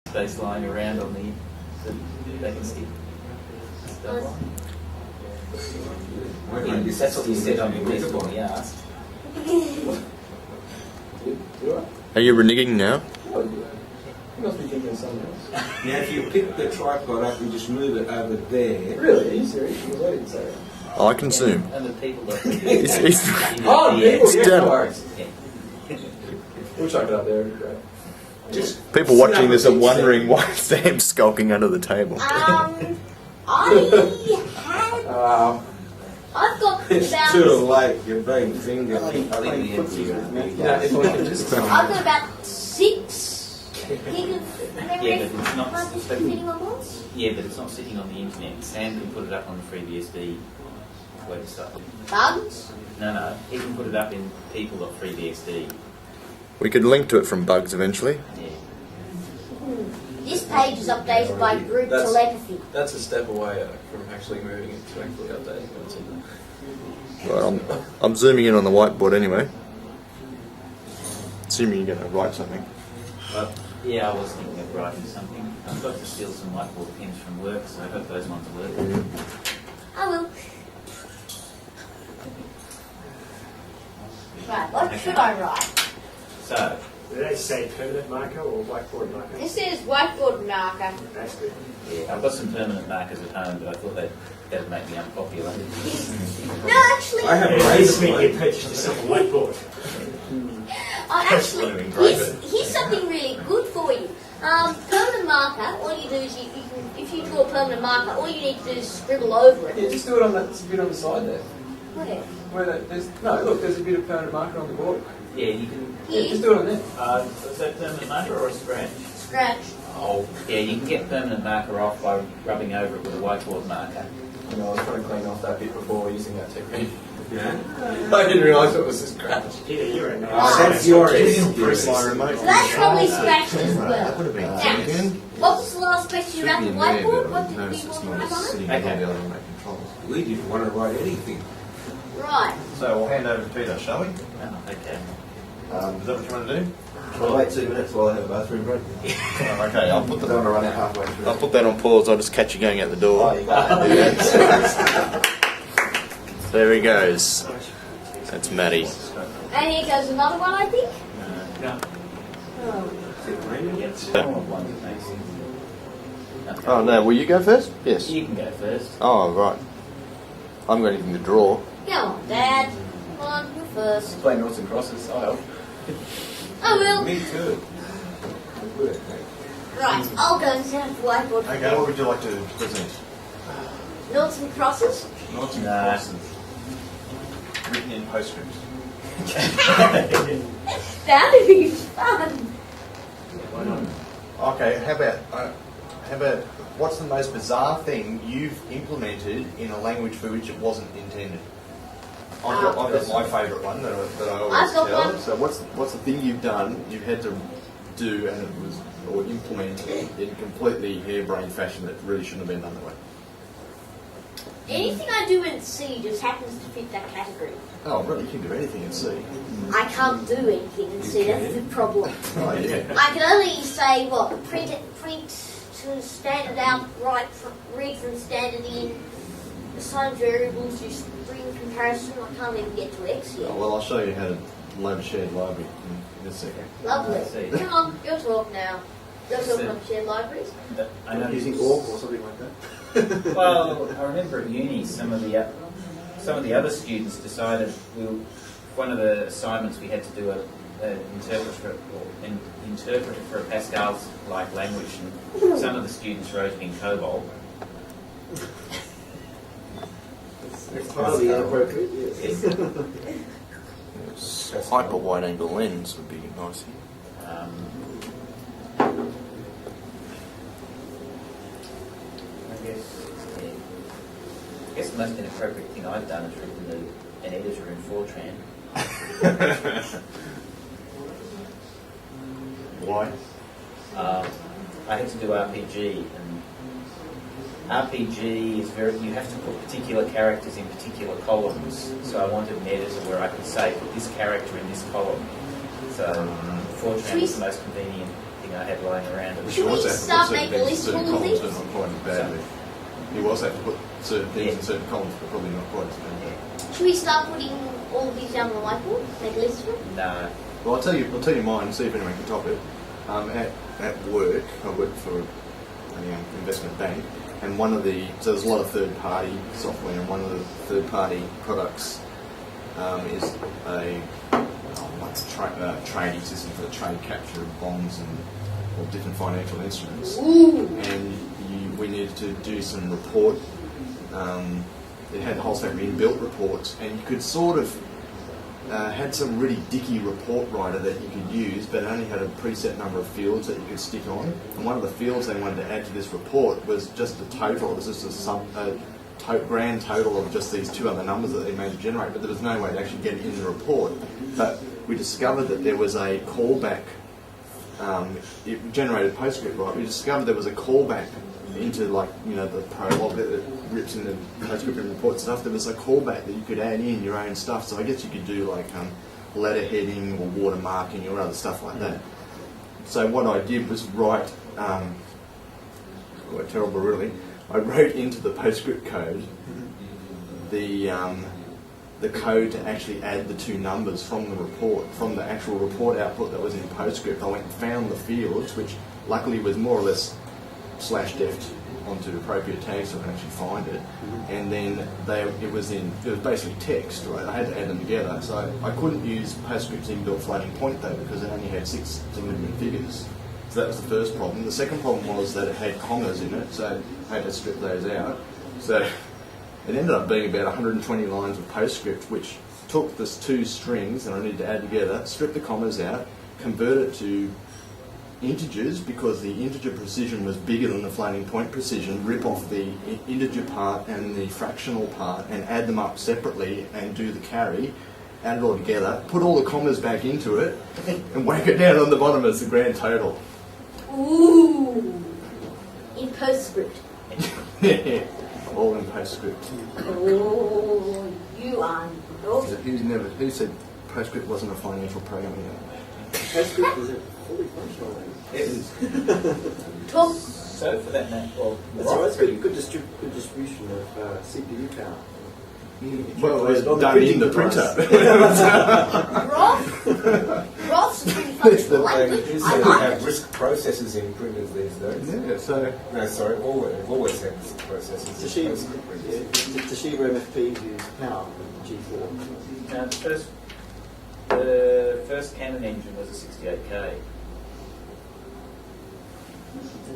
space lying around on the they can stick stuff on. Yeah, that's what you said on your list when we asked. Are you reneging now? You must be thinking of something else. Now, if you pick the tripod up and just move it over there. Really? Are you serious? Because I didn't say that. I can zoom. And the people that Oh, people, yeah, done. no worries. Yeah. We'll chuck it up there, it'd be great. Just People watching this are wondering why Sam's skulking under the table. I've got it's about too late, your brain finger. If I could just I've got about 6 gig of memory. Yeah, but it's not- hard disk fitting on boards. Yeah, but it's not sitting on the internet. Sam can put it up on the FreeBSD website. Bugs. No, he can put it up in people.freebsd. We could link to it from Bugs eventually. Yeah. This page is updated by group That's- telepathy. That's a step away from actually moving it to actually updating what's in there. Right, I'm zooming in on the whiteboard anyway. Assuming you're going to write something. Yeah, I was thinking of writing something. I've got to steal some whiteboard pens from work, so I hope those ones will work. I will. Right, what should I write? So, Do they say permanent marker or whiteboard marker? This is whiteboard marker. That's good. yeah, I've got some permanent markers at home, but I thought that'd make me unpopular. No, actually, I have a This razor means you blade. purchased yourself a whiteboard. actually, That's what here's something really good for you. Permanent marker. All you do is you can, if you draw a permanent marker, all you need to do is scribble over Yeah, it. just do it on that bit on the side there. Where? Where there's look, there's a bit of permanent marker on the board. Yeah, you can. Yeah, Here, just do it on there. Is that permanent marker or a scratch? scratch. Oh, yeah, you can get permanent marker off by rubbing over it with a whiteboard marker. You know, I was trying to clean off that bit before using that technique. Yeah. I didn't realise it was a scratch. Either you're a That's your Press my excuse. remote. So that's probably scratched as That well. would have been Now, again. what was the last question about the whiteboard? What did we it's want to not have on it? sitting Okay. on the other remote controls. We didn't want to write anything. Right. So we'll hand over to Peter, shall we? Oh, okay. Is that what you want to do? I'll wait 2 minutes while I have a bathroom break. Okay, I'll put I don't want to run out halfway through. I'll put that on pause. I'll just catch you going out the door. Oh, you got it. There he goes. That's Matty. And here goes another one, I think. No. Oh. Oh no, will you go first? Yes. You can go first. Oh right. I haven't got anything to draw. Come on, Dad. Come on, you first. Playing noughts and crosses. I'll help. I will. Me too. I'm good at that. Right, I'll go and set up the whiteboard for Okay, you. what would you like to present? Noughts and crosses. Noughts and Nah. crosses. Written in postscript. That'd be fun. Okay, how about what's the most bizarre thing you've implemented in a language for which it wasn't intended? I've got my favourite one that I always I've got tell. one. So what's the thing you've done, you've had to do and it was or implement in completely harebrained fashion that really shouldn't have been done that way? Anything I do in C just happens to fit that category. Oh really, you can do anything in C. I can't do anything in C, that's the problem. Oh yeah. I can only say, print to standard out, read from standard in, assign variables, do string comparison. I can't even get to X yet. Oh, well I'll show you how to load a shared library in a second. Lovely. I see. Come on, your talk now. Your talk on shared libraries. I know Using org or something like that. Well, I remember at uni some of the other students decided one of the assignments we had to do an interpreter for a Pascal's like language, and some of the students wrote it in COBOL. It's highly inappropriate, yes. Hyper wide angle lens would be nice here. I guess the most inappropriate thing I've done is written an editor in Fortran. Why? I had to do RPG, and RPG is you have to put particular characters in particular columns. So I wanted an editor where I could say, put this character in this column. So Fortran is the most convenient thing I had lying around. Which Should you we also have to start put certain making a things in list of certain all columns, these? but not quite as badly. You also have to put certain things in certain columns, but probably not quite as badly. Should we start putting all these down on the whiteboard? Make a list of them? No. Well, I'll tell you mine, see if anyone can top it. At work, I work for an investment bank, and so there's a lot of third-party software, and one of the third-party products is a trading system for the trade capture of bonds or different financial instruments. Ooh. And we needed to do some report. It had a whole stack of inbuilt reports, and you could sort of had some really dicky report writer that you could use, but it only had a preset number of fields that you could stick on. And one of the fields they wanted to add to this report was just the total. It was just a grand total of just these two other numbers that they made to generate, but there was no way to actually get it in the report. But we discovered that there was a callback. It generated PostScript, right? We discovered there was a callback into, like, the prologue that rips into PostScript and report stuff. There was a callback that you could add in your own stuff. So I guess you could do like letter heading or watermarking or other stuff like that. So what I did was write, quite terrible really, I wrote into the PostScript code the code to actually add the two numbers from the report, from the actual report output that was in PostScript. I went and found the fields, which luckily was more or less /deft onto appropriate tags so I can actually find it. And then it was basically text, right? I had to add them together. So I couldn't use PostScript's inbuilt floating point though, because it only had 6 significant figures. So that was the first problem. The second problem was that it had commas in it, so I had to strip those out. So it ended up being about 120 lines of PostScript, which took this 2 strings that I needed to add together, strip the commas out, convert it to integers because the integer precision was bigger than the floating point precision, rip off the integer part and the fractional part and add them up separately and do the carry, add it all together, put all the commas back into it and whack it down on the bottom as the grand total. Ooh. In PostScript. All in PostScript. Oh, you are naughty. Who said PostScript wasn't a financial programming language? PostScript is a fully functional language. It is. Talk. So for that matter, well, That's right, it's got good distribution of CPU power. Well, it's On the done printing in the device. printer. Roth's a pretty functional language. They I have like it. risk processors in printers these days. Yeah, so No, sorry, always had risk processors in Toshiba, PostScript printers. yeah, Toshiba MFPs use power G4. Now, the first Canon engine was a 68K.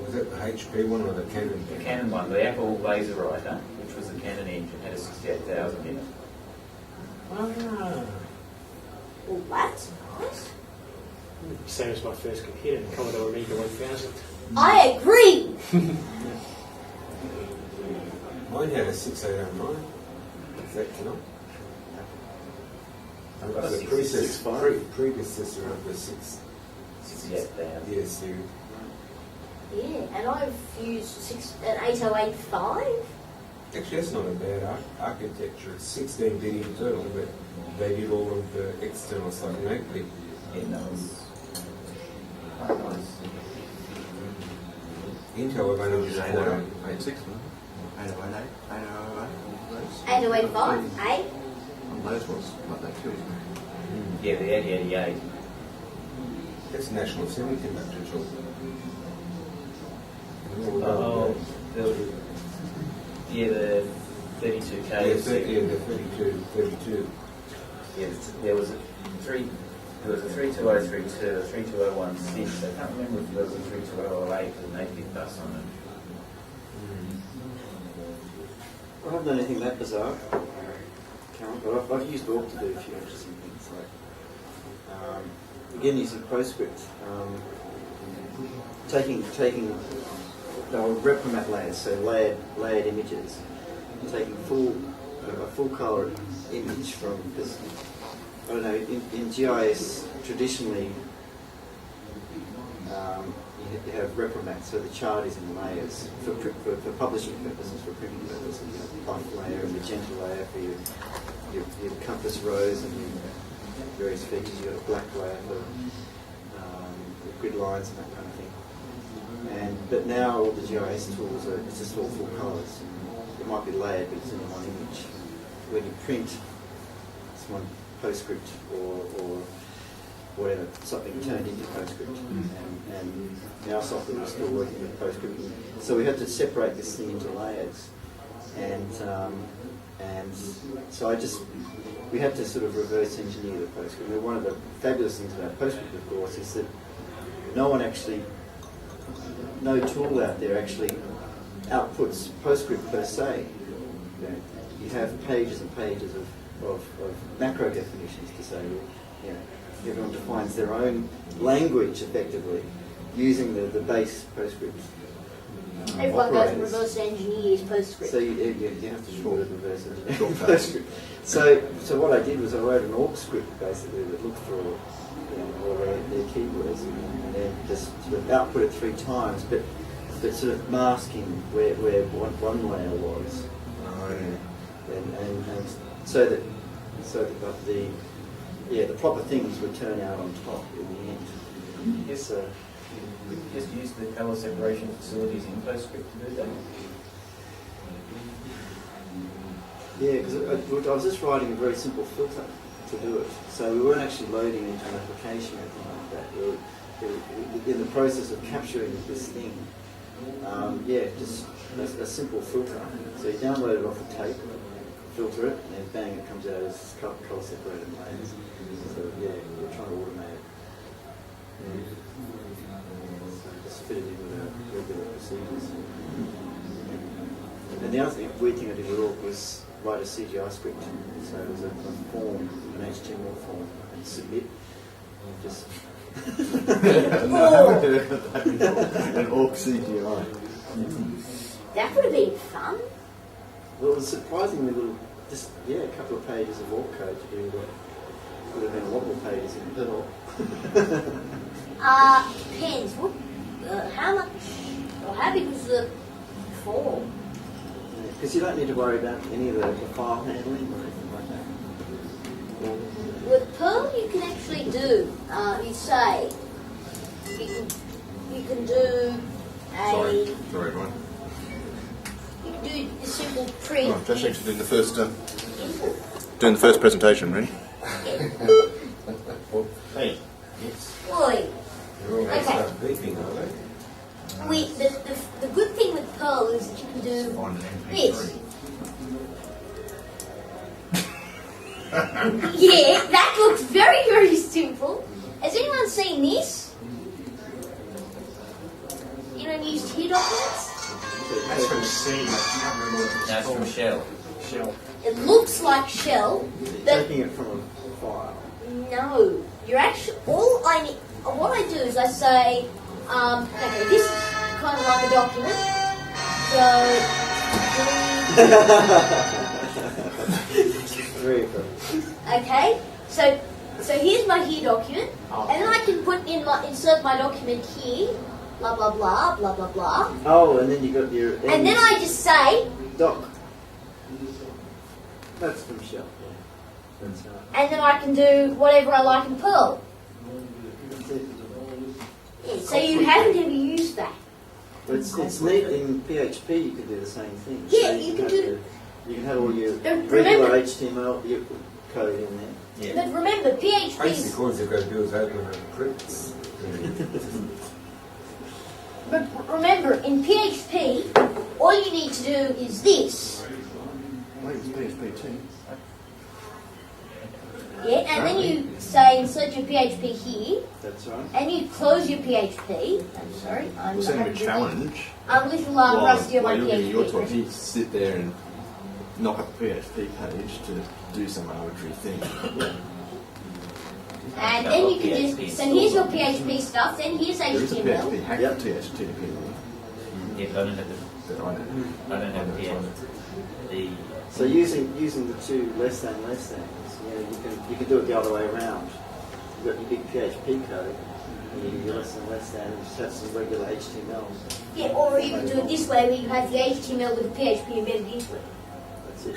Was it the HP one or the Canon? The Canon one, the Apple Laser Writer, which was the Canon engine, had a 68,000 in it. Ah. Well, that's nice. Same as my first computer, the Commodore Amiga 1000. I agree. Mine had a 6809. Is that tonight? It was a predecessor of the 68,000. Yes, series. Yeah, and I've used an 8085. Actually, that's not a bad architecture. It's 16-bit internal, but they did all of the external stuff innately. Yeah, that was quite nice. Intel have only just bought it. 806, 808, 808, 8085, eh? those was like that too. Yeah, the 8088. That's National Semiconductor tool. Oh, yeah, the 32K. Yeah, the 32. Yeah, there was a 32032, a 3216. I can't remember if there was a 32008 with an 8-bit bus on it. I haven't done anything that bizarre, Karen, but I've used Org to do a few interesting things, like again using PostScript, taking repromat layers, so layered images, and taking a full color image from, because I don't know, in GIS traditionally you have repromat, so the chart is in layers for publishing purposes, for printing purposes. You have a white layer, a magenta layer for your compass rows and your various features. You've got a black layer for your grid lines and that kind of thing. But now all the GIS tools are it's just all full colours. It might be layered, but it's in one image. When you print, it's one PostScript or whatever, something turned into PostScript. And our software was still working with PostScript. So we had to separate this thing into layers. And so we had to sort of reverse engineer the PostScript. I mean, one of the fabulous things about PostScript, of course, is that no tool out there actually outputs PostScript per se. You have pages and pages of macro definitions to say, everyone defines their own language effectively using the base PostScript. Everyone goes and operators. reverse engineers PostScript. So you have to short reverse engineer PostScript. So what I did was I wrote an org script basically that looked for all their keywords and then just sort of output it 3 times, but sort of masking where one layer was, and so that the proper things would turn out on top in the end. Yes, sir. We could just use the colour separation facilities in PostScript to do that. Yeah, because I was just writing a very simple filter to do it. So we weren't actually loading into an application or anything like that. We were in the process of capturing this thing. Just a simple filter. So you download it off the tape, filter it, and then bang, it comes out as colour separated layers. So we're trying to automate it. Just fit it in with our regular procedures. And the other weird thing I did with Orc was write a CGI script. So it was a form, an HTML form, and submit. Just An Orc CGI. That would have been fun. well, it was surprisingly little. Just a couple of pages of Orc code to do what would have been a lot more pages in Perl. Depends. How much, or how big was the form? Because you don't need to worry about any of the file handling or anything like that. With Perl, you can actually do. You say you can do Sorry, a. everyone. You can do a simple print. Oh, just actually doing the first presentation. Ready? Hey, Oi. They're all going to Okay. start beeping, are they? The good thing with Perl is that you can do this. Yeah, that looks very, very simple. Has anyone seen this? Anyone used here documents? That's from C. I can't remember what it's that's from called. Shell. Shell. It looks like Shell, but Taking it from a file. no. You're actually what I do is I say, okay, this is kind of like a document. Very good. Okay, so here's my here document, and then I can insert my document here, blah blah blah blah blah blah, Oh, and then you got your and then I just say, doc. That's from Shell. That's right. and then I can do whatever I like in Perl. That's it. Yeah, so you haven't ever used that. But it's neat in PHP. You can do the same thing. Yeah, So you can have do- You can have all your Remember- regular HTML your code in there. Yeah. But remember, PHP Basically, is, all they've got to do is open and prints. but remember, in PHP, all you need to do is this. Wait, it's PHP too. Yeah, and then you say insert your PHP here, That's right. and you close your PHP. I'm sorry, I'm We'll send him a challenge. I'm a little rusty on my while you're doing your talk, PHP. you sit there and knock up a PHP page to do some arbitrary thing. And then you can just, so here's your PHP stuff, then here's There is a HTML. PHP hack Yep. to HTTP Yeah, but I don't have that I know. I don't have the So using the two less than, you can do it the other way around. You've got your big PHP code, and your less than, and just have some regular HTML. Yeah, or you can do it this way where you have the HTML with the PHP embedded into it. That's it.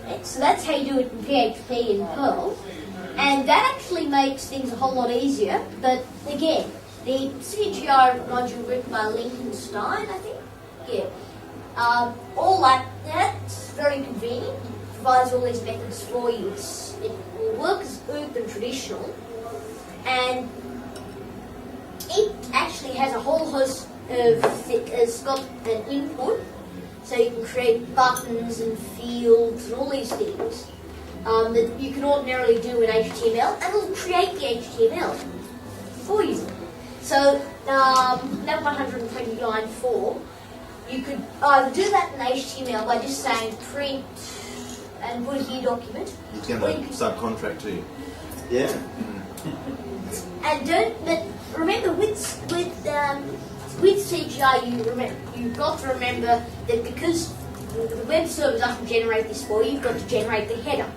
And so that's how you do it in PHP and Perl. And that actually makes things a whole lot easier, but again, the CGI module written by Lincoln Stein, I think. Yeah. All that's very convenient. Provides all these methods for you. It will work as open traditional, and it actually has a whole host of. It's got an input, so you can create buttons and fields and all these things that you can ordinarily do in HTML, and it'll create the HTML for you. So that 129.4, you could either do that in HTML by just saying print and put here document. He's going to subcontract to you. Yeah. And but remember with CGI, you've got to remember that because the web server doesn't generate this for you, you've got to generate the header.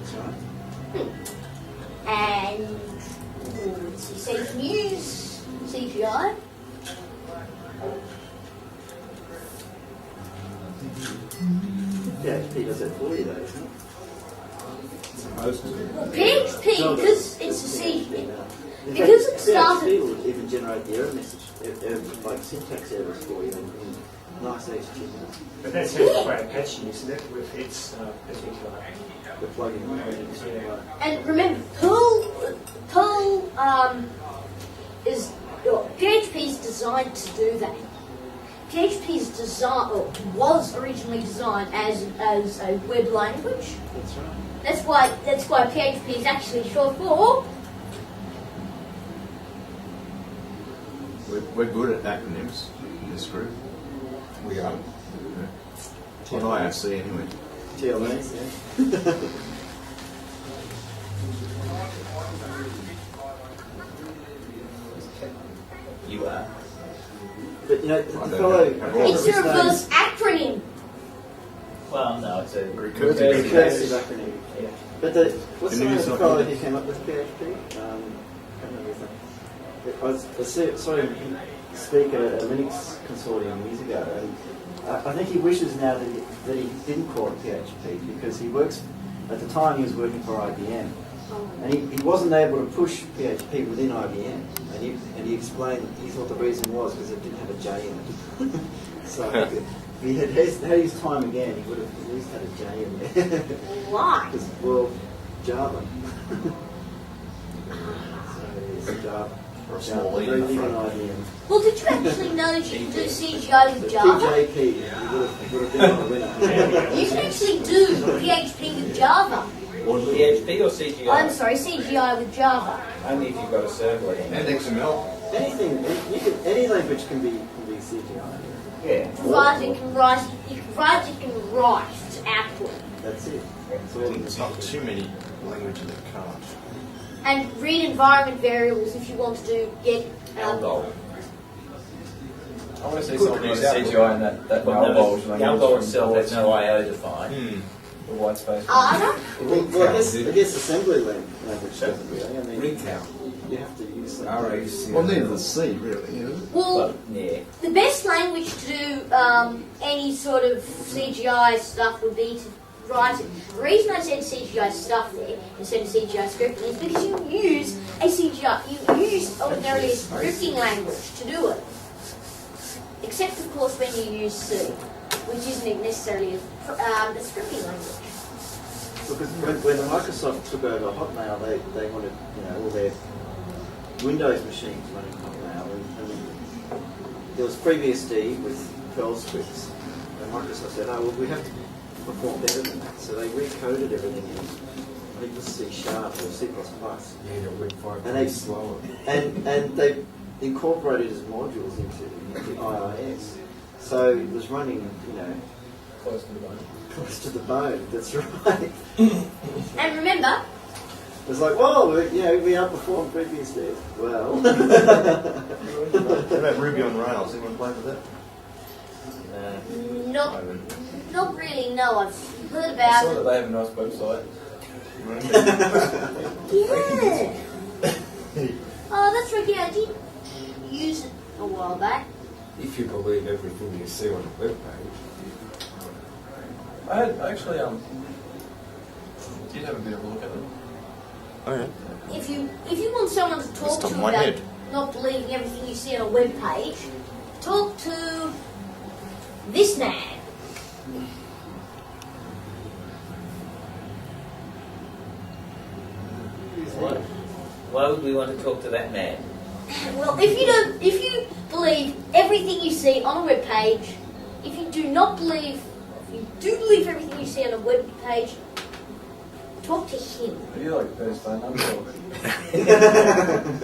That's right. And so you can use CGI. PHP does it for you though, isn't it? Supposed to. Well, PHP, because it's a CGI. In Because fact, it started- PHP will even generate the error message, like syntax errors for you in nice HTML. But that sounds quite Apache, isn't it? With its particular. The plugin. And remember, Perl is PHP is designed to do that. PHP was originally designed as a web language. That's right. That's why PHP is actually short for. We're good at acronyms in this group. We are. On IRC anyway. TLS, yeah. You are. But you know, I the don't fellow. know. It's a reverse acronym. Well, no, it's a Recursive. Recursive acronym. Yeah. But what's the Didn't name you of the use fellow like- who came up with PHP? I can't remember his name. I saw him speak at a Linux consortium years ago, and I think he wishes now that he didn't call it PHP because he works. At the time, he was working for IBM, and he wasn't able to push PHP within IBM, and he explained he thought the reason was because it didn't have a J in it. So if he had his time again, he would have at least had a J in there. Why? Because, well, Java. So it's Java. Or a small E Very in the big on front. IBM. Well, did you actually know that you can do CGI The with Java? PJP, he would have been on the winner. You can actually do PHP with Java. PHP or CGI? I'm sorry, CGI with Java. Only if you've got a servlet in And it. XML. Anything, any language can be CGI. Yeah. Provided it can write output. That's it. That's all it There's is. not too many languages that can't. And read environment variables if you want to get Algol. I want to see Could someone use produce CGI and that Well, null no, Algol itself has no IO defined. the white space. I don't. Well, I guess assembly language doesn't really. I mean, Retail. you have to use something. RAC. Well, neither does C, really, is it? Well, But, yeah. the best language to do any sort of CGI stuff would be to write it. The reason I said CGI stuff there instead of CGI scripting is because you use a CGI, you use ordinarily a scripting language to do it. Except, of course, when you use C, which isn't necessarily a scripting language. Because when Microsoft took over Hotmail, they wanted all their Windows machines running Hotmail, and there was FreeBSD with Perl scripts, and Microsoft said, "Oh, well, we have to perform better than that." So they recoded everything in, I think it was C# or C++, Yeah, that went 5 And they- times slower. and they incorporated as modules into IIS. So it was running, Close to the bone. close to the bone. That's right. And remember, It's like, whoa, we outperformed FreeBSD. Well, What about Ruby on Rails? Anyone play with that? not really, no, I've heard I about saw it. that they have a nice website. Yeah. Oh, that's right. Yeah, I did use it a while back. If you believe everything you see on the web page. I actually did have a bit of a look at them. Oh, yeah. If you want someone to talk Just to on my about head. not believing everything you see on a web page, talk to this man. Why would we want to talk to that man? Well, if you believe everything you see on a web page, if you do believe everything you see on a web page, talk to him. Have you like got his phone number? Or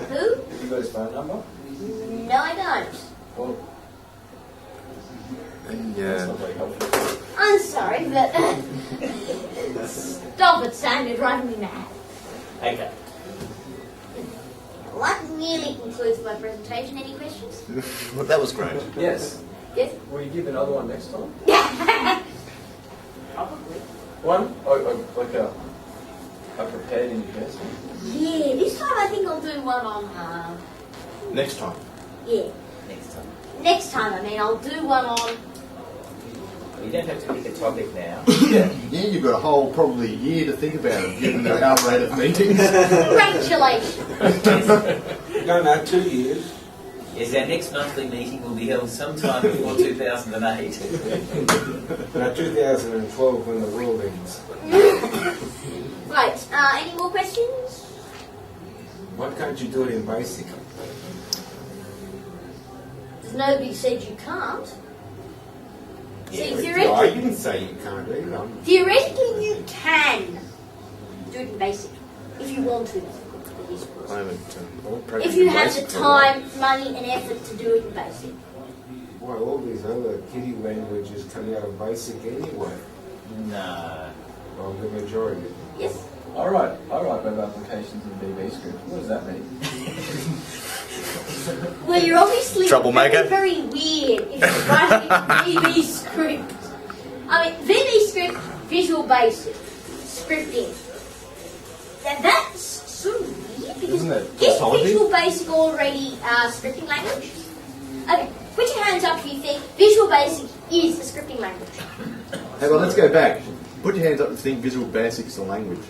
Who? have you got his phone number? No, I don't. Well, that's Yeah. not very helpful. I'm sorry, but stop it, Sam. You're driving me mad. Okay. Well, that nearly concludes my presentation. Any questions? Well, that was great. Yes. Yes? Will you give another one next time? Probably. One? Like a prepared indication? Yeah, this time I think I'll do one on, Next time. yeah. Next time. Next time, I mean, I'll do one on, You don't have to pick a topic now. Yeah, you've got a whole probably year to think about it, given our rate of meetings. congratulations. No, 2 years. Yes, our next monthly meeting will be held sometime before 2008. No, 2012 when the world ends. Right, any more questions? Why can't you do it in BASIC? Because nobody said you can't. See, I theoretically, didn't say you can't either. theoretically you can do it in basic, if you want to. That is, of course. I haven't, If you have the time, money and effort to do it in basic. Why, all these other kiddie languages come out of BASIC anyway. No. Well, the majority. Yes? I write web applications in VB script. What does that mean? Well, you're obviously Troublemaker. very weird if you're writing VB script. I mean, VB script, Visual Basic, scripting. That's sort of weird because Isn't it? is Tautology? Visual Basic already a scripting language? Okay, put your hands up if you think Visual Basic is a scripting language. Hey, well, let's go back. Put your hands up and think Visual Basic is a language.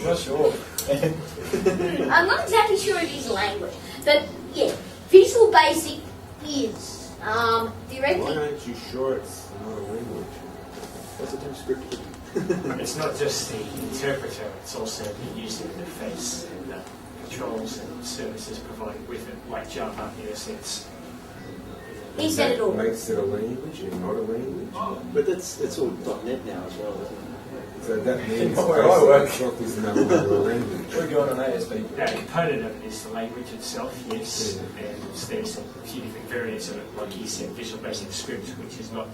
Not sure. I'm not exactly sure it is a language, but yeah, Visual Basic is Why theoretically. aren't you sure it's not a language? What's the term scripted? It's not just the interpreter, it's also the user interface and the controls and services provided with it, like Java in a sense. He said it all. Makes it a language and not a language. But it's all .NET now as well, isn't it? So that means Where I work. BASIC is no longer a language. We're going on ASP. A component of it is the language itself, yes, and there's a few different variants of it, like you said, Visual Basic Script, which is not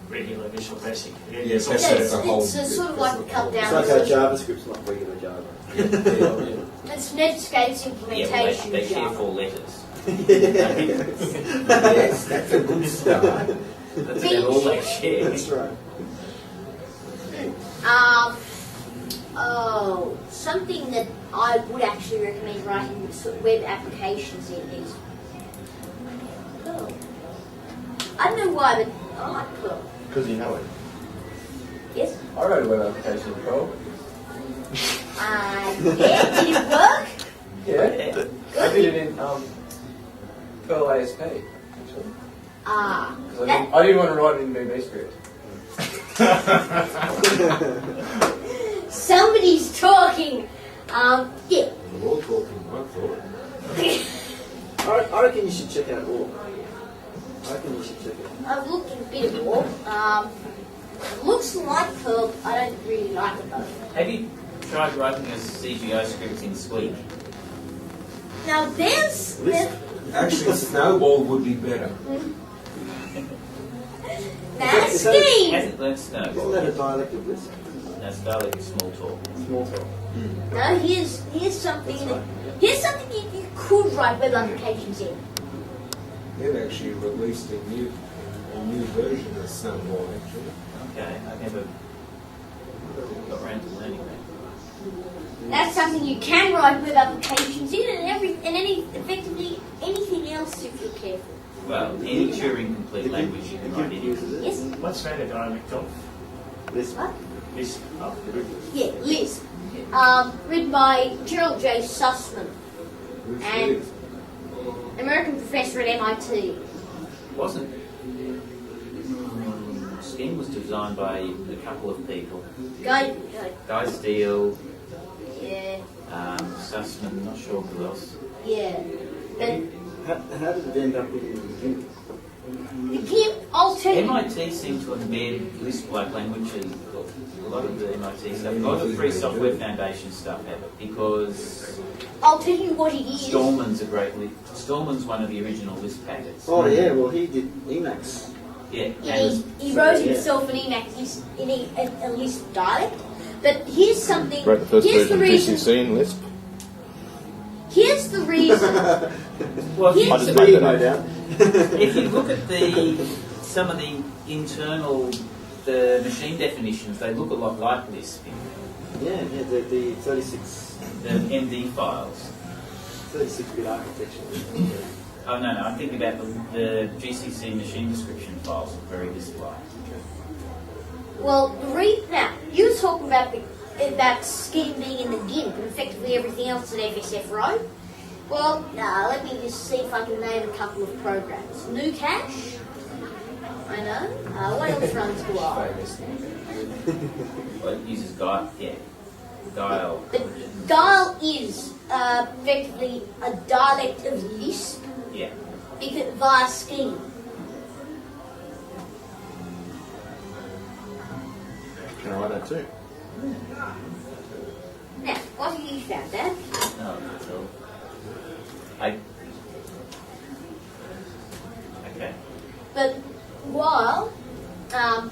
regular Visual Basic. And then there's Yes, Yeah, also that's a whole- it's a sort of like a cut It's down. like how JavaScript's not regular Java. It's Netscape's Yeah, well, implementation they of share Java. 4 letters. Yes, that's a good start. That's about all they share. That's right. Something that I would actually recommend writing sort of web applications in is Perl. I don't know why, but I like Perl. Because you know it. Yes? I wrote a web application in Perl. Yeah, did it work? Yeah. I did it in Perl ASP, actually. Because That, I didn't want to write it in VB script. somebody's talking. Yeah. We're all talking, I thought. I reckon you should check out Org. I reckon you should check it out. I've looked at a bit of more. Looks like Perl. I don't really like it though. Have you tried writing a CGI script in Squeak? Now there's Actually, Snowball would be better. Steam. Hasn't learnt Snow. Isn't that a dialect of Lisp? That's dialect is small talk. Small talk. No, here's something that you could write web applications in. They've actually released a new version of Snowball, actually. Okay, I never got around to learning that. That's something you can write web applications in, and effectively anything else if you're careful. Well, any Turing complete language you can write in. uses it? Yes. What's that a dialect of? Lisp. What? This, Yeah, Lisp. Written by Gerald J. Sussman. and American professor at MIT. Wasn't. Scheme was designed by a couple of people. Guy, Guy Steele, yeah, Sussman, not sure who else. yeah. But How did it end up in GIMP? the GIMP, I'll tell you. MIT seemed to embed Lisp-like languages. A lot of the MIT stuff, a lot of the Free Software Foundation stuff have it because I'll tell you what it is. Stallman's Stallman's one of the original Lisp packets. Oh yeah, well he did Emacs. Yeah, Yeah, and he wrote Yeah. himself an Emacs in a Lisp dialect. But here's something. Wrote the first Here's the version of reason. GCC in Lisp. Here's the reason. well, Here's I the just made Emo that up. down. if you look at some of the internal the machine definitions, they look a lot like Lisp. Yeah, the 36 The MD files. 36-bit architecture. Oh no, I'm thinking about the GCC machine description files are very Lisp-like. Well, now you were talking about Scheme being in the GIMP and effectively everything else that FSF wrote. Well, let me just see if I can name a couple of programs. NuCache. I know. What else runs Guile? Well, it uses Guile. Yeah, Guile. But Guile is effectively a dialect of Lisp Yeah. because via Scheme. Can I write that too? Now, what have you found, Dad? No, that's all. Okay. But while I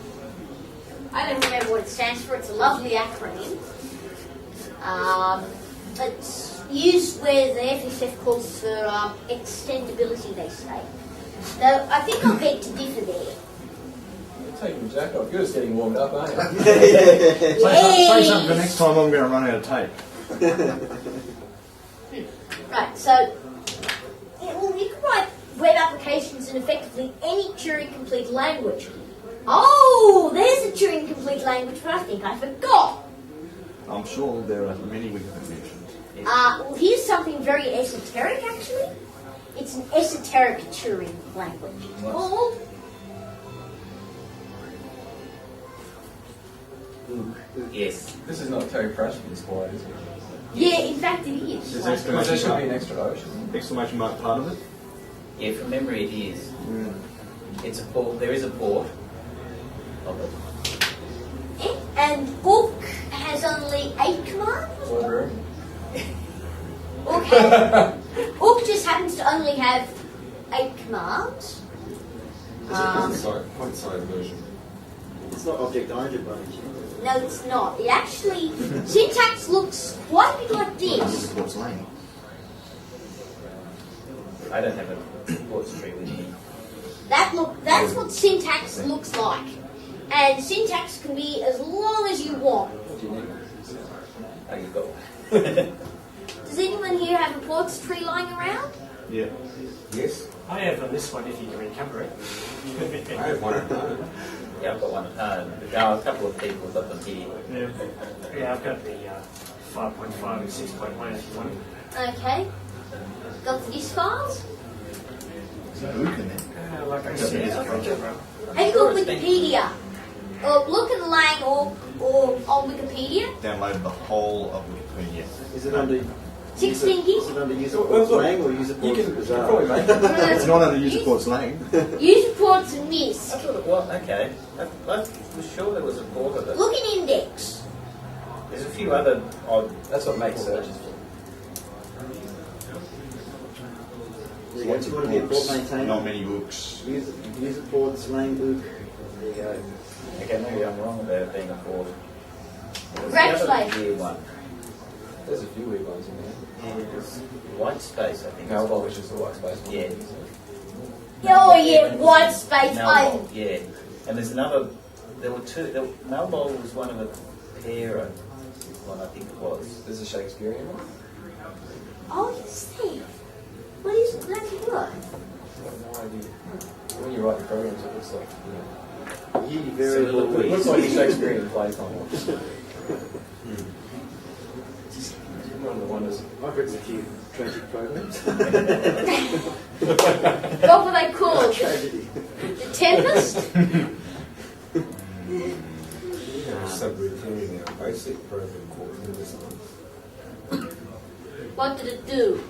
don't remember what it stands for, it's a lovely acronym. It's used where the FSF calls for extendability, they say. Though I think I'll beg to differ there. You're taking your jacket off. You're just getting warmed up, aren't you? Say something for next time I'm going to run out of tape. Right, so you can write web applications in effectively any Turing-complete language. Oh, there's a Turing-complete language, but I think I forgot. I'm sure there are many we haven't mentioned. Well, here's something very esoteric, actually. It's an esoteric Turing language. It's called Yes. This is not Terry Pratchett inspired, is it? Yeah, in fact it is. Is Because there should be an extra ocean. Exclamation mark part of it? Yeah, from memory it is. It's a port. There is a port of it. And Ook has only 8 commands. Library. Ook just happens to only have 8 commands. Point-side version. It's not object-oriented by any chance. No, it's not. It actually, syntax looks quite a bit like this. What's lane? I don't have a ports tree with me. That's what syntax looks like. And syntax can be as long as you want. What do you need? Oh, you've got Does anyone here have a ports tree lying around? Yeah. Yes, I have on this one if you can recover it. I have one at home. Yeah, I've got one at home. A couple of people have got them here. Yeah, I've got the 5.5 and 6.1 if you want it. Okay. Got the disk files? There's a book in there. Like I said, Yeah. Have you got Wikipedia? Or look at Lang or on Wikipedia. Downloaded the whole of Wikipedia. Is it under 16 Is gigs? it under user Well, ports look, lang or user You ports can bizarre? probably make it. It's not under user port slang. User ports and I MISC. thought it was, okay. I was sure there was a port of it. Look at index. There's a few other odd. That's what makes searches for. There you go. Do you want to be a port maintainer? Not many books. User ports lang book. There you go. Okay, maybe I'm wrong about it being a port. What's the other Congratulations. weird one? There's a few weird ones in there. White space, I think. Malbol, which is the white space one. Yeah. Oh yeah, white space. Malbol, yeah. And there's another. There were two. Malbol was one of a pair. One I think it was. There's a Shakespearean one. Oh, you see. What is it? Let's look. I have no idea. When you write the programs, it looks like, you know, Ye variable. So it looks like a Shakespearean play time. One of the wonders. I've written a few tragic programs. What were they called? Tragedy. The Tempest? Subroutine in our basic program called Renaissance. What did it do?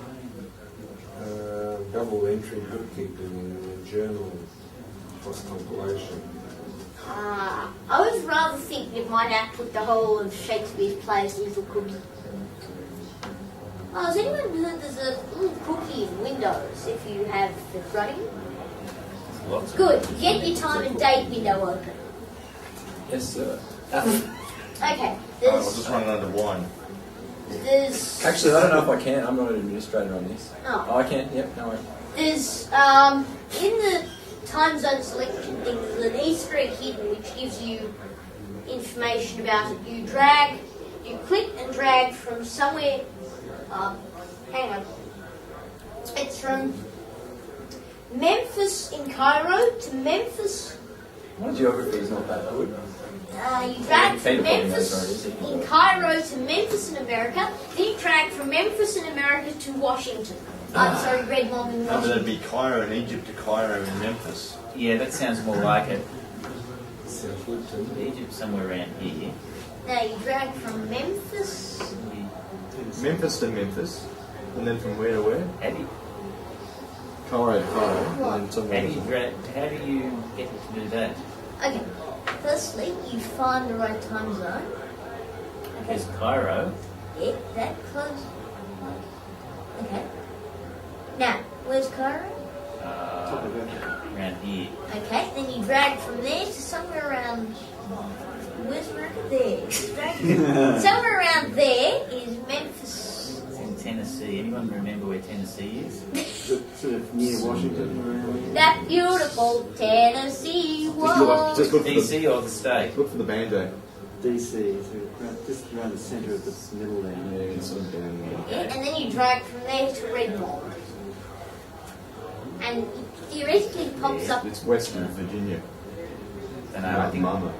Double entry bookkeeping in the journal cross compilation. I was rather thinking it might output the whole of Shakespeare's plays Little Cookie. Oh, has anyone heard there's a little cookie in Windows if you have it running? Lots of Good. Get your time and date window open. Yes, sir. Okay. I was just running under wine. There's Actually, I don't know if I can. I'm not an administrator on this. Oh. Oh, I can. Yep. No way. There's in the time zone selection thing, there's an Easter egg hidden which gives you information about it. You click and drag from somewhere. Hang on. It's from Memphis in Cairo to Memphis. My geography is not that good. You drag from Peter probably knows Memphis where it is. in Cairo to Memphis in America. Then you drag from Memphis in America to Washington. I'm sorry, Redmond in No, but it'd Washington. be Cairo in Egypt to Cairo in Memphis. Yeah, that sounds more like it. Sounds good to me. Egypt somewhere around here. Now you drag from Memphis. Memphis to Memphis, and then from where to where? How do you, Cairo to Cairo, and then somewhere. how do you get it to do that? Okay. Firstly, you find the right time zone. Okay. There's Cairo. Yeah, that close. Okay. Now, where's Cairo? Top of it. Around here. Okay. Then you drag from there to somewhere around. Where's America? There. Somewhere around there is Memphis. It's in Tennessee. Anyone remember where Tennessee is? Sort of near Washington. Around. That beautiful Tennessee wall. Just look for the, DC or the state? look for the banjo. DC, so just around the centre of the middle there. Yeah, it's sort of down there. Yeah, and then you drag from there to Redmond. And it theoretically pops up. It's western Virginia. I know, I think Mama.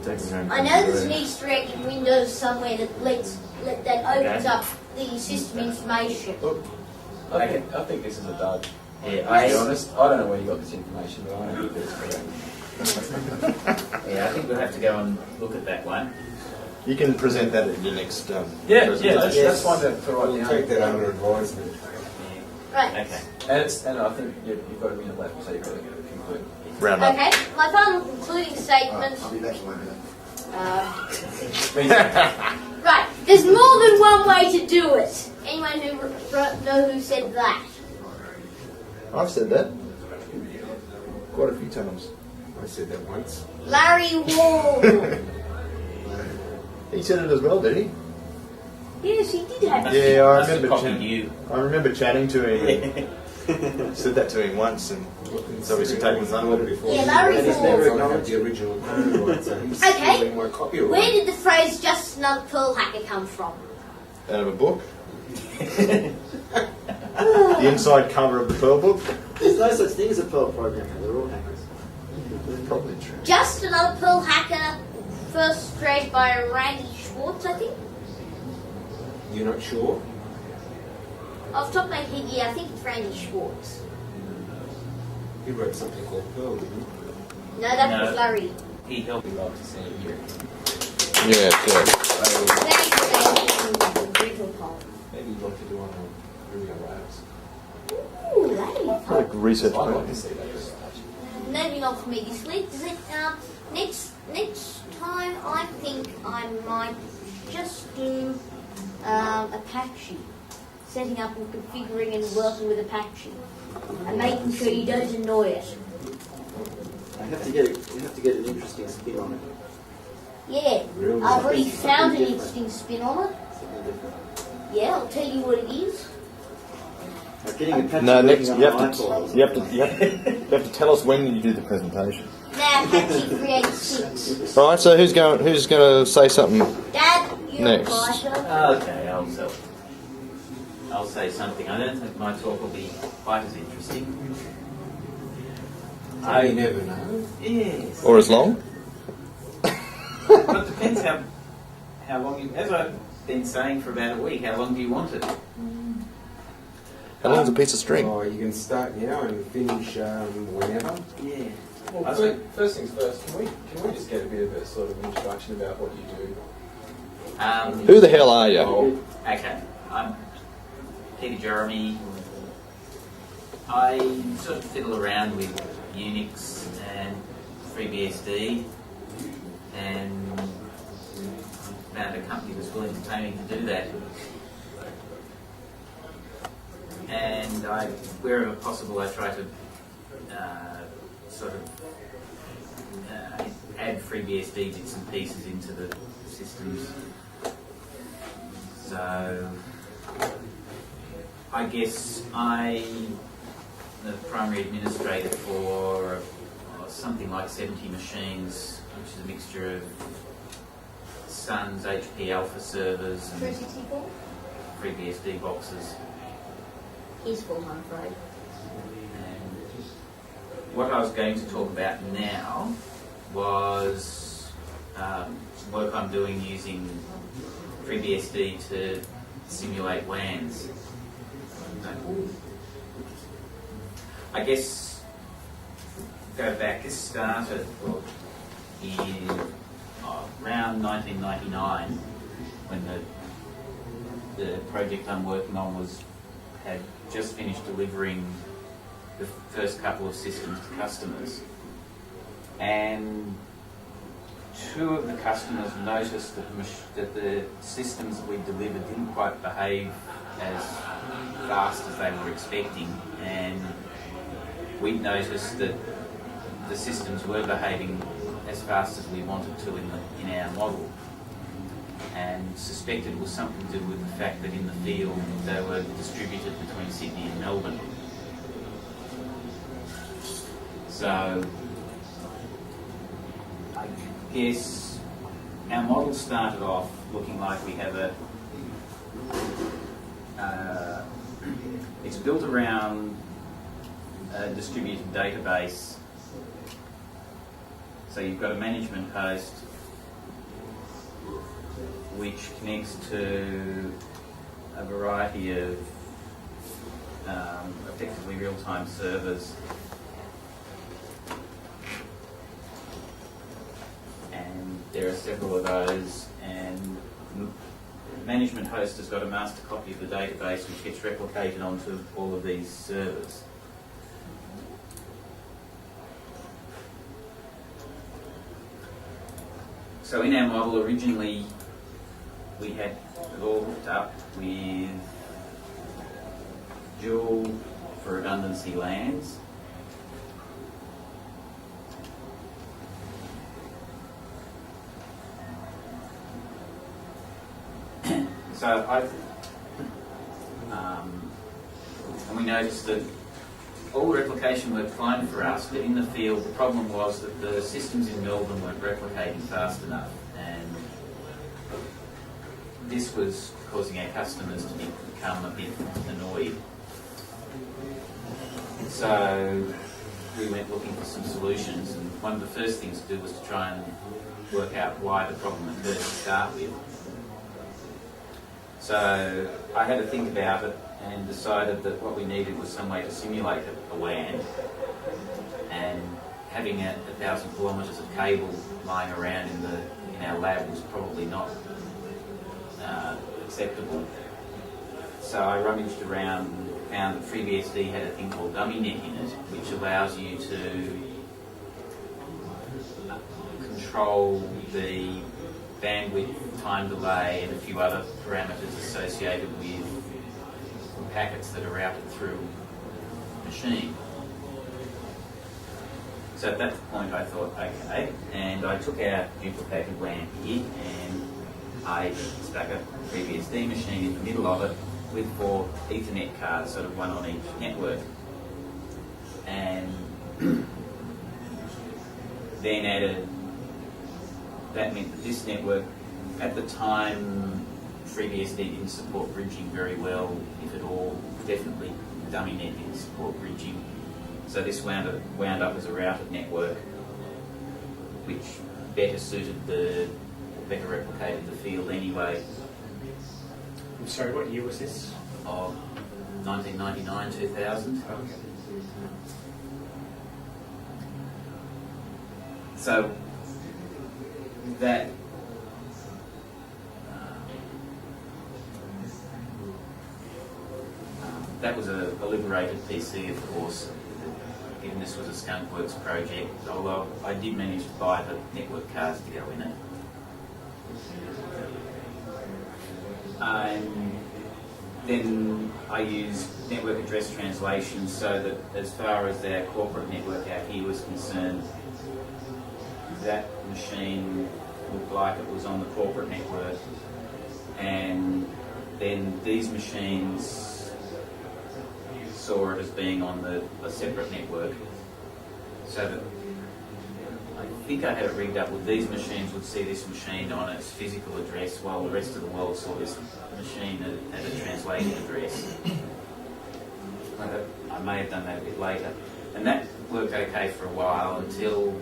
Takes it home I from know there's an there. Easter egg in Windows somewhere that opens Okay. up the system information. Look, I think this is a dud. Yeah, To be honest, I don't know where you got this information, but I don't think it's correct. I think we'll have to go and look at that one. You can present that at your next Yeah, presentation. that's fine to write We'll down. take that under advisement. Right. Okay. And I think you've got a minute left, so you've got to conclude. Round up. Okay. My final concluding statement. I'll be back in 1 minute. Right. There's more than one way to do it. Anyone who know who said that? I've said that quite a few times. I said that once. Larry Wall. He said it as well, did he? Yes, he did have it. Yeah, I Must have remember. copied you. I remember chatting to him. And said that to him once, and it's obviously taken thunder. Before Yeah, Larry he's Ford. never acknowledged the original copyright, so he's Okay. stealing my copyright. Where did the phrase "just another pearl hacker" come from? Out of a book. The inside cover of the Pearl book. There's no such thing as a Pearl programmer. They're all hackers. Probably true. Just another pearl hacker, first created by Randy Schwartz, I think. You're not sure? Off the top of my head, yeah, I think it's Randy Schwartz. He wrote something called Pearl, didn't he? No, that No. was Larry. He helped. We'd love to see it here. Yeah, yeah. Thank you, Randy, for the original poem. Maybe you'd like to do one on Ruby on Rails. Ooh, that'd be fun. Like research I'd like to project. see that presentation. Maybe not for me this week. Is it, next time, I think I might just do Apache. Setting up and configuring and working with Apache. And making sure you don't annoy it. You have to get an interesting spin on it. Yeah, Really? I've already Something found an different. interesting spin on it. Something different. Yeah, I'll tell you what it is. Like getting Apache No, working next on you an have iPod. to you have to tell us when you do the presentation. Now Apache creates syncs. All right. So who's going to say something? Dad, you're Next. a writer. Okay, I'll say something. I don't think my talk will be quite as interesting. You never know. Yes. Or as long? Well, it depends how long you. As I been saying for about a week. How long do you want it? How long's a piece of string? Oh, you can start now and finish whenever. Yeah. Well, I think- first things first, can we just get a bit of a sort of introduction about what you do? Who the hell are you? Oh, Okay, I'm Peter Jeremy. I sort of fiddle around with Unix and FreeBSD, and found a company was willing to pay me to do that. And wherever possible, I try to add FreeBSD bits and pieces into the systems. So I guess I'm the primary administrator for something like 70 machines, which is a mixture of Sun's HP Alpha servers and 364? FreeBSD boxes. He's full, I'm afraid. And what I was going to talk about now was work I'm doing using FreeBSD to simulate WANs. I guess go back, this started in around 1999 when the project I'm working on had just finished delivering the first couple of systems to customers. And two of the customers noticed that the systems that we delivered didn't quite behave as fast as they were expecting, and we noticed that the systems were behaving as fast as we wanted to in our model, and suspected it was something to do with the fact that in the field they were distributed between Sydney and Melbourne. So I guess our model started off looking like we have it's built around a distributed database. So you've got a management host which connects to a variety of effectively real-time servers, and there are several of those, and the management host has got a master copy of the database which gets replicated onto all of these servers. So in our model originally we had it all hooked up with dual, for redundancy, LANs. So and we noticed that all the replication worked fine for us, but in the field the problem was that the systems in Melbourne weren't replicating fast enough, and this was causing our customers to become a bit annoyed. So we went looking for some solutions, and one of the first things to do was to try and work out why the problem occurred to start with. So I had to think about it and decided that what we needed was some way to simulate a WAN, and having 1,000 kilometres of cable lying around in our lab was probably not acceptable. So I rummaged around and found that FreeBSD had a thing called DummyNet in it, which allows you to control the bandwidth, time delay, and a few other parameters associated with packets that are routed through a machine. So at that point I thought, okay, and I took our duplicated WAN here and I stuck a FreeBSD machine in the middle of it with 4 Ethernet cards, sort of one on each network. And then added, that meant that this network, at the time, FreeBSD didn't support bridging very well, if at all. Definitely DummyNet didn't support bridging. So this wound up as a routed network, which better replicated the field anyway. I'm sorry, what year was this? of 1999, 2000. Okay. So that that was a liberated PC, of course, given this was a Skunkworks project, although I did manage to buy the network cards to go in it. Then I used network address translation so that as far as our corporate network out here was concerned, that machine looked like it was on the corporate network, and then these machines saw it as being on a separate network, so that I think I had it rigged up with these machines would see this machine on its physical address while the rest of the world saw this machine at a translated address. I may have done that a bit later. And that worked okay for a while until...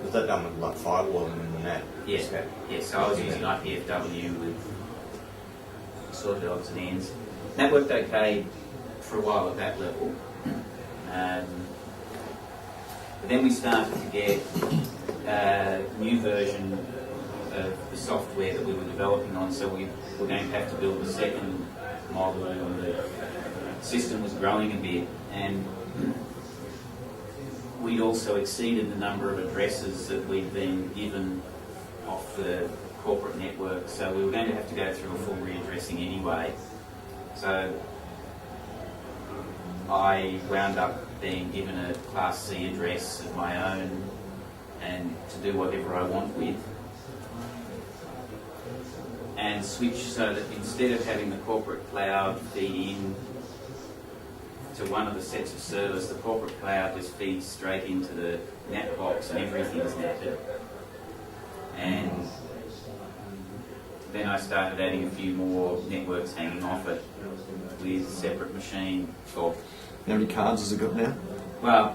Was that done with like firewalling and the NAT? Yeah, so I was using IPFW with sorted odds and ends. That worked okay for a while at that level. But then we started to get a new version of the software that we were developing on, so we were going to have to build a second model, and the system was growing a bit, and we'd also exceeded the number of addresses that we'd been given off the corporate network, so we were going to have to go through a full readdressing anyway. So I wound up being given a Class C address of my own and to do whatever I want with, and switch so that instead of having the corporate cloud feed in to one of the sets of servers, the corporate cloud just feeds straight into the NAT box and everything's netted. And then I started adding a few more networks hanging off it with separate machine talk. How many cards has it got now? Well,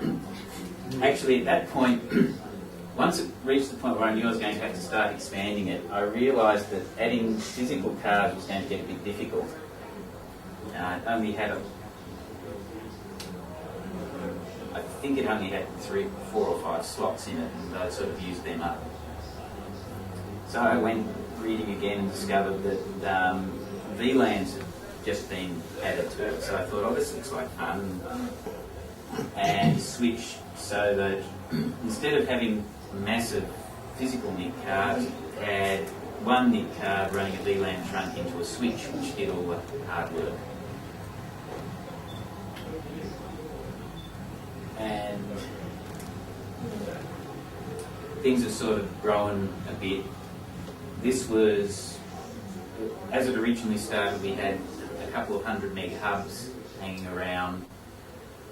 actually at that point, once it reached the point where I knew I was going to have to start expanding it, I realised that adding physical cards was going to get a bit difficult. It only had I think it only had 3, 4 or 5 slots in it, and I sort of used them up. So I went reading again and discovered that VLANs had just been added to it. So I thought, oh, this looks like fun, and switched so that instead of having massive physical NIC cards, had one NIC card running a VLAN trunk into a switch, which did all the hard work. And things have sort of grown a bit. This was, as it originally started, we had a couple of 100 meg hubs hanging around.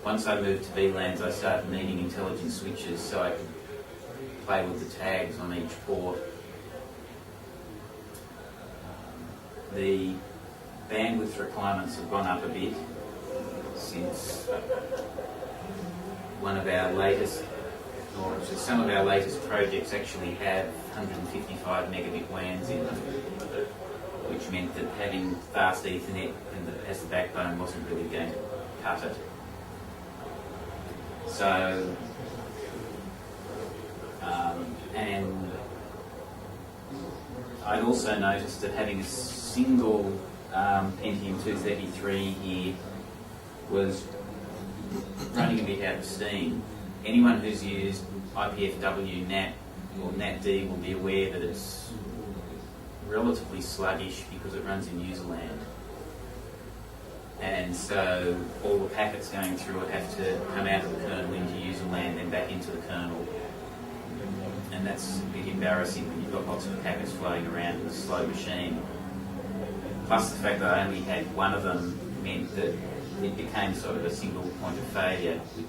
Once I moved to VLANs, I started needing intelligent switches so I could play with the tags on each port. The bandwidth requirements have gone up a bit since one of our latest, or some of our latest projects actually have 155 megabit WANs in them, which meant that having fast Ethernet as the backbone wasn't really going to cut it. So, and I'd also noticed that having a single Pentium 233 here was running a bit out of steam. Anyone who's used IPFW NAT or NATD will be aware that it's relatively sluggish because it runs in userland. And so all the packets going through it have to come out of the kernel into userland and back into the kernel. And that's a bit embarrassing when you've got lots of packets floating around in a slow machine. Plus the fact that I only had one of them meant that it became sort of a single point of failure, which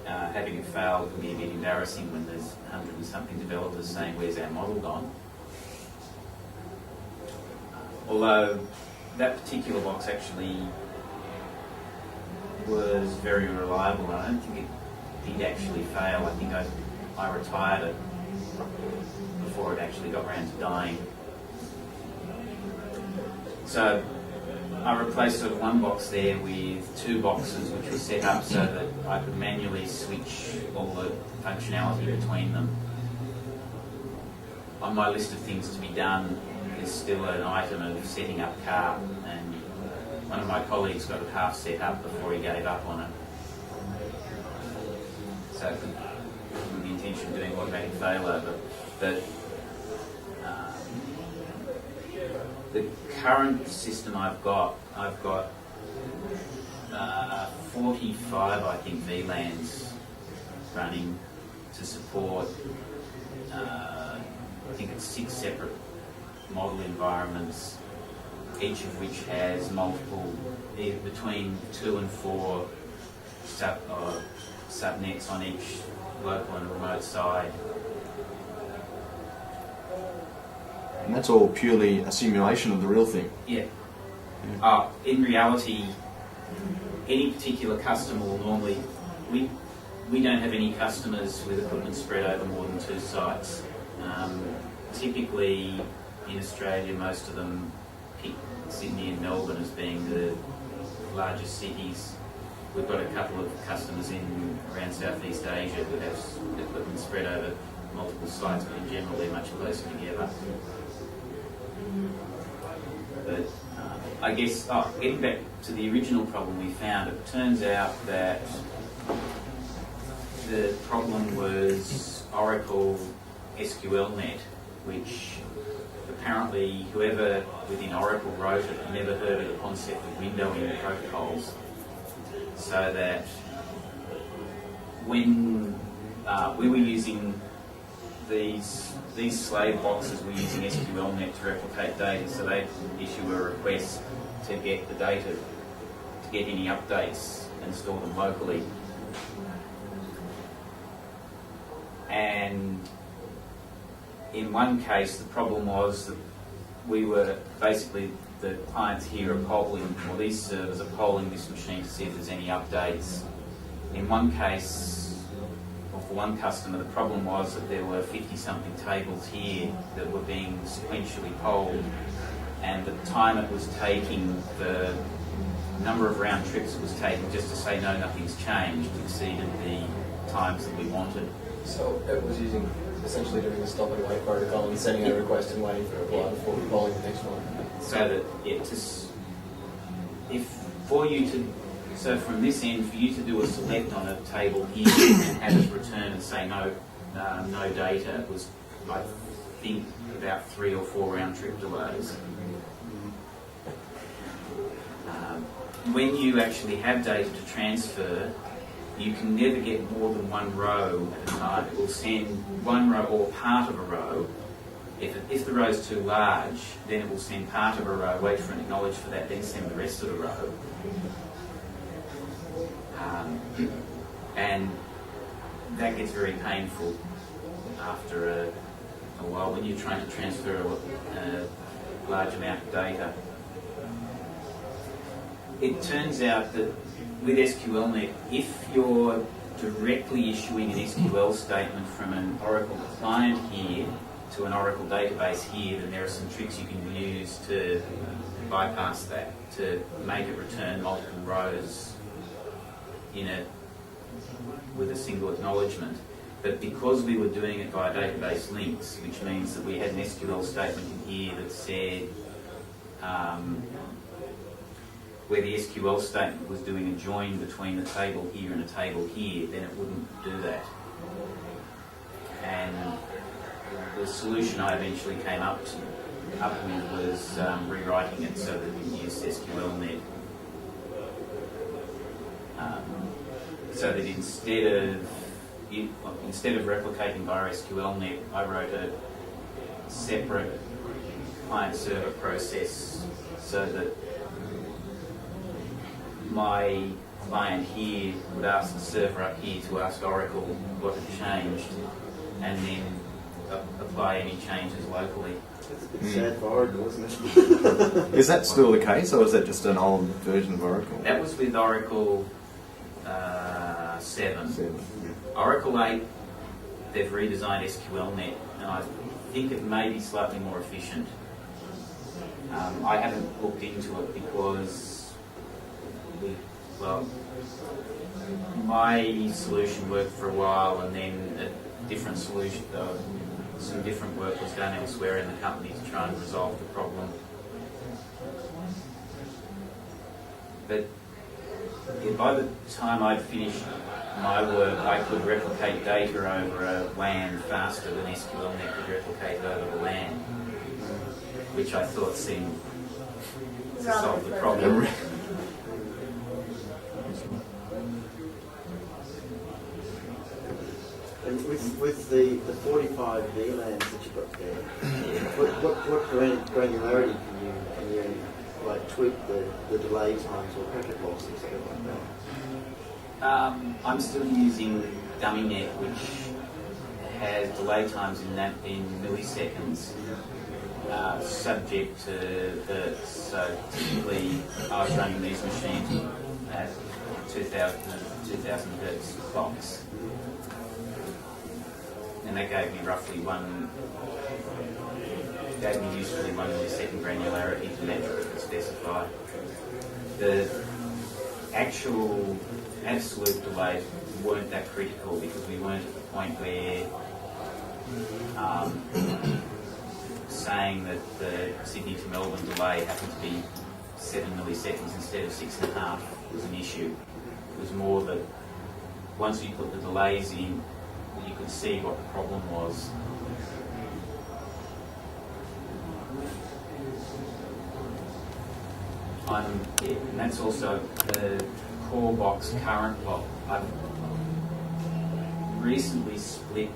having it fail can be a bit embarrassing when there's 100 and something developers saying, where's our model gone? Although that particular box actually was very reliable. I don't think it did actually fail. I think I retired it before it actually got around to dying. So I replaced sort of one box there with two boxes which were set up so that I could manually switch all the functionality between them. On my list of things to be done is still an item of setting up CARP, and one of my colleagues got it half set up before he gave up on it. So with the intention of doing automatic failover, but the current system I've got 45, I think, VLANs running to support, I think it's 6 separate model environments, each of which has multiple, between 2 and 4 subnets on each local and remote side. And that's all purely a simulation of the real thing. Yeah. In reality, any particular customer will normally, we don't have any customers with equipment spread over more than 2 sites. Typically in Australia, most of them pick Sydney and Melbourne as being the largest cities. We've got a couple of customers around Southeast Asia that have equipment spread over multiple sites, but in general they're much closer together. But I guess, getting back to the original problem we found, it turns out that the problem was Oracle SQLnet, which apparently whoever within Oracle wrote it never heard of the concept of windowing protocols, so that when we were using these slave boxes, we're using SQLnet to replicate data, so they issue a request to get the data, to get any updates and store them locally. And in one case, the problem was that we were basically, the clients here are polling, or these servers are polling this machine to see if there's any updates. In one case, or for one customer, the problem was that there were 50-something tables here that were being sequentially polled, and the time it was taking, the number of round trips it was taking just to say no, nothing's changed, exceeded the times that we wanted. So it was essentially doing a stop and wait protocol and sending a request and waiting for a reply before polling the next one. So that so from this end, for you to do a select on a table here and have it return and say no data was, I think, about 3 or 4 round trip delays. When you actually have data to transfer, you can never get more than one row at a time. It will send one row or part of a row. If the row is too large, then it will send part of a row, wait for an acknowledge for that, then send the rest of the row. And that gets very painful after a while when you're trying to transfer a large amount of data. It turns out that with SQLnet, if you're directly issuing an SQL statement from an Oracle client here to an Oracle database here, then there are some tricks you can use to bypass that, to make it return multiple rows with a single acknowledgement. But because we were doing it via database links, which means that we had an SQL statement in here that said where the SQL statement was doing a join between a table here and a table here, then it wouldn't do that. And the solution I eventually came up with was rewriting it so that we used SQLnet. So that instead of replicating via SQLnet, I wrote a separate client-server process so that my client here would ask the server up here to ask Oracle what had changed, and then apply any changes locally. That's a bit sad for Oracle, isn't it? Is that still the case, or is that just an old version of Oracle? That was with Oracle 7. Oracle 8, they've redesigned SQLnet, and I think it may be slightly more efficient. I haven't looked into it because, my solution worked for a while, and then a different solution, some different work was done elsewhere in the company to try and resolve the problem. But by the time I'd finished my work, I could replicate data over a WAN faster than SQLNet could replicate over the LAN, which I thought seemed to solve the problem. And with the 45 VLANs that you've got there, what granularity can you like tweak the delay times or packet loss and stuff like that? I'm still using DummyNet, which has delay times in milliseconds, subject to hertz. So typically, I was running these machines at 2000 hertz clocks, and that gave me roughly usefully 1 millisecond granularity to metric to specify. The actual absolute delays weren't that critical because we weren't at the point where saying that the Sydney to Melbourne delay happened to be 7 milliseconds instead of 6.5 was an issue. It was more that once you put the delays in, you could see what the problem was. And that's also the core box current block. I've recently split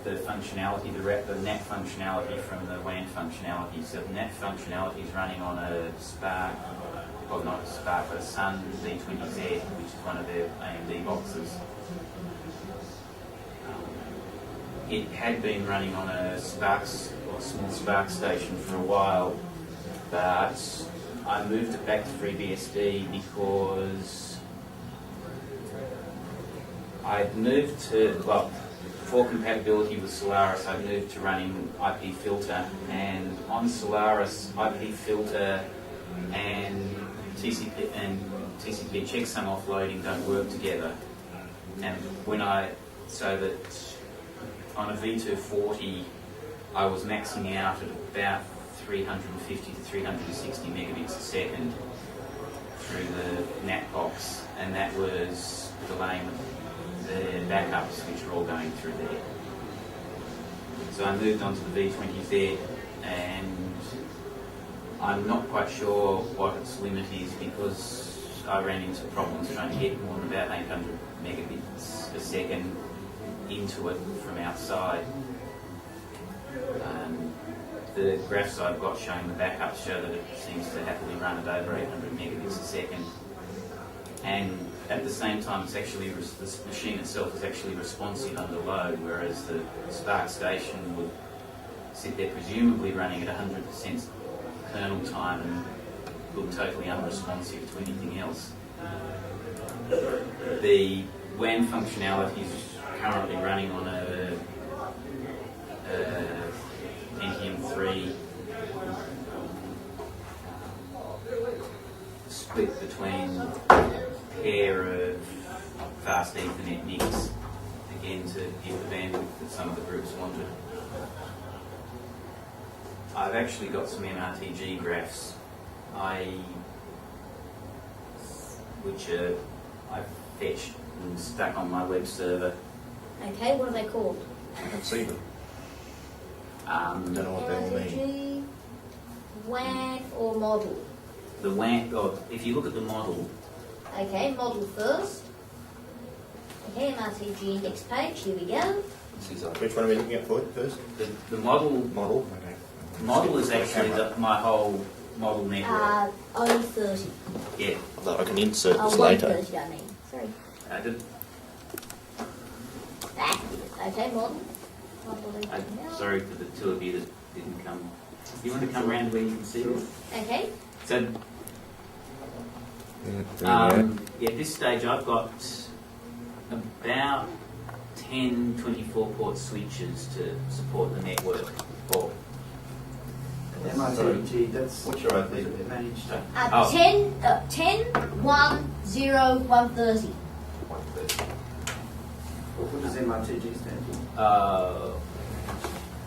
the functionality, the NAT functionality from the WAN functionality. So the NAT functionality is running on a Spark, well not a Spark, but a Sun Z20Z, which is one of their AMD boxes. It had been running on a Spark, or small Spark station for a while, but I moved it back to FreeBSD because I'd moved to, for compatibility with Solaris, I moved to running IP Filter, and on Solaris, IP Filter and TCP checksum offloading don't work together. And so that on a V240, I was maxing out at about 350 to 360 megabits a second through the NAT box, and that was delaying the backups which are all going through there. So I moved on to the V20Z, and I'm not quite sure what its limit is because I ran into problems trying to get more than about 800 megabits a second into it from outside. The graphs I've got showing the backups show that it seems to happily run at over 800 megabits a second. And at the same time, it's actually the machine itself is actually responsive under load, whereas the Spark station would sit there presumably running at 100% kernel time and look totally unresponsive to anything else. The WAN functionality is currently running on a Pentium 3 split between a pair of fast Ethernet NICs, again to give the bandwidth that some of the groups wanted. I've actually got some MRTG graphs which I've fetched and stuck on my web server. Okay, what are they called? I can see them. Don't know what they all mean. MRTG, WAN or model? The WAN, if you look at the model, Okay, model first. Okay, MRTG index page, here we go. Which one are we looking at first? the model Model. Okay. model is actually my whole model network. O30. Yeah. Although I can insert Oh, this later. 130, I mean. Sorry. That is. Okay, model. I'm sorry for the two of you that didn't come. You want to come around where you can see it? Okay. So, at this stage I've got about 10 24-port switches to support the network. MRTG, that's What's your IP? managed. 10, 1, 0, 130. What does MRTG stand for?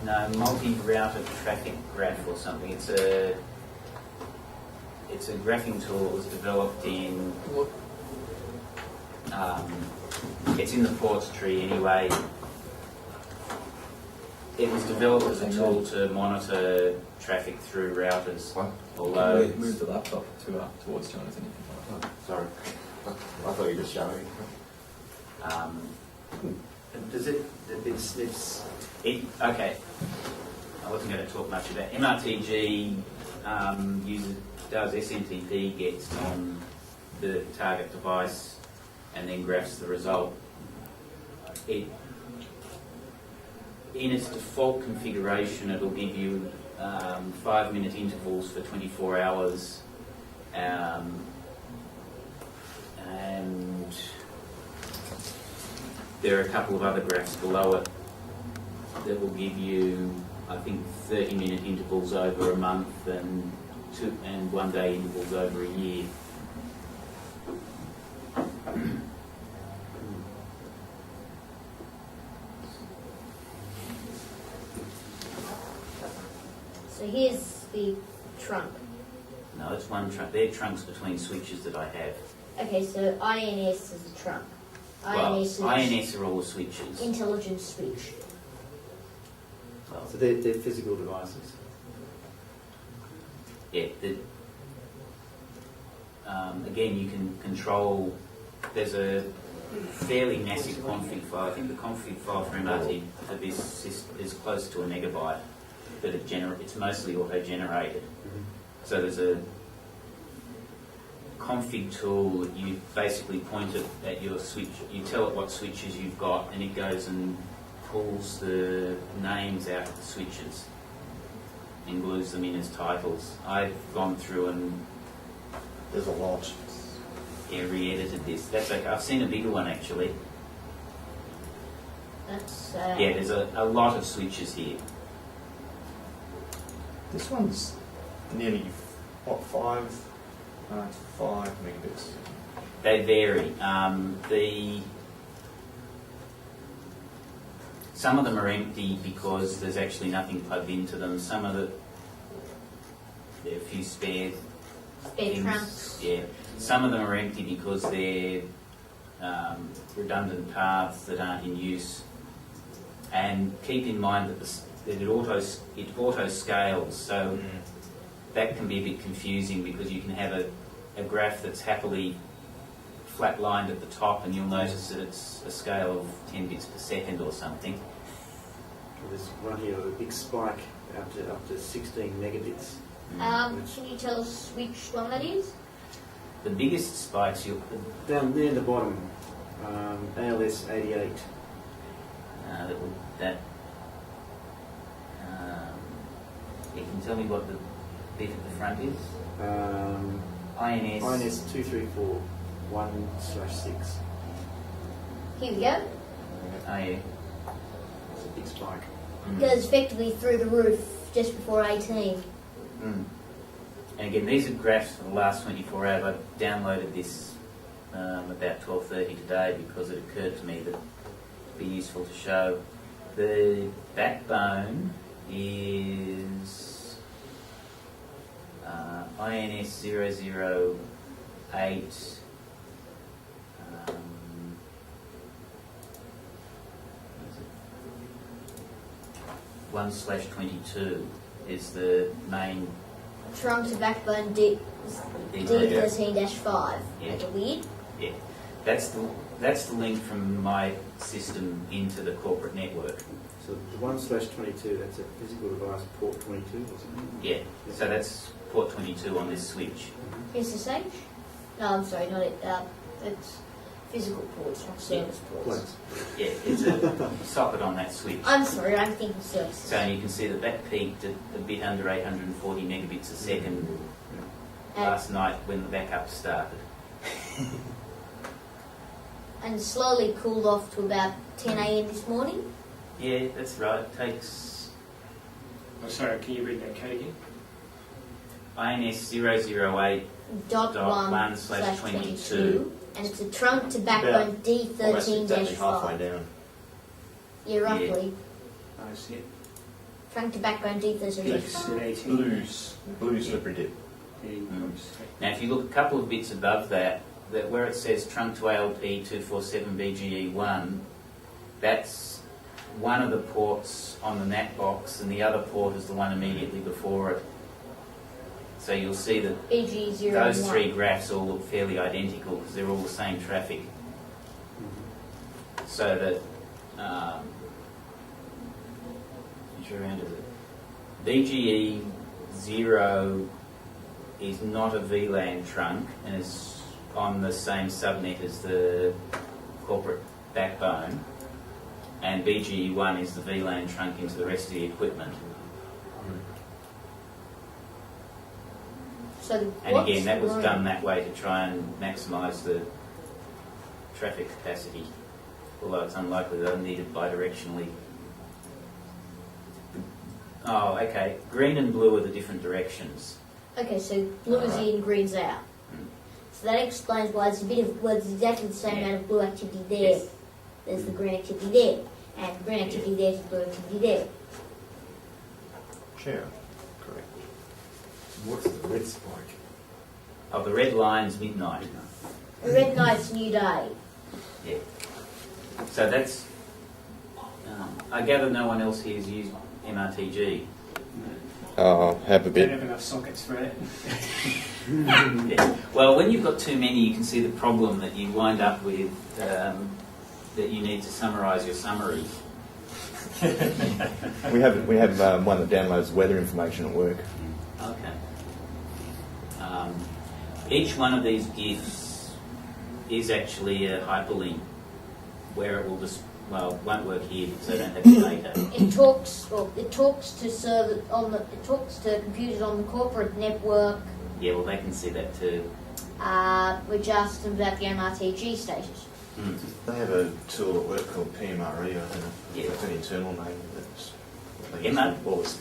No, multi-router traffic graph or something. It's a graphing tool that was developed in. It's in the ports tree anyway. It was developed as a tool to monitor traffic through routers. Although Move the laptop towards Jonathan. Sorry. I thought you were just showing. Does it's okay. I wasn't going to talk much about MRTG. Does SMTP gets on the target device and then graphs the result. In its default configuration, it'll give you 5-minute intervals for 24 hours, and there are a couple of other graphs below it that will give you, I think, 30-minute intervals over a month and 1-day intervals over a year. So here's the trunk. No, it's one trunk. They're trunks between switches that I have. Okay, so INS is the trunk. Well, INS is INS are all the switches. intelligence switch. Well, so they're physical devices. yeah. Again, you can control. There's a fairly massive config file. I think the config file for MRT for this is close to a megabyte, but it's mostly auto-generated. So there's a config tool that you basically point it at your switch. You tell it what switches you've got, and it goes and pulls the names out of the switches and glues them in as titles. I've gone through and There's a lot. re-edited this. That's okay. I've seen a bigger one actually. That's Yeah, there's a lot of switches here. This one's nearly, what, 5 megabits. They vary. Some of them are empty because there's actually nothing plugged into them. Some of there are a few spare things. trunks. Yeah. Some of them are empty because they're redundant paths that aren't in use. And keep in mind that it auto scales, so that can be a bit confusing because you can have a graph that's happily flat-lined at the top, and you'll notice that it's a scale of 10 bits per second or something. There's one here with a big spike up to 16 megabits. Can you tell us which one that is? The biggest spikes Down there in the bottom, ALS 88. You can tell me what the bit at the front is? INS. INS 234 1/6. Here we go. Oh yeah. It's a big spike. Goes effectively through the roof just before 18. Mm. And again, these are graphs for the last 24 hours. I downloaded this about 12:30 today because it occurred to me that it'd be useful to show. The backbone is INS 008. 1/22 is the main. Trunk to backbone D13-5. Yeah. Make it weird. Yeah, that's the link from my system into the corporate network. So the 1/22, that's a physical device, port 22 or something? Yeah, so that's port 22 on this switch. SSH? No, I'm sorry, not it. It's physical ports, not service ports. Planes. Yeah, it's a socket on that switch. I'm sorry, I'm thinking services. So you can see that peaked at a bit under 840 megabits a second last night when the backup started. And slowly cooled off to about 10 a.m. this morning. Yeah, that's right. It takes Oh, sorry, can you read that code again? INS 008 dot Dot 1 slash 22, and it's a trunk to backbone Almost D13 exactly halfway 5. down. Yeah, roughly. I see it. Trunk to backbone D13 5. Blue slippery dip. Now, if you look a couple of bits above that where it says trunk to ALP 247 BGE1, that's one of the ports on the NAT box, and the other port is the one immediately before it. So you'll see that BG01. those three graphs all look fairly identical because they're all the same traffic. So that, which round is it? BGE 0 is not a VLAN trunk and is on the same subnet as the corporate backbone, and BGE 1 is the VLAN trunk into the rest of the equipment. So And what's again, that was the done that way to try and maximise the traffic capacity, although it's unlikely they'll need it bidirectionally. Oh, okay. Green and blue are the different directions. Okay, so blue's Alright. in, green's out. Mm. So that explains why there's a bit of, well, there's exactly the same Yeah. amount of blue activity there. Yes. There's the green activity there. And green activity there's the blue activity there. Sure. Correct. What's the red spike? Oh, the red line's midnight. The red night's new day. Yeah. So that's... I gather no one else here has used MRTG. Have a Don't have enough sockets for it. Yeah. Well, when you've got too many, you can see the problem that you wind up with, that you need to summarise your summary. We have one that downloads weather information at work. Okay. Each one of these GIFs is actually a hyperlink where it will just, well, it won't work here because they don't have the data. It talks to server on the, it talks to computers on the corporate network, Yeah, well, they can see that too. which asks them about the MRTG status. Mm. They have a tool at work called PMRE. I don't know Yeah. if that's an internal name. That's what they MR? use for Wallace.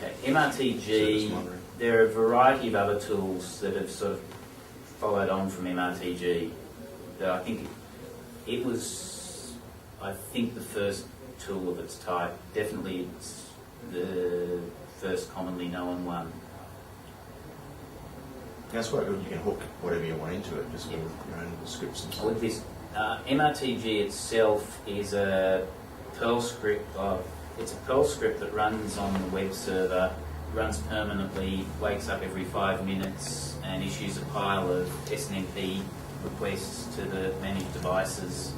Okay, Service MRTG, monitoring. there are a variety of other tools that have sort of followed on from MRTG. Though I think it was, I think, the first tool of its type. Definitely it's the first commonly known one. That's quite good. You can hook whatever you want into it, just with your own little scripts and stuff. With this, MRTG itself is a Perl script. It's a Perl script that runs on the web server, runs permanently, wakes up every 5 minutes, and issues a pile of SNMP requests to the managed devices,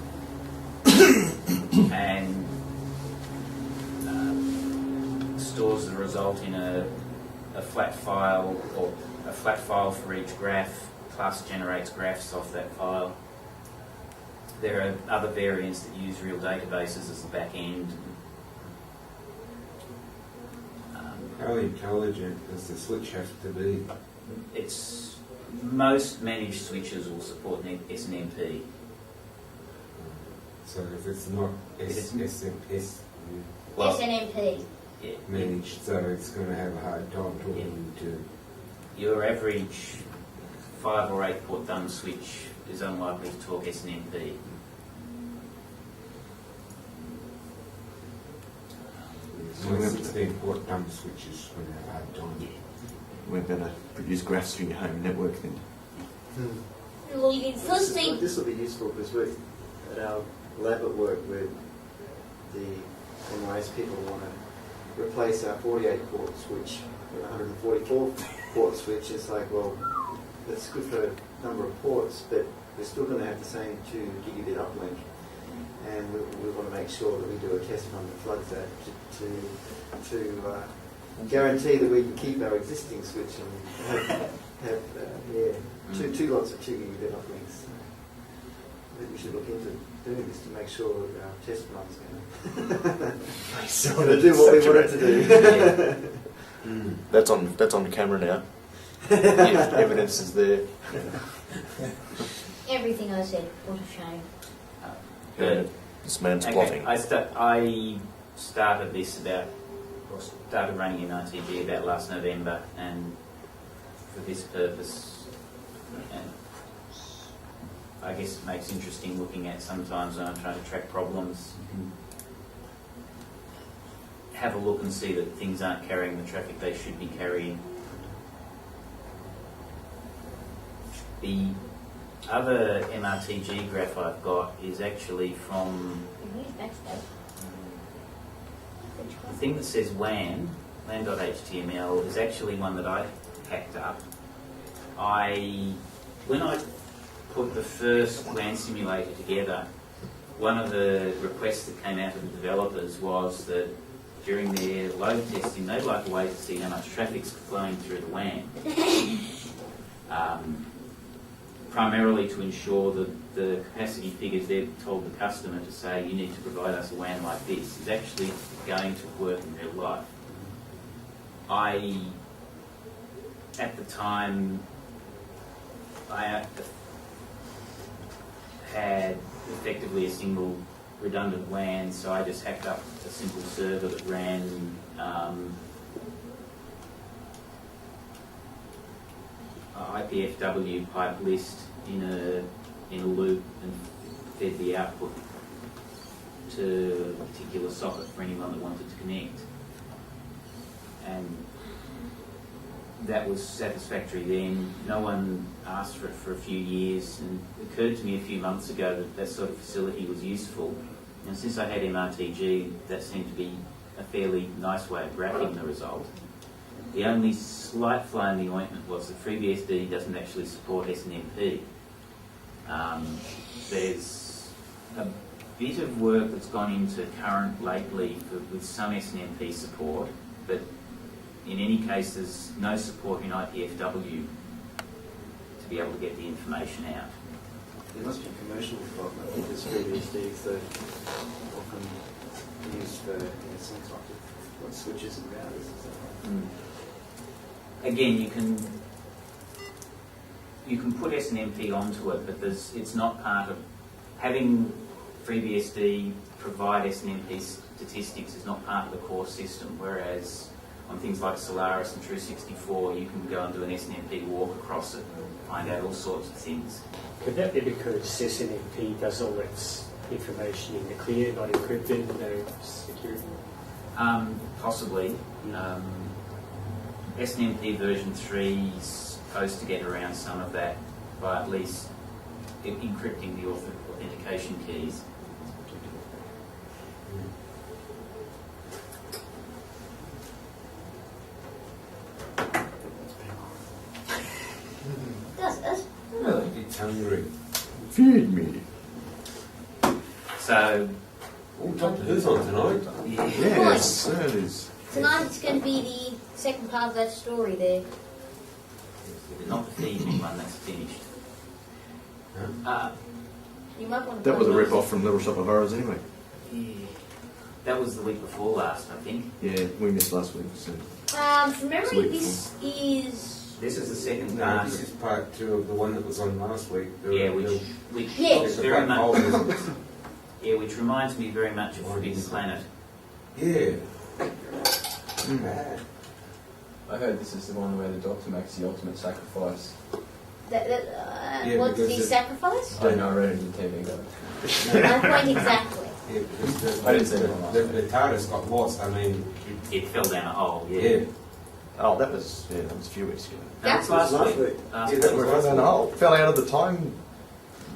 and stores the result in a flat file, or a flat file for each graph, plus generates graphs off that file. There are other variants that use real databases as the back end. How intelligent does the switch have to be? It's most managed switches will support SNMP. So if it's not SMS Well, SNMP. yeah, managed, so it's going to have a hard time talking to. your average 5 or 8 port dumb switch is unlikely to talk SNMP. So 16 port dumb switches going to have a hard time. We're going to produce graphs for your home network then. Well, you can first see. This will be useful because we're at our lab at work where the NYS people want to replace our 48 port switch with a 144 port switch. It's like, well, that's good for a number of ports, but we're still going to have the same 2 gigabit uplink. And we want to make sure that we do a test run that floods that to guarantee that we can keep our existing switch and have two lots of 2 gigabit uplinks. I think we should look into doing this to make sure that our test run's going to do what we want it to do. That's on camera now. Evidence is there. Everything I said, what a shame. But, This man's okay, plotting. I started this about, or started running MRTG about last November, and for this purpose. And I guess it makes interesting looking at sometimes when I'm trying to track problems. You can have a look and see that things aren't carrying the traffic they should be carrying. The other MRTG graph I've got is actually from the thing that says WAN, LAN.html, is actually one that I hacked up. When I put the first WAN simulator together, one of the requests that came out of the developers was that during their load testing, they'd like a way to see how much traffic's flowing through the WAN. Primarily to ensure that the capacity figures they've told the customer to say, you need to provide us a WAN like this, is actually going to work in real life. At the time, I had effectively a single redundant WAN, so I just hacked up a simple server that ran IPFW pipe list in a loop and fed the output to a particular socket for anyone that wanted to connect. And that was satisfactory then. No one asked for it for a few years, and it occurred to me a few months ago that that sort of facility was useful. And since I had MRTG, that seemed to be a fairly nice way of graphing the result. The only slight fly in the ointment was that FreeBSD doesn't actually support SNMP. There's a bit of work that's gone into Current lately with some SNMP support, but in any case there's no support in IPFW to be able to get the information out. There must be commercial development because FreeBSD is often used for some type of switches and routers. Is that right? Again, you can put SNMP onto it, but it's not part of having FreeBSD provide SNMP statistics is not part of the core system. Whereas on things like Solaris and True64, you can go and do an SNMP walk across it and find out all sorts of things. Could that be because SNMP does all its information in the clear, not encrypted, no security? Possibly. SNMP version 3 is supposed to get around some of that by at least encrypting the authentication keys. Does it? Well, it's hungry. Feed me. So, Oh, Doctor Who's on tonight? Yes, that is. Tonight it's going to be the second part of that story there. not the feeding one, that's finished. You might want to That was a plug rip-off from Little Shop of Horrors anyway. Yeah. That was the week before last, I think. Yeah, we missed last week. So. From memory, Sweet. this is... This is the second No, part. this is part 2 of the one that was on last week. Yeah, which Yeah. It's a very black hole, much, isn't it? yeah, which reminds me very much of Forbidden Planet. Yeah. Bad. I heard this is the one where the Doctor makes the ultimate sacrifice. Yeah, what did he because sacrifice? I don't know, I read it in the TV though. My point exactly. Yeah, because I didn't say that one. the TARDIS got lost. I mean, It fell down a hole, yeah. yeah. Oh, that was a few weeks ago. That was last Last week. week. Last Yeah, week. that was Fell down a hole. Fell out of the time.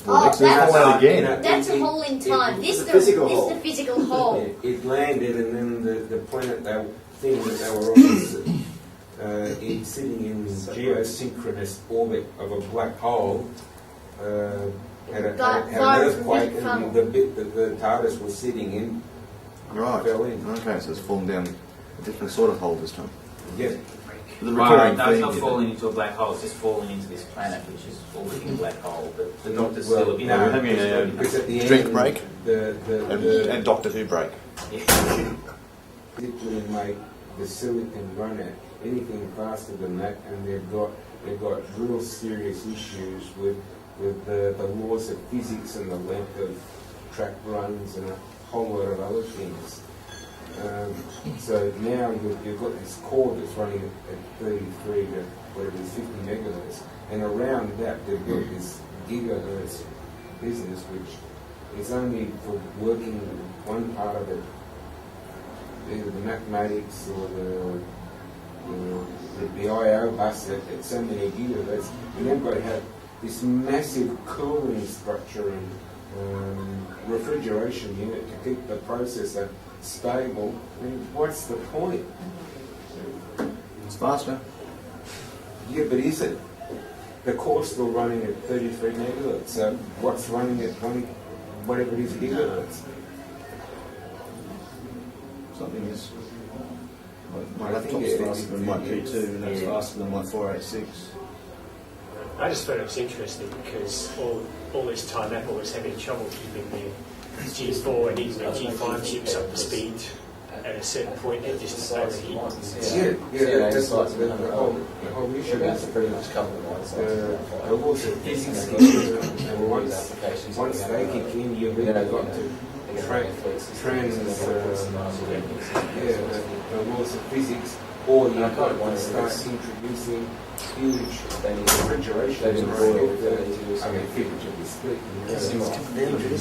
Oh, Next week, that's- fell out again. That's a hole in time. This the is physical this hole. is the physical hole. It landed, and then the planet thing that they were on is sitting in geosynchronous orbit of a black hole. Had an Virus earthquake, from and the bit that the TARDIS was sitting in Right. fell in. Okay, so it's fallen down a different sort of hole this time. Yeah. The Right, recurring no, it's theme not is falling into a black hole, it's just falling into this planet, which is already a black hole. But the Doctor's Well, still a bit... no, having a because at the drink end, break. The and Doctor Who break. Yeah. particularly make the silicon run at anything faster than that, and they've got real serious issues with the laws of physics and the length of track runs and a whole lot of other things. So now you've got this core that's running at 33 to whatever it is, 50 megahertz, and around that they've built this gigahertz business, which is only for working one part of it, either the mathematics or the I/O bus at so many gigahertz, and then got to have this massive cooling structure and refrigeration unit to keep the processor stable. I mean, what's the point? It's faster. Yeah, but is it? The core's still running at 33 megahertz, so what's running at 20, whatever it is, gigahertz? Something is. My I think laptop's faster than my it's- P2, and that's yeah. faster than my 486. I just thought it was interesting because all this time Apple was having trouble keeping their G4 and even their G5 chips up to speed. At a certain point, they just overheat. That's like the whole issue. That's pretty much covered by The laws of physics kick in, and once they kick in, you've either got to the laws of physics, or you've got to start introducing huge refrigeration. I mean, figuratively speaking.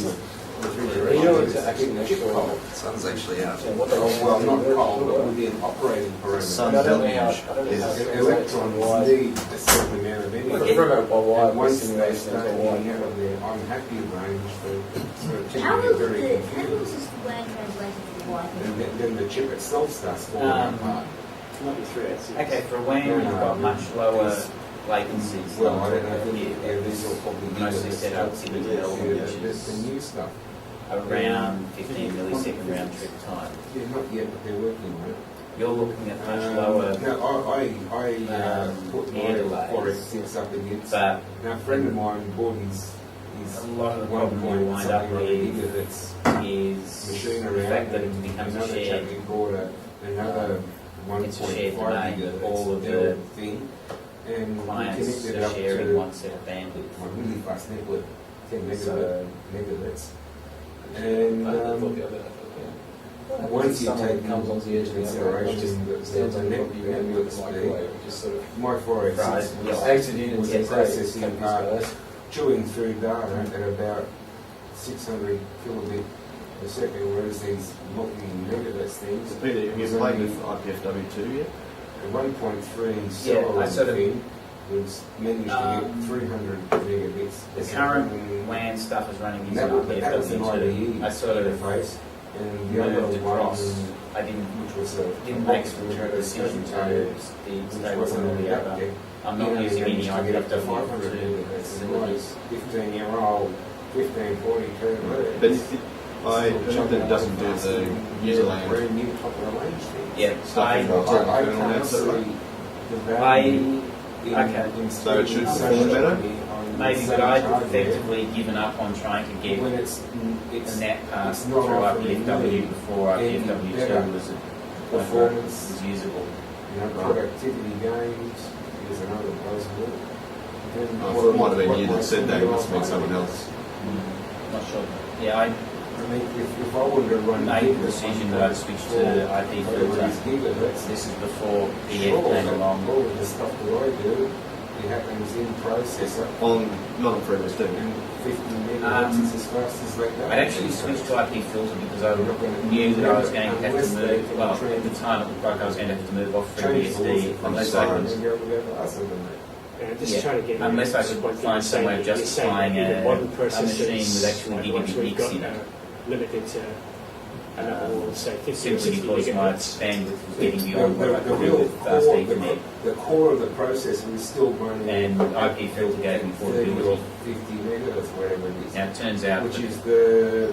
Chip cold. Sun's actually out. Well, not cold, but within operating parameters. Sun I don't know damage how. I don't know how. is Electrons need a certain amount of energy. And once they start getting out of their unhappy range, they sort of How tend to was get very the confused. WAN translated to Wi-Fi? And then the chip itself starts falling apart. Might be 386. Okay, for a WAN, you've got much lower latencies. Well, I don't know. Yeah, This will probably mostly set up to be There's the new stuff. around 15 millisecond round trip time. Yeah, not yet, but they're working on it. You're looking at much lower, No, I put my air delays. 486 up against. but Now, a friend of mine bought his a lot of the problem you wind up with is machine the around, fact that and it becomes a another shared. chap bought another It's a shared 1.5 domain. gigahertz All of Dell the thing, and we clients connected it are up sharing to one set of bandwidth. my really fast network, 10 So- megahertz. And I thought the other. once you Someone take comes onto the edge of the consideration network, just stands on the network network speed, microwave, just sort of my 486 Right, was yeah. exit in and was says, processing "Hey, part, chewing through data at about 600 kilobit per second, whereas these multi-megahertz things, Peter, have you played with IPFW2 yet? the 1.3 Yeah, I cellular sort of- thing was managed to get 300 megabits. The per current second. WAN stuff is running using That was an IPFW2. IDE I sort of interface, and the other moved across. one, I didn't which was a didn't make the decision to stay with one or the other. I'm not using any IPFW2 facilities. 15-year-old, 14 But I think that it doesn't do the user land brand new top of the range thing. Yeah, stuff in the I, internal I kernel can't now, so see the value okay. So it should perform better? maybe, but I've effectively given up on trying to get when a it's NAT pass it's through not offering IPFW you before any IPFW2 better was performance. usable. Productivity gains is another possibility. Then I thought it might have been you that said that, it must have been someone else. Not sure. Yeah, I I mean, if I wanted to run made the decision that I'd switch to IP filter. gigahertz, This is before PF sure, came along. all of the stuff that I do, it happens in processor, On, not on previous do. and 50 megahertz is as fast as they go. I'd actually switched to IP filter because I knew that I was going to have to move, well, at the time it looked like I was going to have to move off FreeBSD unless I could, And I'm just Yeah, trying to get unless I could find some way of you're saying justifying that even a modern machine with actually like ones gigabit we've gigs got, in it. limited to a level of say 50 or Simply 60 because my gigahertz. bandwidth was getting beyond what I The could do real with fast core, Ethernet. the core of the processor is still running And IP filter gave me 30 or portability. 50 megahertz, whatever it is. Now it turns out Which that is the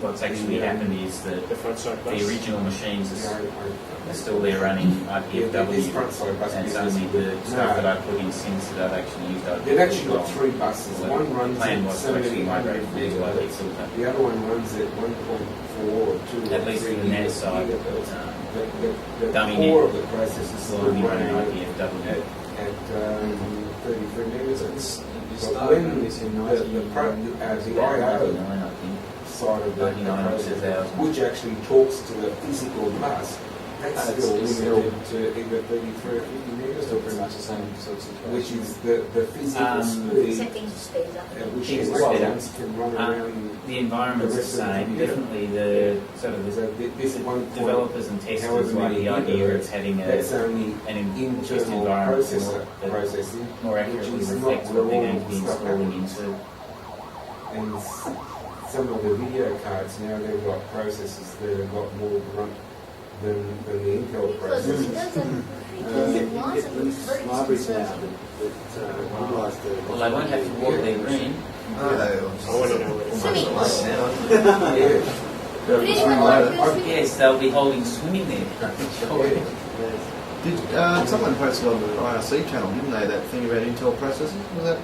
what's actually happened is that The front side bus. the original machines you know, are still there running this IPFW, front side bus and it's business. only the stuff No. that I put in since that I've actually used IPFW. They've actually got three buses. Well, One the runs plan at was so to many actually migrate hundred from to IP megahertz. filter. The other one runs at 1.4 or 2 At or least 3 for the net side, gigahertz. The dummy core net of the processor is will still be running running IPFW. at 33 megahertz. You But started when this in the IO 99, I think. side of the 99 process, 2000. which actually talks to the physical mass, that's It's still still- limited to either 33 or 50 metres, Still pretty much the same sort of situation. which is the physical speed, Except things are speeds up. which Things is are what sped up. ones can run around. The environment's the The rest of the same. computer. Definitely the sort of So this one point, developers and testers however like many the idea of having that's a, only an just internal environment that processing, more which accurately is not reflects what they're going to be where all stuff installing happens. into. And some of the video cards now, they've got processors that have got more grunt than the Intel Because processors. it doesn't, it lies and it's very Libraries now conservative. that utilise the. Well, they won't have to water their green. I want to know what it's Swimming. Yeah. Would anyone like to go swimming? Yes, they'll be holding swimming there. Did someone posted on the IRC channel, didn't they, that thing about Intel processors? Was that,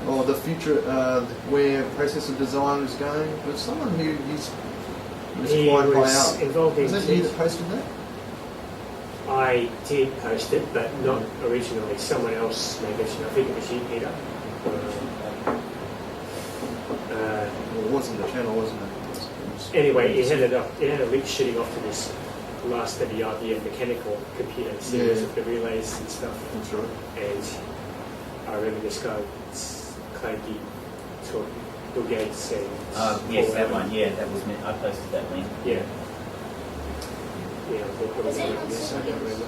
or the future where processor design is going? Was someone who used He quite high was up? involved in. Was that you that posted that? I did post it, but not originally. Someone else made mention. I think it was you, Peter. Well, it wasn't the channel, wasn't it? Anyway, it had a link shooting off to this last of the IBM mechanical computer series Yeah. of the relays and stuff. That's right. And I remember this guy, Clanky, talking, Bill Gates and Yes, Paul that Allen. one. Yeah, that was me. I posted that link. Yeah. Yeah, I thought it was Has anyone this, I seen don't it? remember.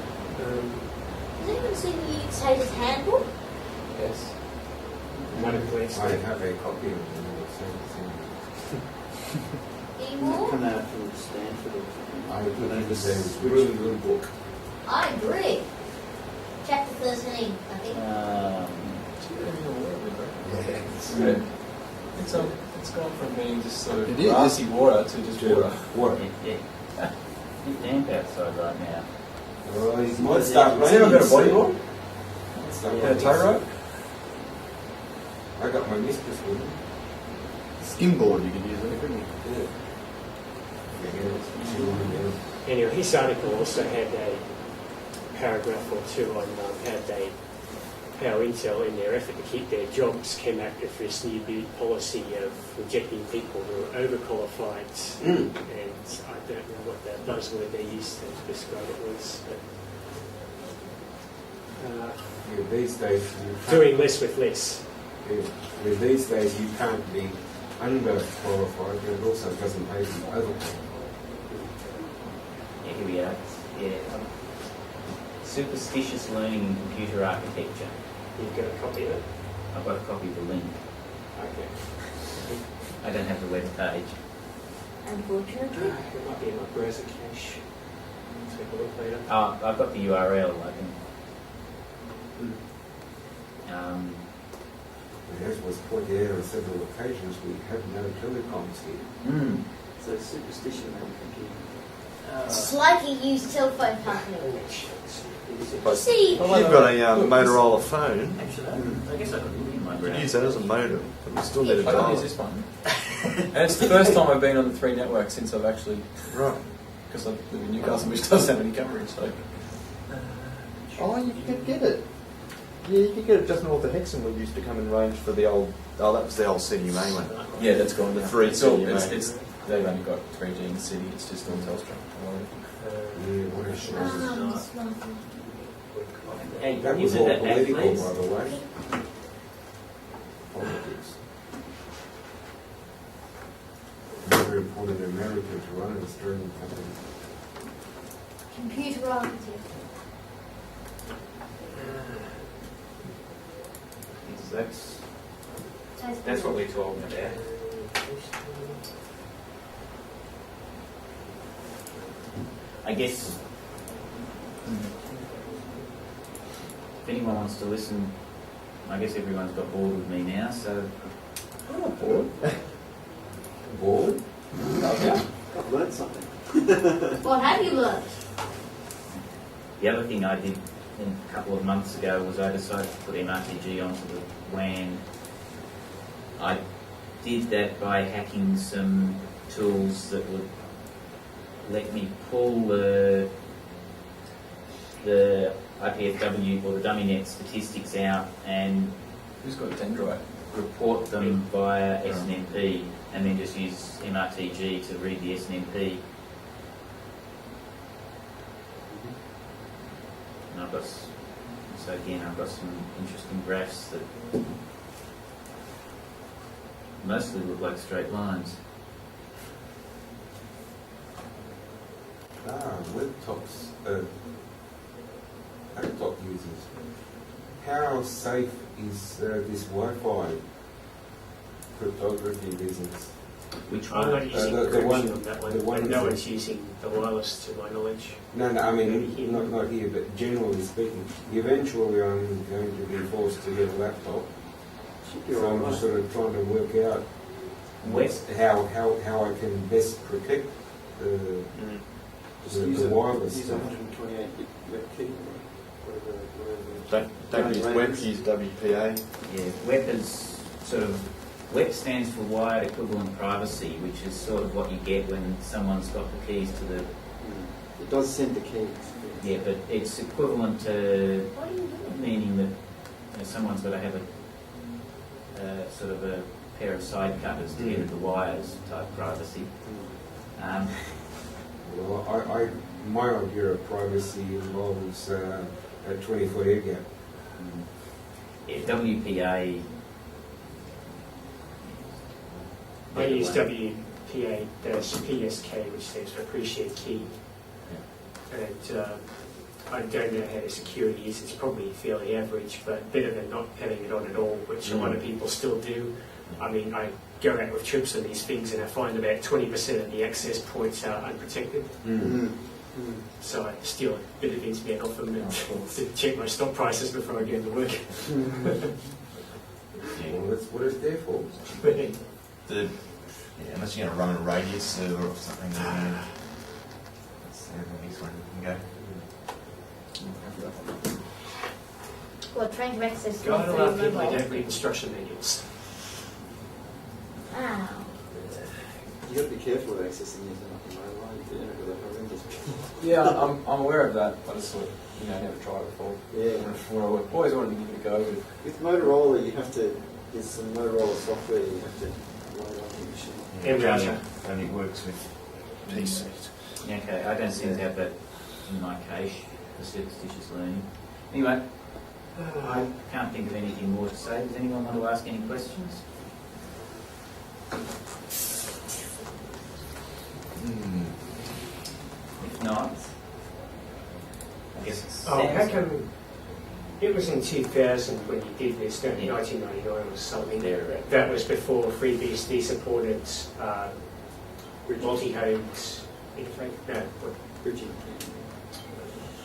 Has anyone seen the Utah's handbook? Yes. Might have glanced I at it. have a copy of them. Anymore? Come out from Stanford or something. I believe it's a really good book. I agree. Chapter 13, I think. Yeah. It's gone from being just sort of It is. grassy water to just water. What? Yeah. It's damp outside right now. Well, it might start Has anyone got a raining bodyboard? soon. Might start Yeah, a raining tow soon. rope? I got my mistress with me. Skimboard you could use it, couldn't you? Yeah. She wanted to- Anyway, his article also had a paragraph or two on how Intel, in their effort to keep their jobs, came up with this new policy of rejecting people who are overqualified. And I don't know what that buzzword they used to describe it was. But, Yeah, these days you can't, doing less with less. yeah, these days you can't be underqualified, but it also doesn't pay to be overqualified. Yeah, here we are. Yeah. Superstitious learning in computer architecture. You've got a copy of it. I've got a copy of the link. Okay. I don't have the web page. Unfortunately. It might be in my browser cache. Take a look later. I've got the URL. I can. As was pointed out on several occasions, we have no telecoms here. So superstition on computer. It's like you use telephone company. But- See, You've got a Motorola phone. Actually, I guess I could look in my You could browser. use that as a modem, but we still need a I don't dial. use this one. And it's the first time I've been on the 3 network since I've actually, Right. because I live in Newcastle, which doesn't have any coverage. So Oh, you could get it. Yeah, you could get it just north of Hexham. We used to come in range for the old. Oh, that was the old CDMA one. yeah, that's gone. The 3 It's all, CDMA. it's they've only got 3G in the city. It's just on Telstra. Yeah, what a shame. Hey, That you was said all that back, political, please. by the way. Politics. Never appointed an American to run an Australian company. computer architect. That's what we're talking about. I guess if anyone wants to listen, I guess everyone's got bored with me now, so I'm not bored. Board? I've learned something. What have you learned? the other thing I did a couple of months ago was I decided to put MRTG onto the WAN. I did that by hacking some tools that would let me pull the IPFW or the DummyNet statistics out and Who's got Dendrite? report them via SNMP and then just use MRTG to read the SNMP. And I've got, so again, I've got some interesting graphs that mostly look like straight lines. Laptops, laptop users. How safe is this Wi-Fi cryptography business? Which I'm one? not using the encryption one- on that the one. one No that- one's using the wireless to my knowledge. No, I mean, Maybe not here, but generally speaking, eventually I'm going to be forced to get a laptop. Should be So I'm just alright. sort of trying to work out West. how I can best protect the Just use the a wireless use a stuff. 128-bit web key. Whatever. Don't use web, use WPA. Yeah, WEP is sort of, WEP stands for Wired Equivalent Privacy, which is sort of what you get when someone's got the keys to the, It does send the keys. yeah, but it's equivalent to, What are you doing? meaning that someone's got to have a sort of a pair of side cutters to get at the wires type privacy. Well, my idea of privacy involves a 20-foot air gap. Yeah, WPA. I use WPA-PSK, which stands for Appreciate Key. And I don't know how secure it is. It's probably fairly average, but better than not having it on at all, which a lot of people still do. I mean, I go out with trips on these things and I find about 20% of the access points are unprotected. So I steal a bit of internet off them and to check my stock prices before I go to work. Well, that's what it's there for. Unless you're going to run a radius server or something, then that's the next one you can go. What, trying to access God, a lot of people mobile? don't read instruction manuals. Wow. You got to be careful with accessing the internet on mobile. You know, with a horrendous. Yeah, I'm aware of that. I just thought, never tried it before. Yeah. When I always wanted to give it a go. But With Motorola, you have to. There's some Motorola software you have to load on your machine. And It Russia. only works with PCs. Yeah, okay, I don't seem to have that in my cache, the superstitious learning. Anyway, I can't think of anything more to say. Does anyone want to ask any questions? If not, I guess it's... Oh, how come it was in 2000 when you did this, no, Yeah. 1999 or something? Yeah. That was before FreeBSD supported multi-homes, Bridging.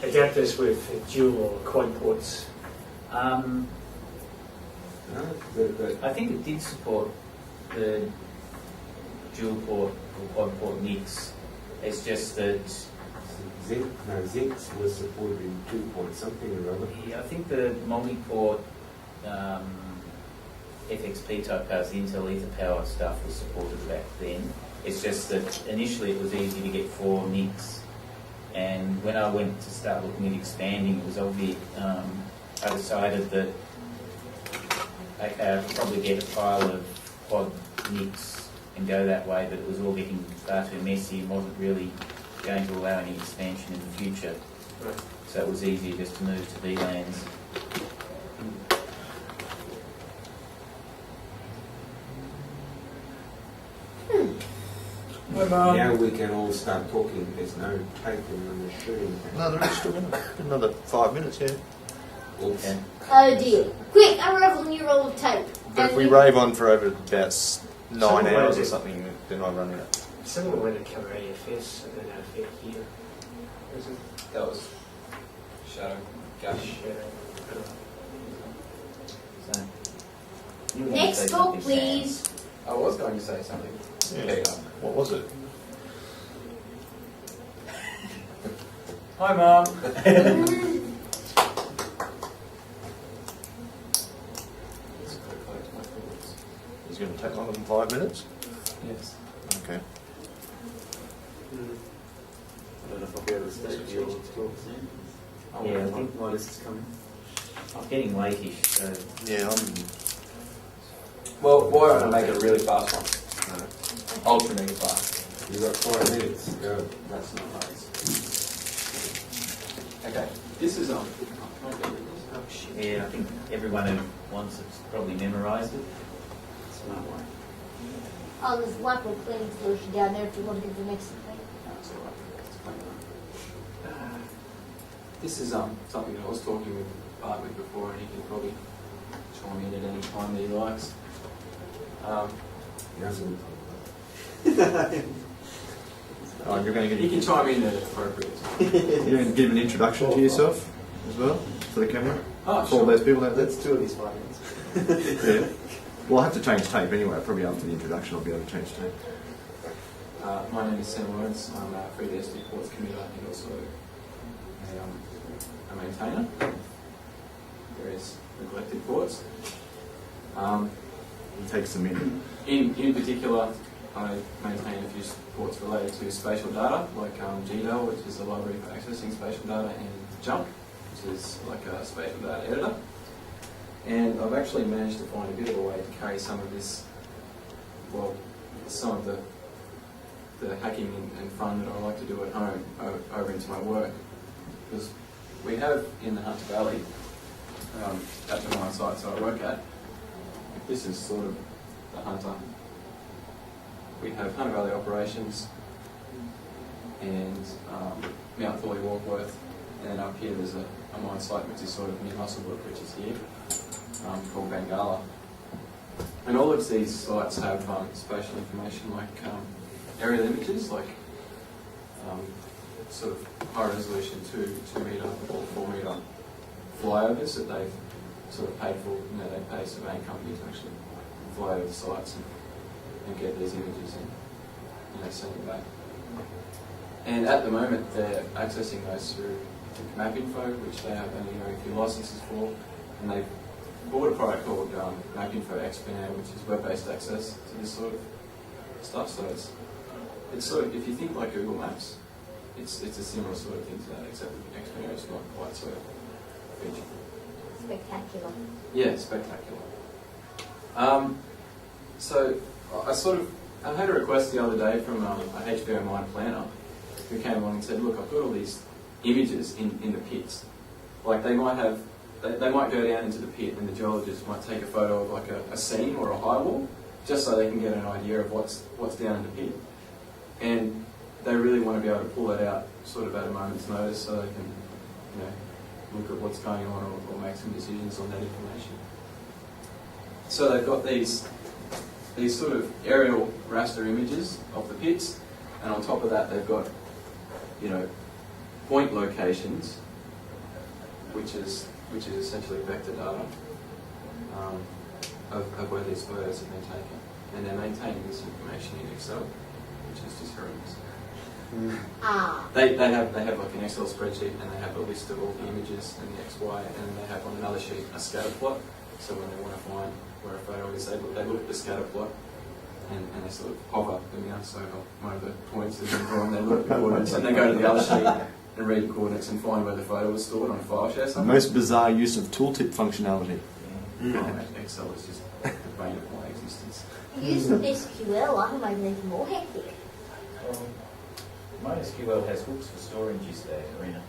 adapters with dual or quad ports. No, the I think it did support the dual port or quad port NICs. It's just that Zinc was supported in 2 point something or other. I think the multi-port FXP type cards, the Intel EtherPower stuff was supported back then. It's just that initially it was easy to get 4 NICs, and when I went to start looking at expanding, it was obvious. I decided that okay, I could probably get a pile of quad NICs and go that way, but it was all getting far too messy and wasn't really going to allow any expansion in the future. Right. So it was easier just to move to VLANs. Now we can all start talking. There's no tape in the machine. No, there is still another 5 minutes, yeah. Oops. Okay. Oh dear. Quick, unravel the new roll of tape. But if we rave on for over about 9 hours or something, then I run out. Someone wanted to cover AFS, I don't know if they're here. that was Shadow Gush. So, you want to Next say talk, something, Sam? please. I was going to say something. Yeah. What was it? Hi, Mum. It's going to take longer than 5 minutes? Yes. Okay. I don't know if I'll be able to stay for your talk soon. Yeah, I think My list is coming. I'm getting late-ish, so Yeah, Well, why don't I make it a really fast one? ultra mega fast. You've got 5 minutes. Go. That's not nice. Okay, this is on. Yeah, I think everyone who wants it's probably memorised it. Smart one. Oh, there's one for cleaning solution down there if you want to get the next thing. That's all right. That's plenty right. This is something that I was talking with Bart with before, and he can probably chime in at any time that he likes. He hasn't. Oh, you're going to He can chime in at appropriate time. you're going to give an introduction to yourself as well for the camera Oh, for all those people out there. That's 2 of these 5 minutes. Yeah. Well, I'll have to change tape anyway. Probably after the introduction, I'll be able to change tape. My name is Sam Lawrence. I'm a 3D Ports committer and also a maintainer. Various neglected ports. It takes a minute. In particular, I maintain a few ports related to spatial data, like GDAL, which is a library for accessing spatial data, and JMP, which is like a spatial data editor. And I've actually managed to find a bit of a way to carry some of this, well, some of the hacking and fun that I like to do at home over into my work. Because we have in the Hunter Valley, at the mine sites I work at, this is sort of the Hunter. We have Hunter Valley operations and Mount Thorley Warkworth, and then up here there's a mine site which is sort of near Musselbrook, which is here, called Bengala. And all of these sites have spatial information like aerial images, like sort of high resolution 2 metre or 4 metre flyovers that they've sort of paid for. You know, they pay surveying companies to actually fly over the sites and get these images and send them back. And at the moment they're accessing those through MapInfo, which they have only a few licenses for, and they've bought a product called MapInfo Expand, which is web-based access to this sort of stuff. So it's sort of, if you think like Google Maps, it's a similar sort of thing to that, except Expand is not quite so feature. Spectacular. Yeah, spectacular. So I had a request the other day from a HBO mine planner who came along and said, look, I've got all these images in the pits. Like they might go down into the pit and the geologist might take a photo of like a seam or a high wall, just so they can get an idea of what's down in the pit. And they really want to be able to pull that out sort of at a moment's notice so they can, look at what's going on or make some decisions on that information. So they've got these sort of aerial raster images of the pits, and on top of that they've got, point locations, which is essentially vector data of where these photos have been taken, and they're maintaining this information in Excel, which is just horrendous. They have like an Excel spreadsheet, and they have a list of all the images and the XY, and then they have on another sheet a scatter plot. So when they want to find where a photo is, they look at the scatter plot and they sort of hover the mouse over one of the points that have been drawn. They look at the coordinates, and they go to the other sheet and read the coordinates and find where the photo was stored on a file share The somewhere. most bizarre use of tooltip functionality. Excel is just the bane of my existence. Using SQL, I can make it even more hectic. MySQL has hooks for storing gist there, Arena.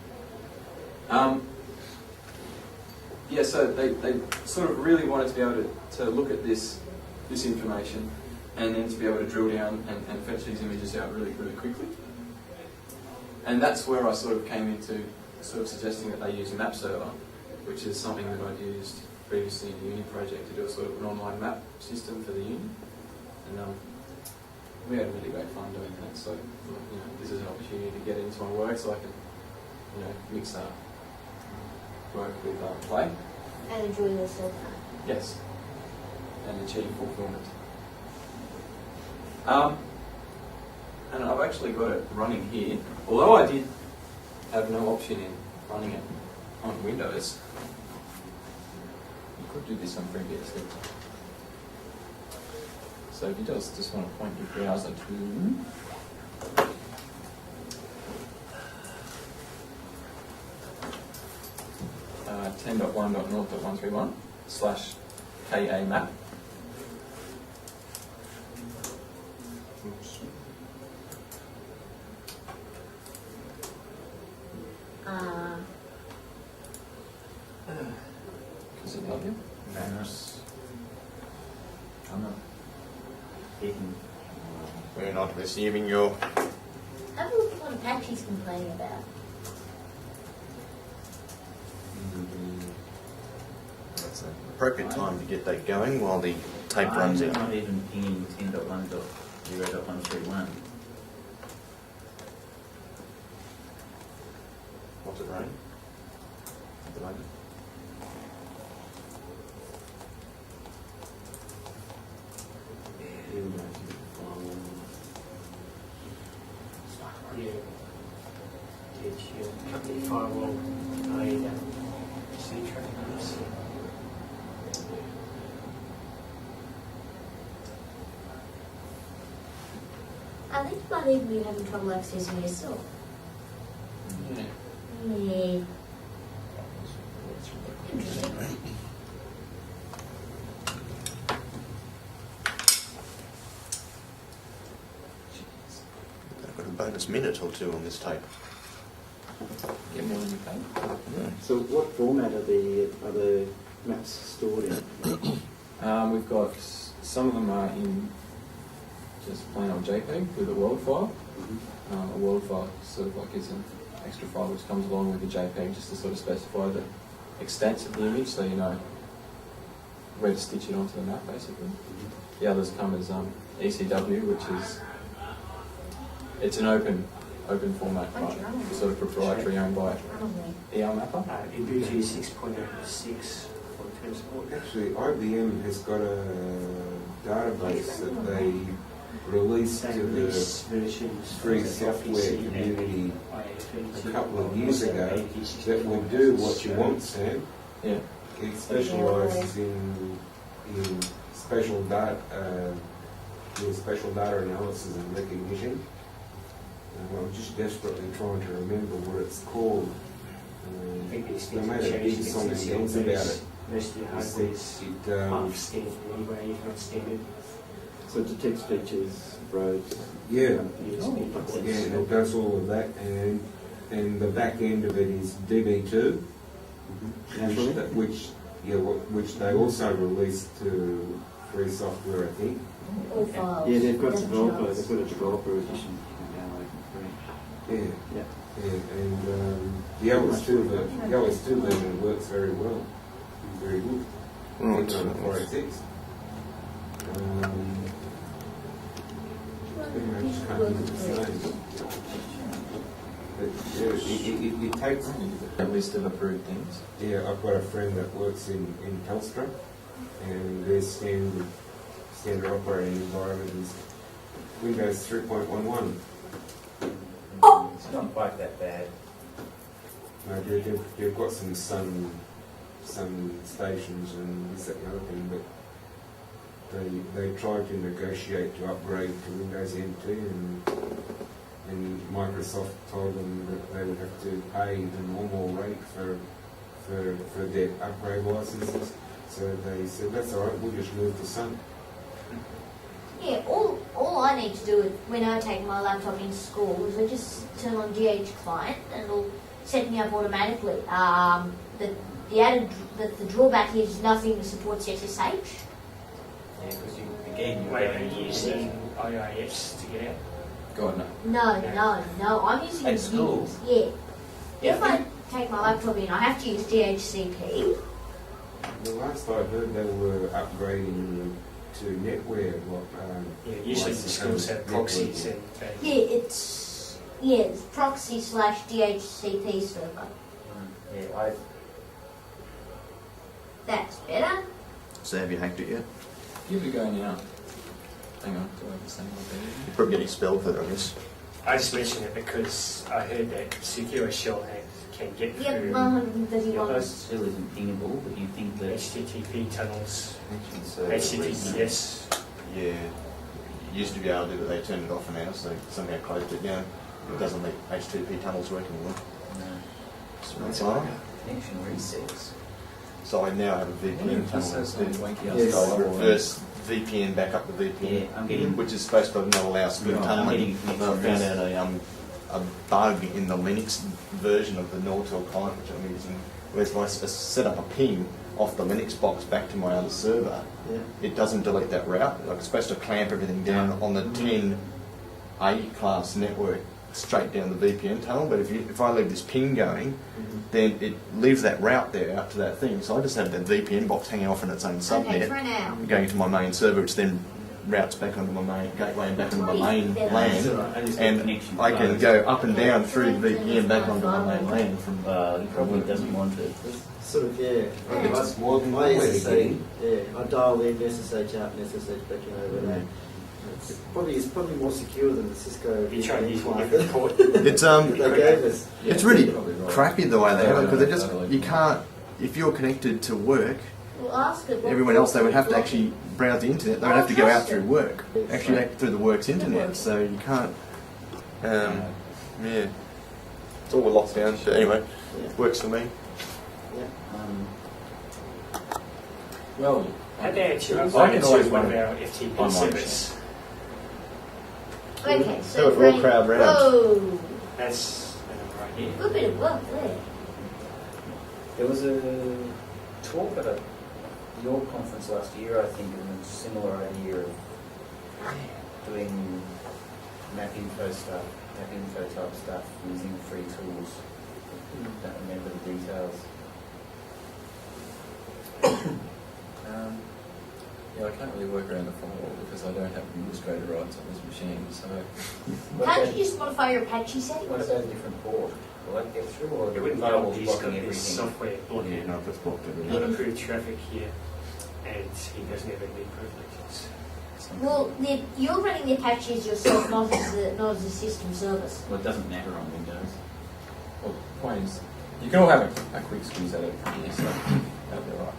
Yeah, so they sort of really wanted to be able to look at this information and then to be able to drill down and fetch these images out really, really quickly. And that's where I sort of came into sort of suggesting that they use a map server, which is something that I'd used previously in the uni project to do a sort of an online map system for the uni. And we had really great fun doing that, so this is an opportunity to get into my work so I can mix that work with play. And enjoy yourself. Yes, and achieve fulfillment. And I've actually got it running here, although I did have no option in running it on Windows. You could do this on previously. So if you just want to point your browser to 10.1.0.131/KA map. Oops. Does it help you? I'm not getting. We're not receiving your. Have a look at what Apache's complaining about. That's an appropriate time to get that going while the tape runs I'm out. not even pinging 10.1.0.131. What's it running? At the moment. Yeah. Yeah. Company firewall. I see trackers. I think you might even be having trouble accessing yourself. Yeah. Yeah. Interesting. I've got a bonus minute or two on this tape. Get more than you pay. So what format are the maps stored in? We've got some of them are in just plain old JPEG with a world file. A world file sort of like is an extra file which comes along with the JPEG just to sort of specify the extent of the image so you know where to stitch it onto the map basically. The others come as ECW, which is it's an open format, right? It's sort of proprietary, owned by ER Mapper. Ubuntu 6.06 for transport. Actually, IBM has got a database that they released to the free software community a couple of years ago that will do what you want, Sam. Yeah. It specialises in special data analysis and recognition. I'm just desperately trying to remember what it's called. They made a big song and dance about it. Most of the hardware's half standard anyway, if not standard. So it detects features, roads. Yeah. Use Yeah, and it does all of that, and the back end of it is DB2, Naturally. which they also released to free software, I think. All files. Yeah, they've got Doesn't developer. show us. They've got a developer edition you can download for free. Yeah, Yeah. yeah, and the OS2 version works very well, very good. Right. Even on the 486. I just can't think of the name. But yeah, it takes. A list of approved things. Yeah, I've got a friend that works in Telstra, and their standard operating environment is Windows 3.11. It's not quite that bad. No, they've got some sun stations and this, that, and the other thing, but they tried to negotiate to upgrade to Windows NT, and Microsoft told them that they would have to pay the normal rate for their upgrade licenses. So they said, that's all right, we'll just move to Sun. Yeah, all I need to do when I take my laptop into school is I just turn on GH Client and it'll set me up automatically. The drawback is nothing supports SSH. Yeah, because again, you're Wait, are going you using IIFs to get out? God no. No, I'm using At school? Yeah. Yeah. If I take my laptop in, I have to use DHCP. The last I heard, they were upgrading to NetWare. Yeah, usually the schools have proxies and It's proxy/DHCP server. Yeah, That's better. So have you hacked it yet? Give it a go now. Hang on, do I understand what that You're probably getting spelled for that, I guess. I just mentioned it because I heard that Secure Shell can get Yep, through 131. Those still isn't pingable, but you think that HTTP tunnels, So HTTPS. Yeah. It used to be able to do it, they turned it off now, so somehow closed it down. It doesn't make HTTP tunnels work anymore. so That's it's all like right. a connection resets. So I now have a VPN tunnel so instead. wanky Yes. So I reverse VPN back up the VPN, Yeah, I'm getting. which is supposed to not allow smooth Right, I'm tunneling. getting And I found out a bug in the Linux version of the Nortel client which I'm using, where if I set up a ping off the Linux box back to my other server, Yeah. it doesn't delete that route. Like it's supposed to clamp everything down on the 10A class network straight down the VPN tunnel, but if I leave this ping going, then it leaves that route there out to that thing. So I just have that VPN box hanging off in its own Okay, subnet, for now. going to my main server, which then routes back onto my main gateway and back onto my main Right. LAN, and I can go up and down through the VPN back onto my main LAN from. He probably doesn't want to. Sort of, yeah. It's more than I one way used to to get say, in. yeah, I dial in, SSH out, and SSH back in over there. It's probably more secure than the Cisco. You try to use one client different port. It's they gave us. It's really Probably right. crappy the way they have it because they just Totally. you can't. If you're connected to work, We'll ask it. what everyone else they would have to port actually browse the internet. They would have to go out through work, actually through the work's internet. So you can't. Yeah, it's all locked down. But anyway, works for me. Well, Had they actually I invited can always to one of run our FTP online servers? Okay, Have so it for all crowd round. Whoa, That's right here. good bit of work there. There was a talk at a York conference last year, I think, and a similar idea of doing map info stuff, map info type stuff using free tools. I don't remember the details. yeah, I can't really work around the firewall because I don't have administrator rights on this machine. So What Can't about, you just modify your Apache settings? what about a different port? Will that get through, or It the wouldn't firewall's help. He's got blocking this everything? software blocking. Yeah, no, if it's blocked He everything. approved traffic here, and he doesn't have any privileges. Well, you're running the Apaches yourself, not as a system service. Well, it doesn't matter on Windows. well, the point is, you can all have a quick squeeze at it. Yeah, so that'll be alright.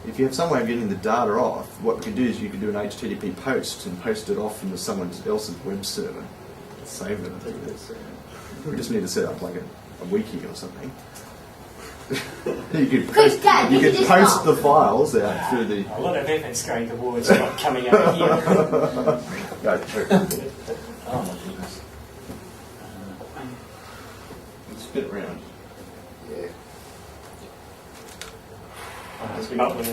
If you have some way of getting the data off, what we could do is you could do an HTTP post and post it off into someone else's web server. Save it. We just need to set up like a wiki or something. you could Because, Dad, you you could just post ask. the files out through the. A lot of effort's going towards not coming over here. No, true. Oh my goodness. Spin it around. Yeah. Up with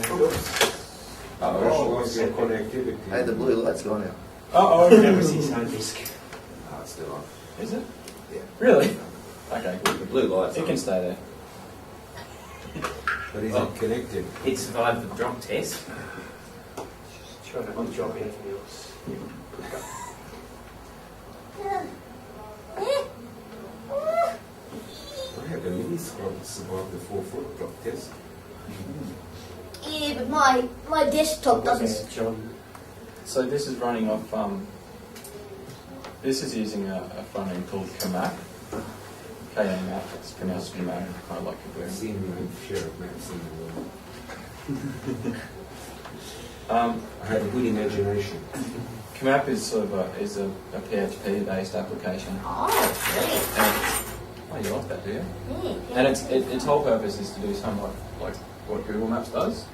What's your connectivity? Hey, the blue light's gone out. oh, that was his hard disk. Oh, it's still on. Is it? Yeah. Really? Okay, The good. blue light's It on. can stay there. But is it connected? It survived the drop test. Trying to drop anything else. I had a mini scrub survive the 4-foot drop test. Yeah, but my desktop doesn't. John. So this is running off. This is using a front end called Kamap. K-A-M-A-P. It's pronounced Kamap. I like it I've very. seen you share of maps in the world. I had a good imagination. Kamap is sort of a PHP-based application. Oh, brilliant. Oh, you like that, do you? Yeah, And its whole purpose is to do something like what Google Maps does.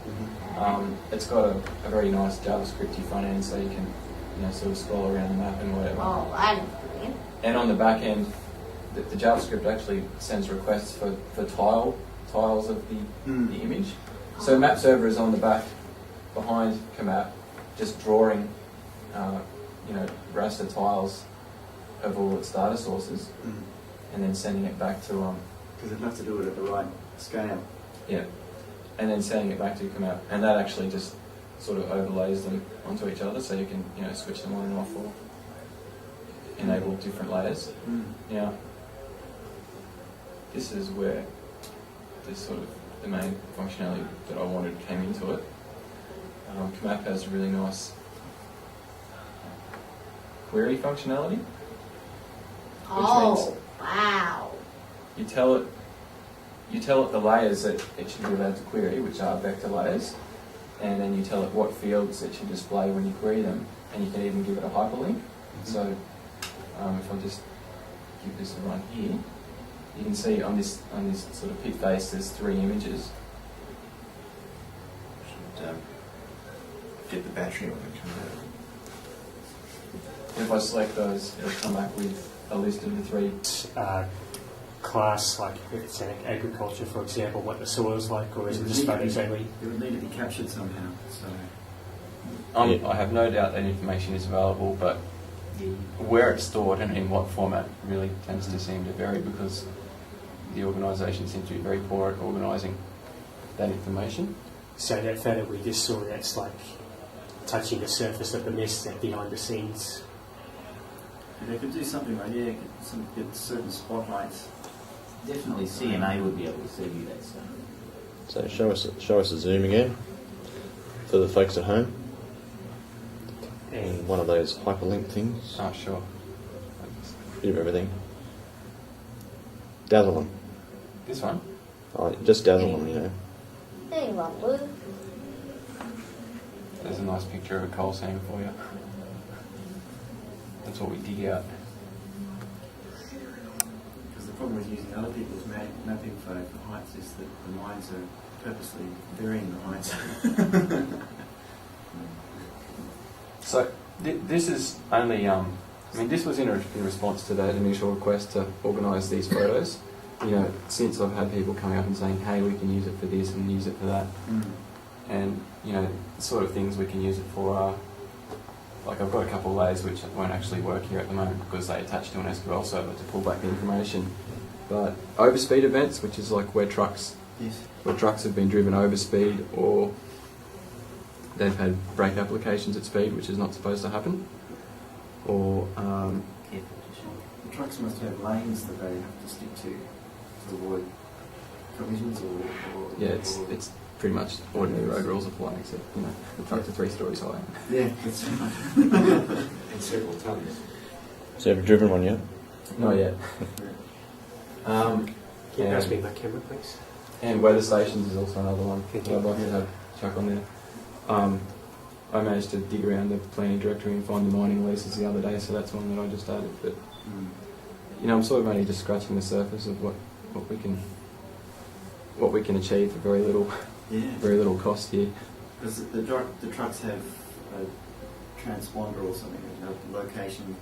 It's got a very nice JavaScripty front end, so you can sort of scroll around the map and whatever. Oh, that's brilliant. And on the back end, the JavaScript actually sends requests for tiles of the image. So Map Server is on the back behind Kamap, just drawing raster tiles of all its data sources, and then sending it back to Because it'd have to do it at the right scale. and then sending it back to Kamap, and that actually just sort of overlays them onto each other, so you can switch them on and off or enable different layers. Now, this is where this sort of the main functionality that I wanted came into it. Kamap has a really nice query functionality. Oh, wow. You tell it the layers that it should be allowed to query, which are vector layers, and then you tell it what fields it should display when you query them, and you can even give it a hyperlink. So if I just give this a run here, you can see on this sort of pit face there's 3 images. Should get the battery on it. And if I select those, it'll come back with a list of the three. Class, like if it's agriculture, for example, what the soil's like, or is it just photos only? It would need to be captured somehow. So I have no doubt that information is available, but where it's stored and in what format really tends to seem to vary because the organisation seems to be very poor at organising that information. So that photo we just saw, that's like touching the surface of the mist, that behind the scenes. and they could do something like get certain spotlights. Definitely CMA would be able to see you that stuff. So show us a zoom again for the folks at home. And one of those hyperlink things. Oh, sure. Bit of everything. Dazzle them. This one? Oh, just dazzle them, you know. Anyone, Lou? There's a nice picture of a coal seam for you. That's what we dig out. Because the problem with using other people's mapping photo for heights is that the lines are purposely varying the heights. So this is only, this was in response to that initial request to organise these photos. You know, since I've had people coming up and saying, hey, we can use it for this and use it for that. And, you know, the sort of things we can use it for are, like I've got a couple of layers which won't actually work here at the moment because they attach to an SQL server to pull back the information. But overspeed events, which is like where trucks have been driven over speed or they've had brake applications at speed, which is not supposed to happen. Or The trucks must have lanes that they have to stick to avoid collisions or yeah, it's pretty much ordinary road rules apply, except you know the trucks are 3 stories high. yeah, that's right. And several tons. So have you driven one yet? Not yet. Can you and- pass me my camera, please? And weather stations is also another one Thank that you. I'd like to have Chuck on there. I managed to dig around the planning directory and find the mining leases the other day, so that's one that I just added. But you know, I'm sort of only just scratching the surface of what we can achieve for very little cost here. Because the trucks have a transponder or something, a location.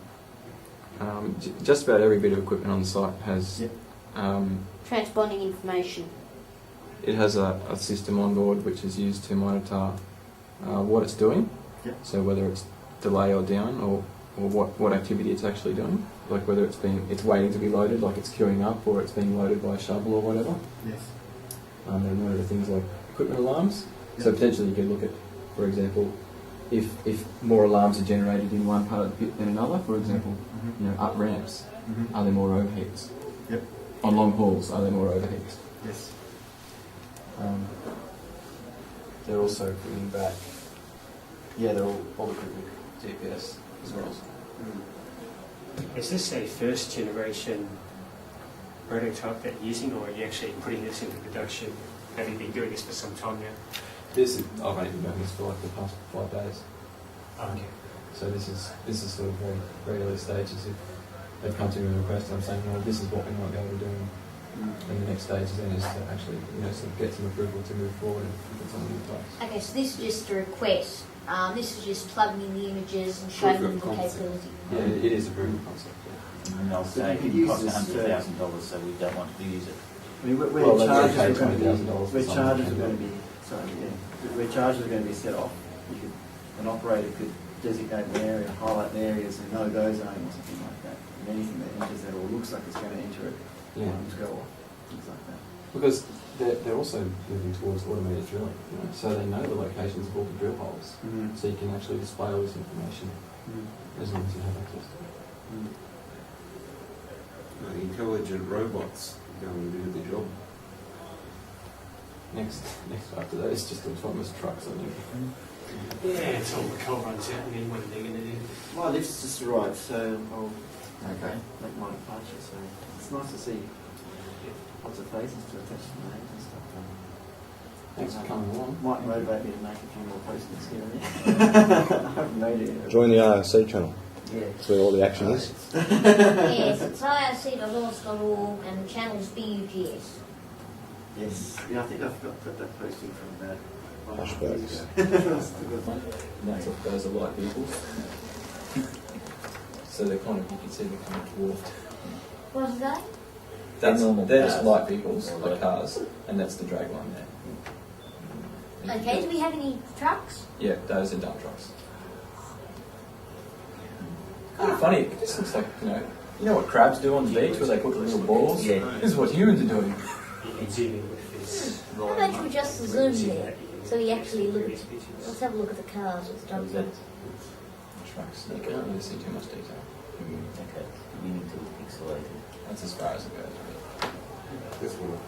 Just about every bit of equipment on the site has Yep. Transponding information. it has a system on board which is used to monitor what it's doing. Yep. So whether it's delay or down, or what activity it's actually doing, like whether it's waiting to be loaded, like it's queuing up, or it's being loaded by a shovel or whatever. Yes. They monitor things like equipment alarms. So Yep. potentially you could look at, for example, if more alarms are generated in one part of the pit than another, for example, you know, up ramps, are there more overheats? Yep. On long hauls, are there more overheats? Yes. They're also bringing back, they're all equipped with GPS as well. Is this a first generation prototype that you're using, or are you actually putting this into production? Have you been doing this for some time now? I've only been doing this for like the past 5 days. Okay. So this is sort of very, very early stages. If they've come to me with a request, I'm saying, well, this is what we might be able to do. And the next stage then is to actually, sort of get some approval to move forward and put something in place. Okay, so this is just a request. This is just plugging in the images and showing them the capability. Yeah, it is a proof of concept. Yeah. And they'll say could it use costs this, $100,000, so we don't want to use it. I mean, where Well, the then charges they are pay going to be, $20,000 for where something. charges are going to be, where charges are going to be set off. An operator could designate an area, highlight the area as a no-go zone or something like that. And anything that enters that or looks like it's going to enter it, to go off, things like that. Because they're also moving towards automated drilling, so they know the locations of all the drill holes. So you can actually display all this information as long as you have access to it. Intelligent robots go and do the job. Next after that is just autonomous trucks, I think. Yeah, until the coal runs out, and then what are they going to do? My lift's just arrived, so I'll make my departure. So it's nice to see lots of faces to attach to the names and stuff. Thanks for coming along. Might motivate me to make a few more postings here and there. I haven't made it yet. Join the IRC channel. Yeah. That's where all the action is. Yes, it's irc.laws.org and the channel's BUGS. Yes. Yeah, I think I've got that posting from about 1.5 years Flashbacks. ago. That's a good one. And those are light vehicles. So they're kind of, you can see they're kind of dwarfed. What's that? That's, normal they're just cars. light vehicles, Or like light- cars, and that's the drag line there. Okay, do we have any trucks? Yeah, those are dump trucks. Kind of funny, it just looks like, you know what crabs do on the beach where they put the little balls? Yeah. This is what humans are doing. You can zoom in with this. How about we just zoom there? So we actually look at, These pictures. let's have a look at the cars with the dump trucks. Trucks, you can't really see too much detail. Okay, you need to look pixelated. That's as far as it goes. This one.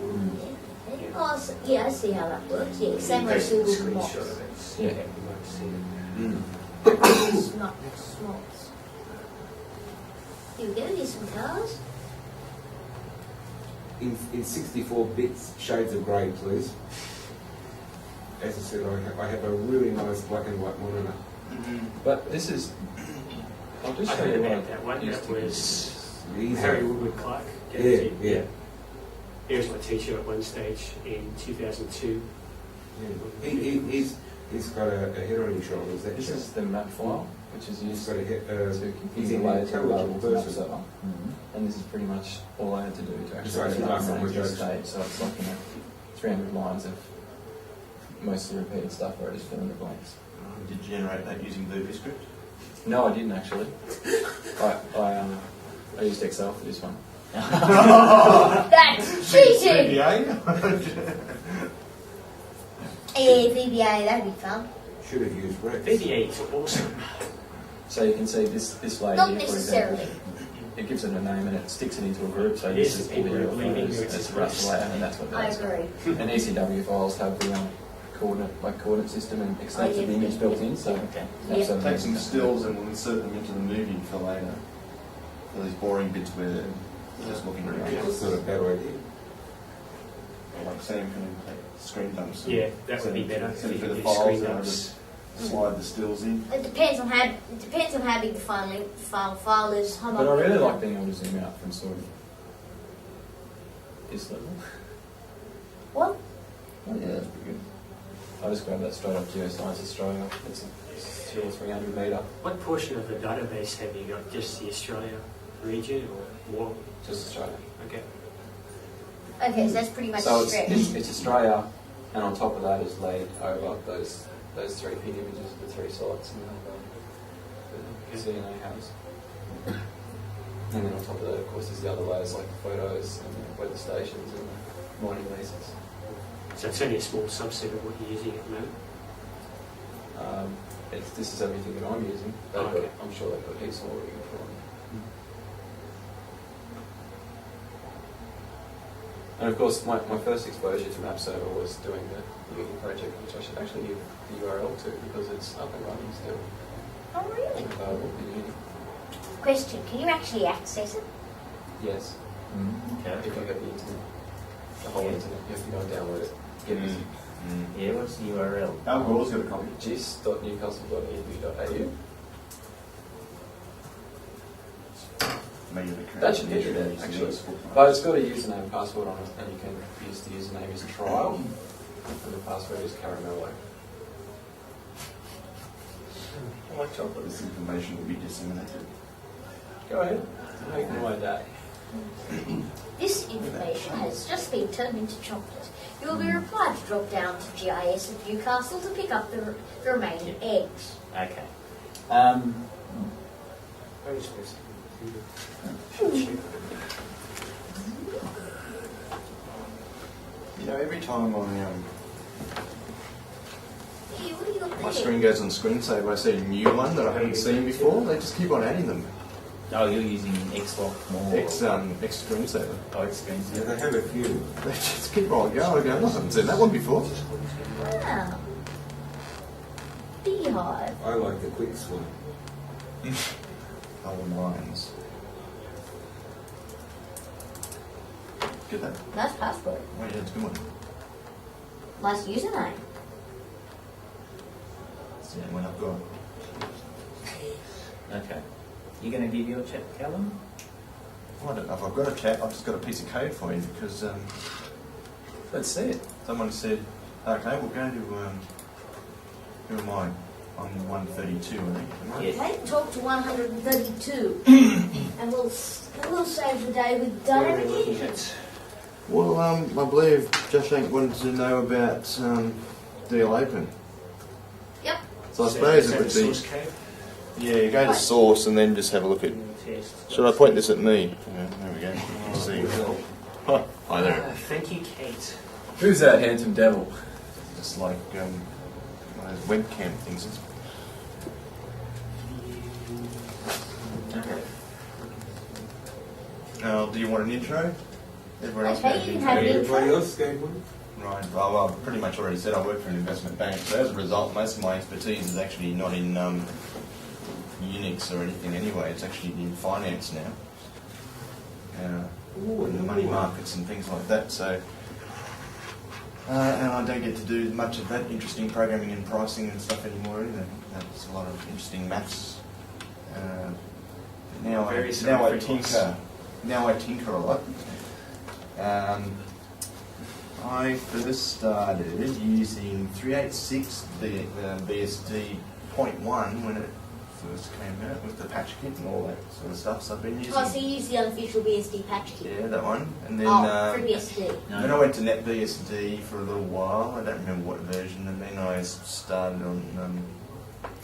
Oh, yeah, I see how that works. Yeah, same way as Take a Google Maps. screenshot of it. Yeah. You might see it. Not smokes. Here we go, here's some cars. In 64 bits, shades of grey, please. As I said, I have a really nice black and white monitor. But this is, I'll just I show heard you about what that one. used That to be. was Easy. Harry Woodward Clark. Yeah, yeah. He was my teacher at one stage in 2002. Yeah. He's got a head on his shoulders. That This chap. is the map file, which is He's used got to a head. configure He's an layers of intelligent levels and person. maps over. And this is pretty much all I had to do to actually Sorry, set up last my time we own judged. state. So it's like 300 lines of mostly repeated stuff where I just fill in the blanks. Did you generate that using VBScript? No, I didn't actually. I used Excel for this one. That's cheating! VBA? Yeah, VBA, that'd be fun. Should have used Rex. VBA is awesome. So you can see this lady Not here, for necessarily. example. It gives it a name and it sticks it into a group. So Yes, this is the people video are leaving photos, here, that's it's the raster layer, and that's what I that's. agree. And ECW files have the coordinate system and extensive yeah. image built in. So Okay. Yeah. so Take some stills and we'll insert them into the movie for later. For these boring bits where they're just looking around. That's not a bad idea. Like Sam can take screen dumps. and Yeah, that would be send it- better. Send it if for you the could files screen and I'll those. just slide the stills in. It depends on how big the file is. How But much- I really like being able to zoom out from sort of this level. What? Oh, yeah, that's pretty good. I just grabbed that straight off Geoscience Australia. It's 200 or 300 metre. What portion of the database have you got? Just the Australia region or more? Just Australia. Okay. Okay, so that's pretty much So a stretch. it's Australia, and on top of that is laid over those 3 pin images of the 3 sites in the CNA house. And then on top of that, of course, there's the other layers like the photos and the weather stations and the mining leases. So it's only a small subset of what you're using at the moment. This is everything that I'm using. They've got- Okay. I'm sure they've got heaps more we can put on. And of course, my first exposure to MapServer was doing the Uni project, which I should actually give the URL to because it's up and running still Oh, and really? available in Uni. Question, can you actually access it? Yes, Okay. if you have the internet, the whole internet, you have to go and download it. Get this. Yeah, what's the URL? Al Gore's got a copy. gis.newcastle.edu. Maybe the That should get you there, actually. But it's got a username and password on it, and you can use the username as a trial, and the password is Caramello. I like chocolate. This information will be disseminated. Go ahead, make my day. This information has just been turned into chocolate. You will be required to drop down to GIS at Newcastle to pick up the remaining eggs. Okay. I was supposed to. You know, every time Hey, what do you got my there? screen goes on screensaver, I see a new one that I haven't seen before. They just keep on adding them. Oh, you're using Xlock more. X screensaver. Oh, experience. Yeah, they have a few. They just keep on going. I go, I haven't seen that one before. Wow. Beehive. I like the quick swim. Other lines. Get that? Nice password. Oh yeah, it's a good one. Nice username. That's the only one I've got. Okay. You going to give your chat, Callum? Well, I don't know if I've got a chat. I've just got a piece of code for you because Let's see it. someone said, okay, we'll go to who am I? on 132, I think. Am I? Yeah. Okay, talk to 132. And we'll save the day with What are we dynamic looking engines. at? Well, I believe Josh Hank wanted to know about Deal Open. Yep. So I Is suppose that it would the be. source code? Yeah, you go to source and then just have a look at. Test. Should I point this at me? Yeah, there we go. Let's see. Oh, hi there. Thank you, Kate. Who's that handsome devil? Just like one of those webcam things. Okay. Do you want an intro? Everyone else Okay, has an you can intro. have it. Everybody else gave one? Right. Well, I've pretty much already said I work for an investment bank, so as a result, most of my expertise is actually not in Unix or anything anyway. It's actually in finance now, and the money markets and things like that. So, and I don't get to do much of that interesting programming and pricing and stuff anymore either. That's a lot of interesting maths. Now Very I sorry for tinker. Now I tinker a lot. I first started using 386 BSD 0.1 when it first came out with the patch kit and all that sort of stuff. So I've been using Oh, so you use the unofficial BSD patch kit. yeah, that one. And then FreeBSD. then I went to NetBSD for a little while. I don't remember what version. And then I started on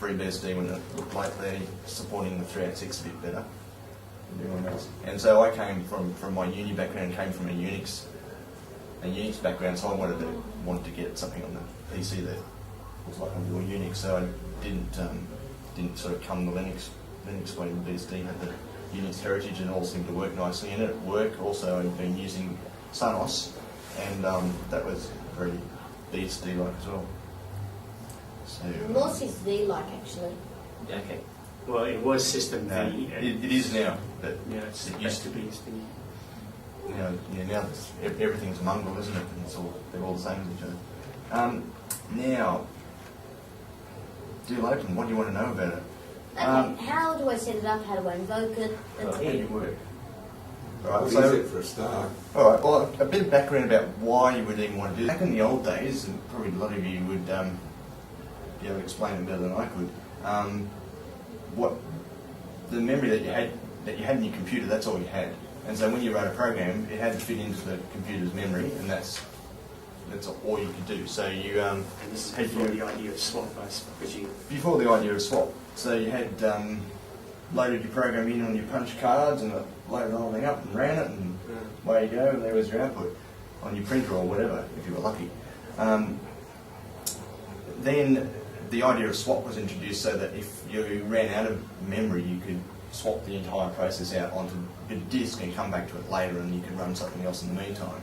FreeBSD when it looked like they're supporting the 386 a bit better. And so I came from my uni background, came from a Unix background, so I wanted to get something on the PC that was like a real Unix. So I didn't sort of come the Linux way. The BSD had the Unix heritage and it all seemed to work nicely. And at work also I've been using Sonos, and that was very BSD-like as well. So More SysD like actually. Okay. Well, it was System V. it is now, but Yeah, it's it back used to to be. BSD. Now everything's mongrel, isn't it? And they're all the same as each other. Now, Deal Open, what do you want to know about it? Okay, how do I set it up? How do I invoke it? How That's do it. you work? What Right, is so, it for a start? alright, well, a bit of background about why you would even want to do it. Back in the old days, and probably a lot of you would be able to explain it better than I could, what the memory that you had in your computer, that's all you had. And so when you wrote a program, it had to fit into the computer's memory, and that's all you could do. So you And this is had before your, the idea of swap, I presume. before the idea of swap. So you had loaded your program in on your punch cards, and it loaded the whole thing up and ran it, and away you go, and there was your output on your printer or whatever, if you were lucky. Then the idea of swap was introduced so that if you ran out of memory, you could swap the entire process out onto a bit of disk and come back to it later, and you could run something else in the meantime.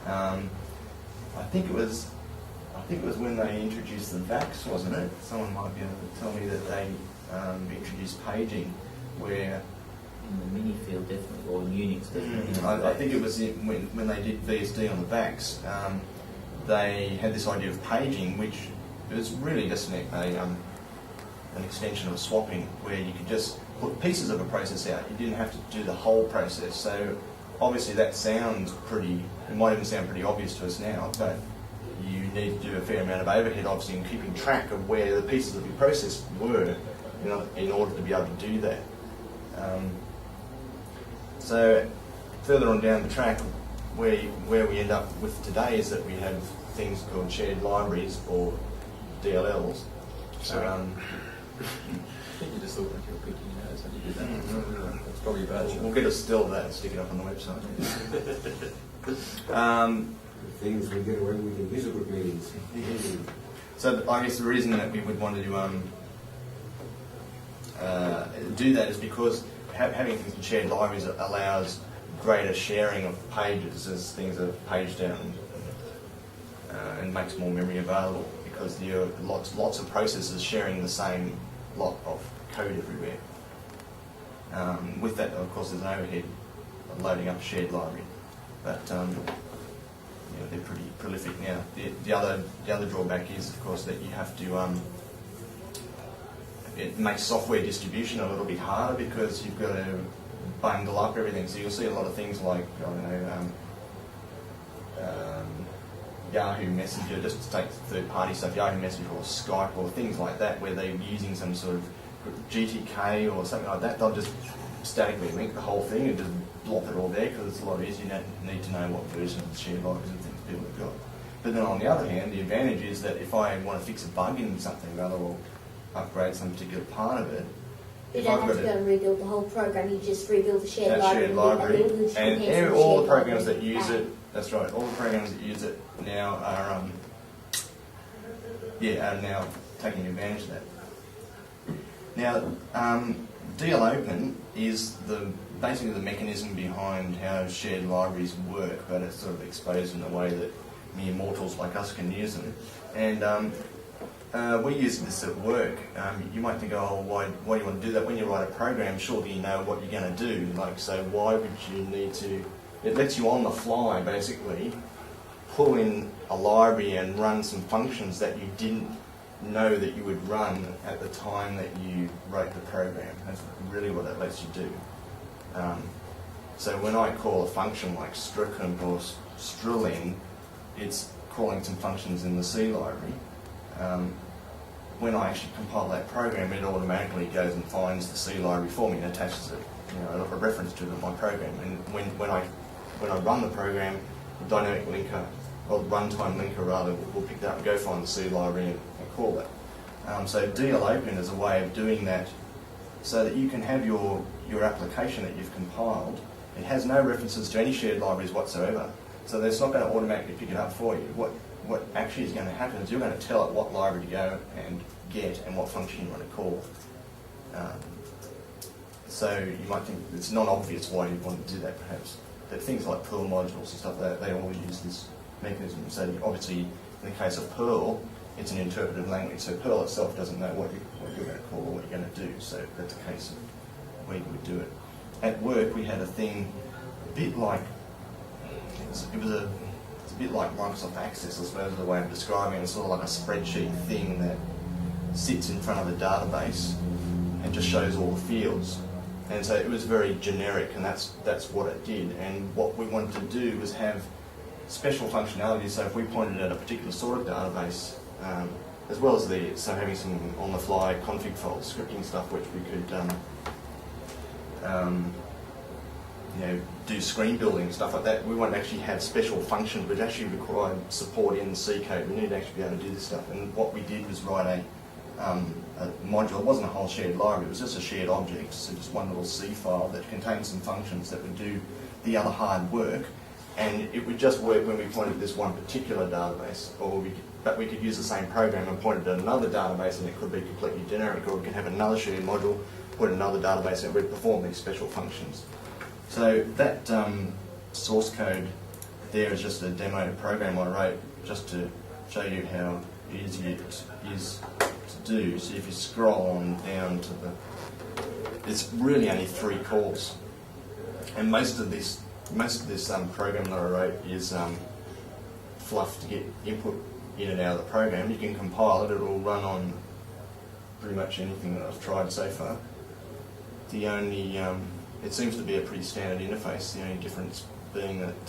I think it was when they introduced the VAX, wasn't it? Someone might be able to tell me that they introduced paging, where In the mini field, definitely, or Unix, definitely. I think it was when they did VSD on the VAX, they had this idea of paging, which was really just an extension of swapping, where you could just put pieces of a process out. You didn't have to do the whole process. So obviously that sounds it might even sound pretty obvious to us now, but you need to do a fair amount of overhead, obviously, in keeping track of where the pieces of your process were, in order to be able to do that. So further on down the track, where we end up with today is that we have things called shared libraries, or DLLs. Sorry. I think you just look like you're picking your nose when you did that. That's probably a bad shot. We'll get a still of that and stick it up on the website. The things we get away with in visible meetings. So I guess the reason that we would want to do that is because having things in shared libraries allows greater sharing of pages as things are paged out, and makes more memory available, because there are lots of processes sharing the same lot of code everywhere. With that, of course, there's an overhead of loading up a shared library, but they're pretty prolific now. The other drawback is, of course, that you have to it makes software distribution a little bit harder, because you've got to bundle up everything. So you'll see a lot of things like, I don't know, Yahoo Messenger, just to take third-party stuff, Yahoo Messenger or Skype or things like that, where they're using some sort of GTK or something like that, they'll just statically link the whole thing and just blop it all there because it's a lot easier. You don't need to know what version of the shared libraries and things people have got. But then on the other hand, the advantage is that if I want to fix a bug in something rather or upgrade some particular part of it, You if don't I've have to got go and rebuild the whole program, you just rebuild the shared that library. shared library, and all the programs that use Bang. it, that's right, all the programs that use it now are are now taking advantage of that. Now, DLOpen is basically the mechanism behind how shared libraries work, but it's sort of exposed in a way that mere mortals like us can use them. And we use this at work. You might think, oh, why do you want to do that? When you write a program, surely you know what you're going to do. Like, so why would you need to? It lets you on the fly, basically, pull in a library and run some functions that you didn't know that you would run at the time that you wrote the program. That's really what it lets you do. So when I call a function like strucump or strlen, it's calling some functions in the C library. When I actually compile that program, it automatically goes and finds the C library for me and attaches it, a reference to my program. And when I run the program, the dynamic linker, or the runtime linker rather, will pick that up and go find the C library and call it. So DLOpen is a way of doing that so that you can have your application that you've compiled. It has no references to any shared libraries whatsoever, so it's not going to automatically pick it up for you. What actually is going to happen is you're going to tell it what library to go and get and what function you want to call. So you might think it's not obvious why you want to do that, perhaps. But things like Perl modules and stuff, they all use this mechanism. So obviously, in the case of Perl, it's an interpretive language, so Perl itself doesn't know what you're going to call or what you're going to do. So that's a case of where you would do it. At work, we had a thing a bit like it's a bit like Microsoft Access, I suppose, is the way of describing it. It's sort of like a spreadsheet thing that sits in front of a database and just shows all the fields. And so it was very generic, and that's what it did. And what we wanted to do was have special functionality. So if we pointed at a particular sort of database, as well as having some on-the-fly config files, scripting stuff, which we could do screen building, stuff like that. We want to actually have special functions which actually required support in C code. We need to actually be able to do this stuff. And what we did was write a module. It wasn't a whole shared library, it was just a shared object, so just one little C file that contained some functions that would do the other hard work. And it would just work when we pointed at this one particular database, but we could use the same program and point it at another database, and it could be completely generic, or we could have another shared module, put another database, and it would perform these special functions. So that source code there is just a demo program I wrote just to show you how easy it is to do. So if you scroll on down to it's really only 3 calls, and most of this program that I wrote is fluff to get input in and out of the program. You can compile it; it'll run on pretty much anything that I've tried so far. The only it seems to be a pretty standard interface. The only difference being that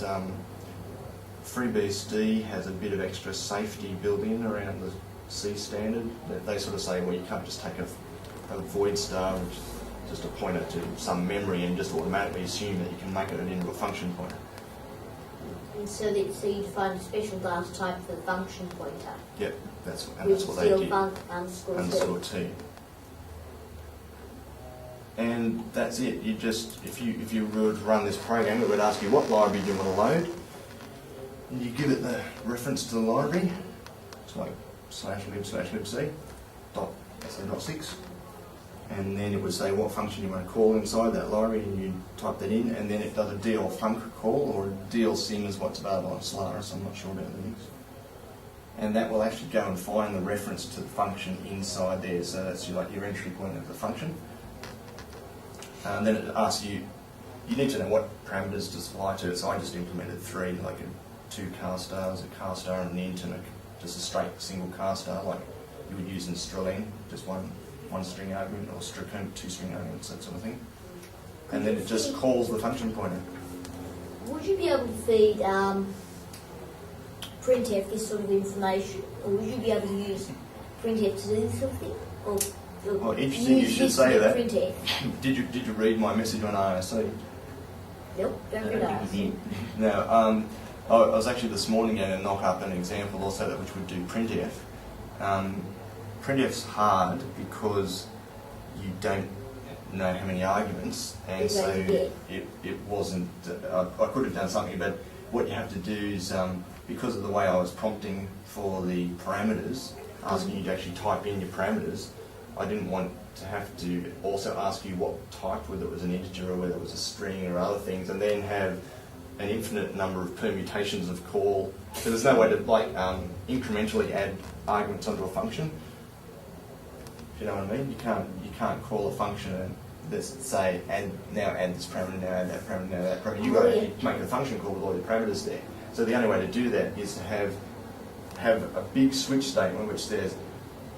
FreeBSD has a bit of extra safety built in around the C standard. That they sort of say, well, you can't just take a void star, which is just a pointer to some memory, and just automatically assume that you can make it into a function pointer. And so you define a special data type for the function pointer. Yep, that's what they did. Underscore T. And that's it. You just, if you were to run this program, it would ask you what library do you want to load. And you give it the reference to the library. It's like /lib/libc .sa.6. And then it would say what function you want to call inside that library, and you type that in, and then it does a dlfunc call, or dlsym is what's available on Solaris. I'm not sure about the Linux. And that will actually go and find the reference to the function inside there. So that's your entry point of the function. And then it asks you need to know what parameters to supply to it. So I just implemented 3, like 2 car stars, a car star, and an int, and just a straight single car star, like you would use in strlen, just one string argument, or strucump, 2 string arguments, that sort of thing. And then it just calls the function pointer. Would you be able to feed printf this sort of information, or would you be able to use printf to do this sort of thing? Or Well, interesting you use should this say to that. Printf? Did you read my message on RSC? Nope, don't I read don't think ours. he did. No, I was actually this morning going to knock up an example also that which would do printf. Printf's hard because you don't know how many arguments, and so it wasn't. I could have done something, but what you have to do is because of the way I was prompting for the parameters, asking you to actually type in your parameters, I didn't want to have to also ask you what type, whether it was an integer or whether it was a string or other things, and then have an infinite number of permutations of call. So there's no way to incrementally add arguments onto a function. If you know what I mean? You can't call a function and just say add this parameter, now add that parameter, now that parameter. You've got to make the function call with all your parameters there. So the only way to do that is to have a big switch statement which says,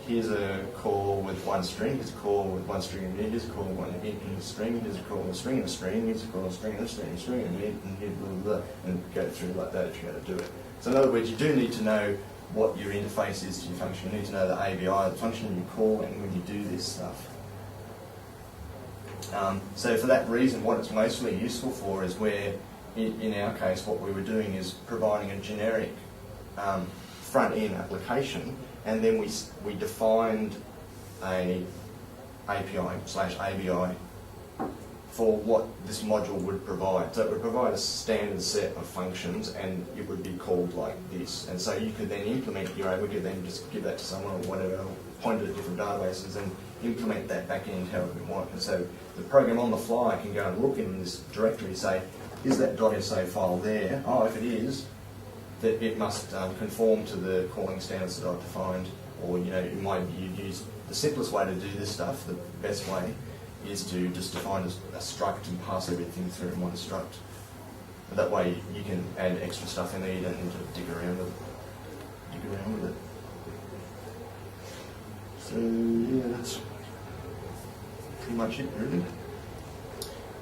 here's a call with one string, here's a call with one string and here's a call with one int and a string, here's a call with a string and a string, here's a call with a string and a string and a string and int and here, blah, blah, blah, and go through like that if you're going to do it. So in other words, you do need to know what your interface is to your function. You need to know the ABI, the function you're calling when you do this stuff. So for that reason, what it's mostly useful for is where, in our case, what we were doing is providing a generic front-end application, and then we defined a API/ABI for what this module would provide. So it would provide a standard set of functions, and it would be called like this. And so you could then implement we could then just give that to someone or whatever, point it at different databases and implement that back end however we want. And so the program on the fly can go and look in this directory and say, is that .sa file there? Oh, if it is, that it must conform to the calling standards that I've defined. Or, it might use the simplest way to do this stuff, the best way, is to just define a struct and pass everything through in one struct. But that way you can add extra stuff in there, you don't need to dig around with it. So yeah, that's pretty much it really.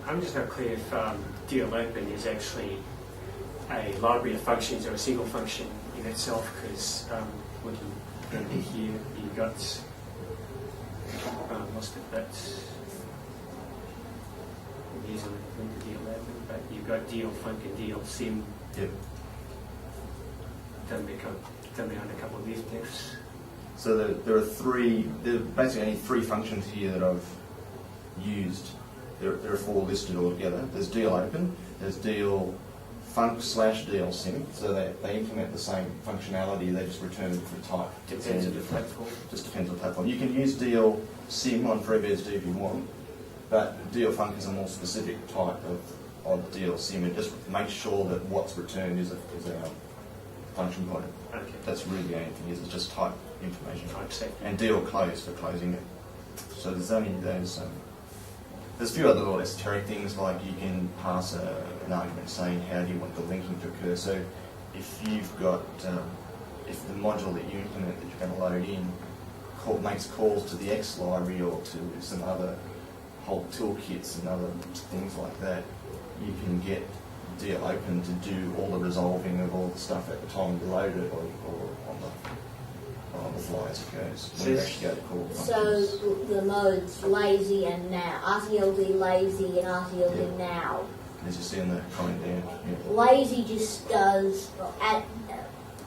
I'm just not clear if DLOpen is actually a library of functions or a single function in itself, because looking over here, you've got, lost it, but here's a link to DLOpen, but you've got DLFunc and DLSim. Yep. Done behind a couple of these diffs. So there are basically only three functions here that I've used. There are four listed altogether. There's DLOpen, there's DLFunc/DLSim, so they implement the same functionality, they just return a different type. Depends on the platform. Just depends on the platform. You can use DLSim on FreeBSD if you want, but DLFunc is a more specific type of DLSim. It just makes sure that what's returned is our function pointer. Okay. That's really the only thing, is it's just type information. Type set. And DLClose for closing it. So there's only those. There's a few other little esoteric things, like you can pass an argument saying how do you want the linking to occur. So if you've got, if the module that you implement that you're going to load in makes calls to the X library or to some other whole toolkits and other things like that, you can get DLOpen to do all the resolving of all the stuff at the time you load it, or on the fly as it goes. When you actually go to call the So functions. the modes lazy and now, RTLD lazy and RTLD Yeah. now. As you see in the comment there. Yeah. Lazy just does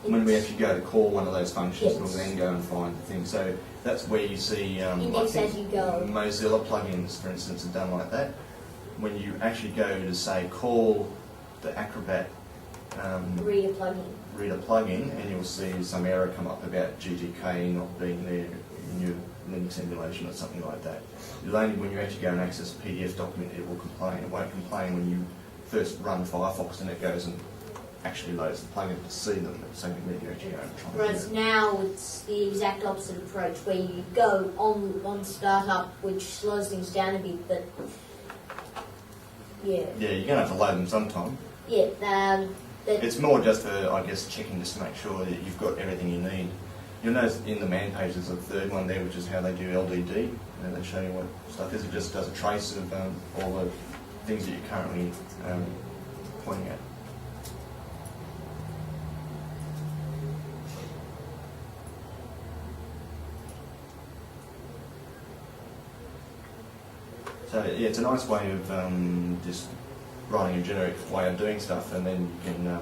When we actually go to call one of those functions, Yes. we'll then go and find the thing. So that's where you see Index I think as you go. Mozilla plugins, for instance, are done like that. When you actually go to say call the Acrobat read a plugin. reader plugin, and you'll see some error come up about GTK not being there in your Linux emulation or something like that. You'll only, when you actually go and access a PDF document, it will complain. It won't complain when you first run Firefox and it goes and actually loads the plugin to see them. So you actually go and try and do Whereas it. now it's the exact opposite approach, where you go on startup, which slows things down a bit, but yeah. Yeah, you're going to have to load them sometime. Yeah, It's more just for, I guess, checking just to make sure that you've got everything you need. You'll notice in the man page there's a third one there, which is how they do LDD, and they show you what stuff is. It just does a trace of all the things that you're currently pointing at. So yeah, it's a nice way of just writing a generic way of doing stuff, and then you can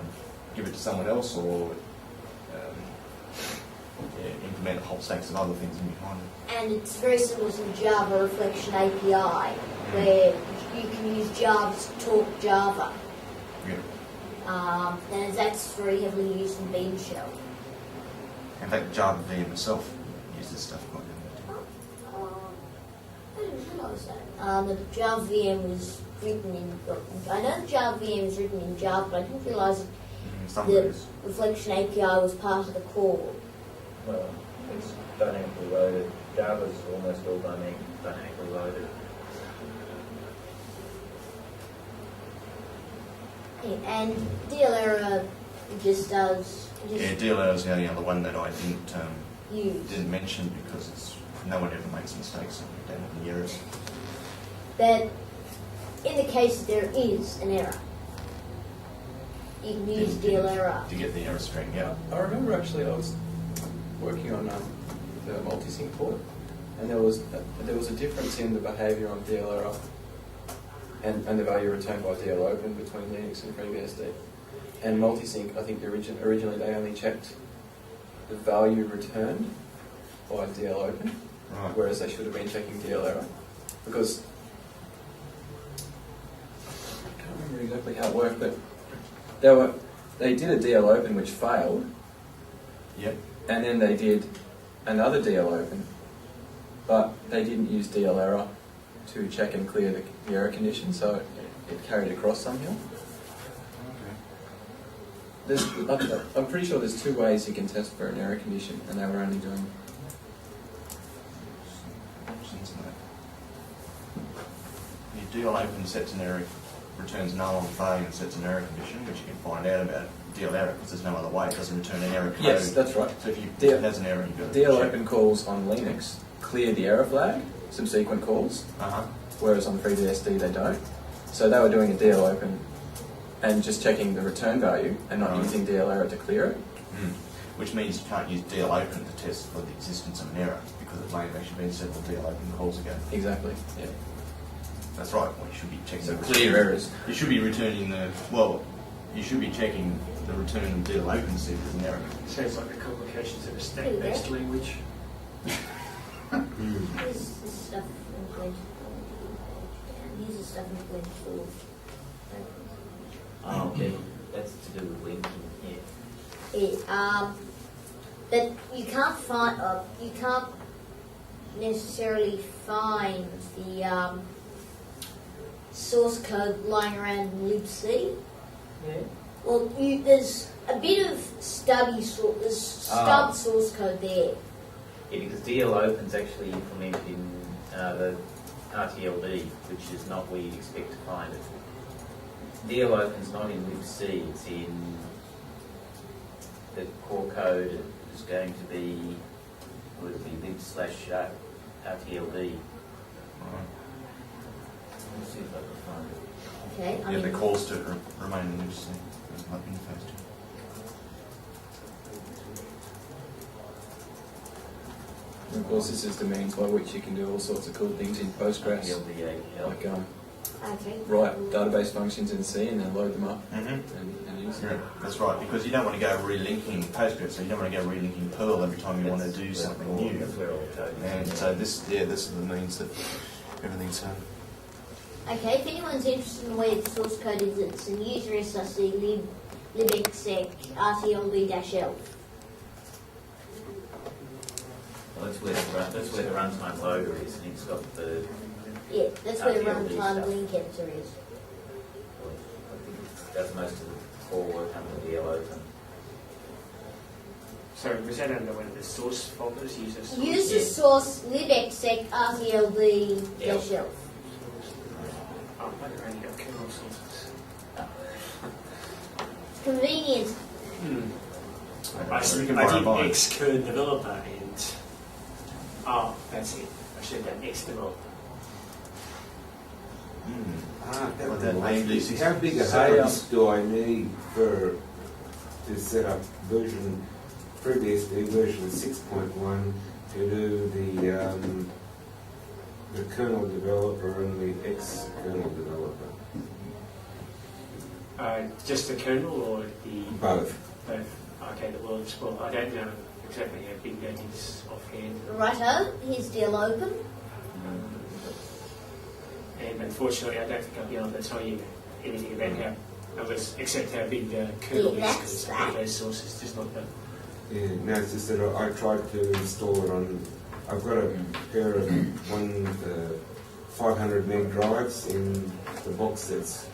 give it to someone else, or implement whole stacks of other things in behind it. And it's very similar to the Java Reflection API, where you can use Java to talk Java. Yeah. And that's very heavily used in Bean Shell. In fact, Java VM itself uses stuff quite a I didn't realise that. The Java VM was written in. I know the Java VM is written in Java, but I didn't realise that bit. Some the of it is. Reflection API was part of the core. Well, it's dynamically loaded. Java's almost all dynamically loaded. And DLERA just does. Yeah, DLL is the only other one that I Use. didn't mention because no one ever makes mistakes and we don't have any errors. That in the case that there is an error, you can use DLERA. To get the error string, yeah. I remember actually I was working on the multi-sync port, and there was a difference in the behaviour on DLR and the value returned by DLOpen between Linux and FreeBSD. And multi-sync, I think originally they only checked the value returned by DLOpen, Right. whereas they should have been checking DLR, because I can't remember exactly how it worked, but they did a DLOpen which failed. Yep. And then they did another DLOpen, but they didn't use DLERA to check and clear the error condition, so it carried across somehow. I'm pretty sure there's two ways you can test for an error condition, and they were only doing. Your DLOpen sets an error, returns null on failure and sets an error condition, which you can find out about DLERA because there's no other way. It doesn't return an error code. Yes, that's right. So if it has an error, you've got to DLOpen calls on Linux clear the error flag, subsequent calls, whereas on FreeBSD they don't. So they were doing a DLOpen and just checking the return value and not using DLERA to clear it. Which means you can't use DLOpen to test for the existence of an error because it may have actually been several DLOpen calls ago. Exactly, yeah. That's right. Well, you should be checking So the clear return. errors. You should be returning you should be checking the return of DLOpen to see if there's an error. Sounds like the complications of a stack-based language. Here's the stuff I'm going to. Here's the stuff I'm going to. Oh, okay. That's to do with linking, yeah. That you can't find. You can't necessarily find the source code lying around in libc. Yeah. Well, there's a bit of stub source code there. Yeah, because DLOpen's actually implemented in the RTLD, which is not where you'd expect to find it. DLOpen's not in libc, it's in the core code is going to be, would it be lib/RTLD. Let's see if I can find it. Okay, I Yeah, mean, the calls to remain in libc. There's nothing interface to. And of course, this is the means by which you can do all sorts of cool things in Postgres, RTLD, like okay. write database functions in C and then load them up Mm-hmm. and use Yeah, them. that's right, because you don't want to go relinking Postgres, so you don't want to go relinking Perl every time you want to do something new. That's where all the code is. And so this is the means that everything's Okay, if anyone's interested in where the source code is, it's in user src libexec rtld-l. Well, that's where the runtime loader is, and it's got the. Yeah, that's where the RTLD runtime stuff. link editor is. I think it does most of the core work under DLOpen. So was that under one of the source folders? User User Yeah. source libexec rtld-l. Oh, I might have only got kernel sources. Convenient. I So you can borrow did mine. Xcode developer and that's it. I should have done X developer. That Well, that reminds me, AMD how big a hard disk do I need to set up FreeBSD version 6.1 to do the kernel developer and the ex-kernel developer? Just the kernel or the Both. both? Okay, the world's well. I don't know exactly how big that is offhand. Righto, here's deal open. And unfortunately, I don't think I'll be able to tell you anything about how, except how big the kernel Yeah, is, that's because right. those sources just not done. Yeah, no, it's just that I tried to install it on. I've got a pair of 500 meg drives in the box that's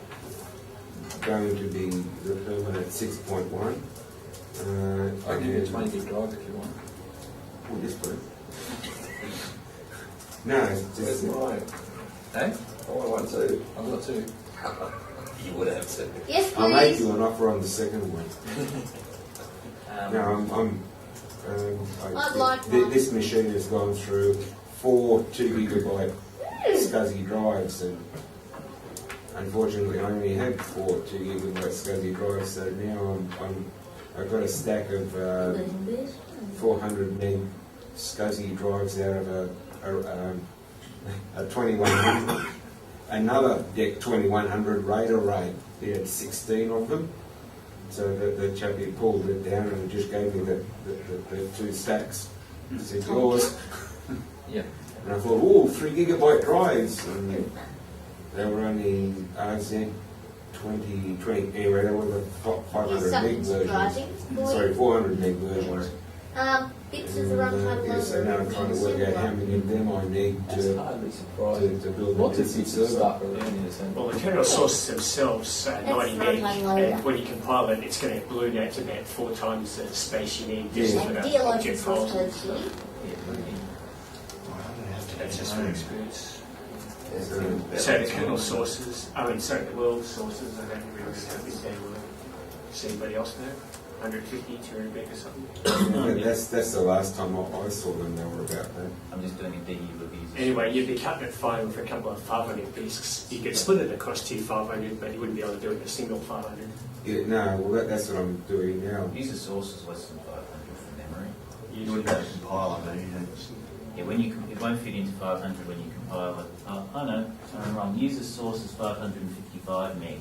going to be the permanent 6.1. I'll give you a 20 gig drive if you want. Oh, yes, please. No, it's just. mine? Hey? Oh, I want two. I've got two. You would have to. Yes, I'll make please. you an offer on the second one. No, I'd like thi- one. this machine has gone through 4 2 gigabyte SCSI drives, and unfortunately I only had 4 2 gigabyte SCSI drives, so now I've got a stack of 400 meg SCSI drives out of a 2100, another deck 2100 RAID array. He had 16 of them. So the chappie pulled it down and just gave me the 2 stacks. He said, yours. Yeah. And I thought, oh, 3 gigabyte drives. And they were only RZ 20, anyway, they were the 500 Here's meg something versions. surprising for Sorry, you. 400 meg versions. Bits of the runtime Yeah, so now I'm trying to work out how many of them I need That's to hardly surprising. build a Lots of decent bits of server. stuff are in assembly. Well, the kernel sources themselves are 90 meg, runtime loader. and when you compile it, it's going to balloon out to about 4 times the space you need just Yeah. for And the deal open object source files. codes here. That's just from experience. So, So the kernel sources, the world sources, I don't really know how big they were. Does anybody else know? 150, 200 meg or something? that's the last time I saw them, they were about that. I'm just doing a DE reviews. Anyway, you'd be cutting it fine with a couple of 500 disks. You could split it across 2 500, but you wouldn't be able to do it in a single 500. Yeah, no, well that's what I'm doing now. User source is less than 500 from memory. You wouldn't have to compile it, Yeah, when you it won't fit into 500 when you compile it. Oh no, sorry, I'm wrong. User source is 555 meg,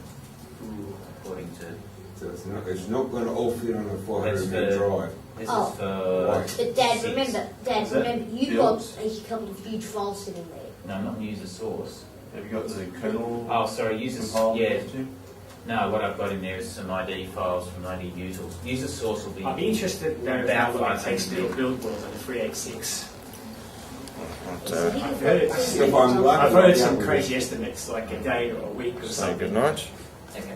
according to. So it's not going to all fit on a 400 That's meg the- drive. This Oh. is for. Right. But Dad, Six. remember, Is that you've builds? got a couple of huge files sitting there. No, not user source. Have you got the kernel? Oh, sorry, user. compiled Yeah. too? No, what I've got in there is some ID files from ID users. User source will be. I'd be interested to know About how long it 500 takes to meg. build World on a 386. So he I've can heard, put If I'm lucky, I've heard yeah, some we- crazy estimates, like a day or a week or Say something. good night. Okay.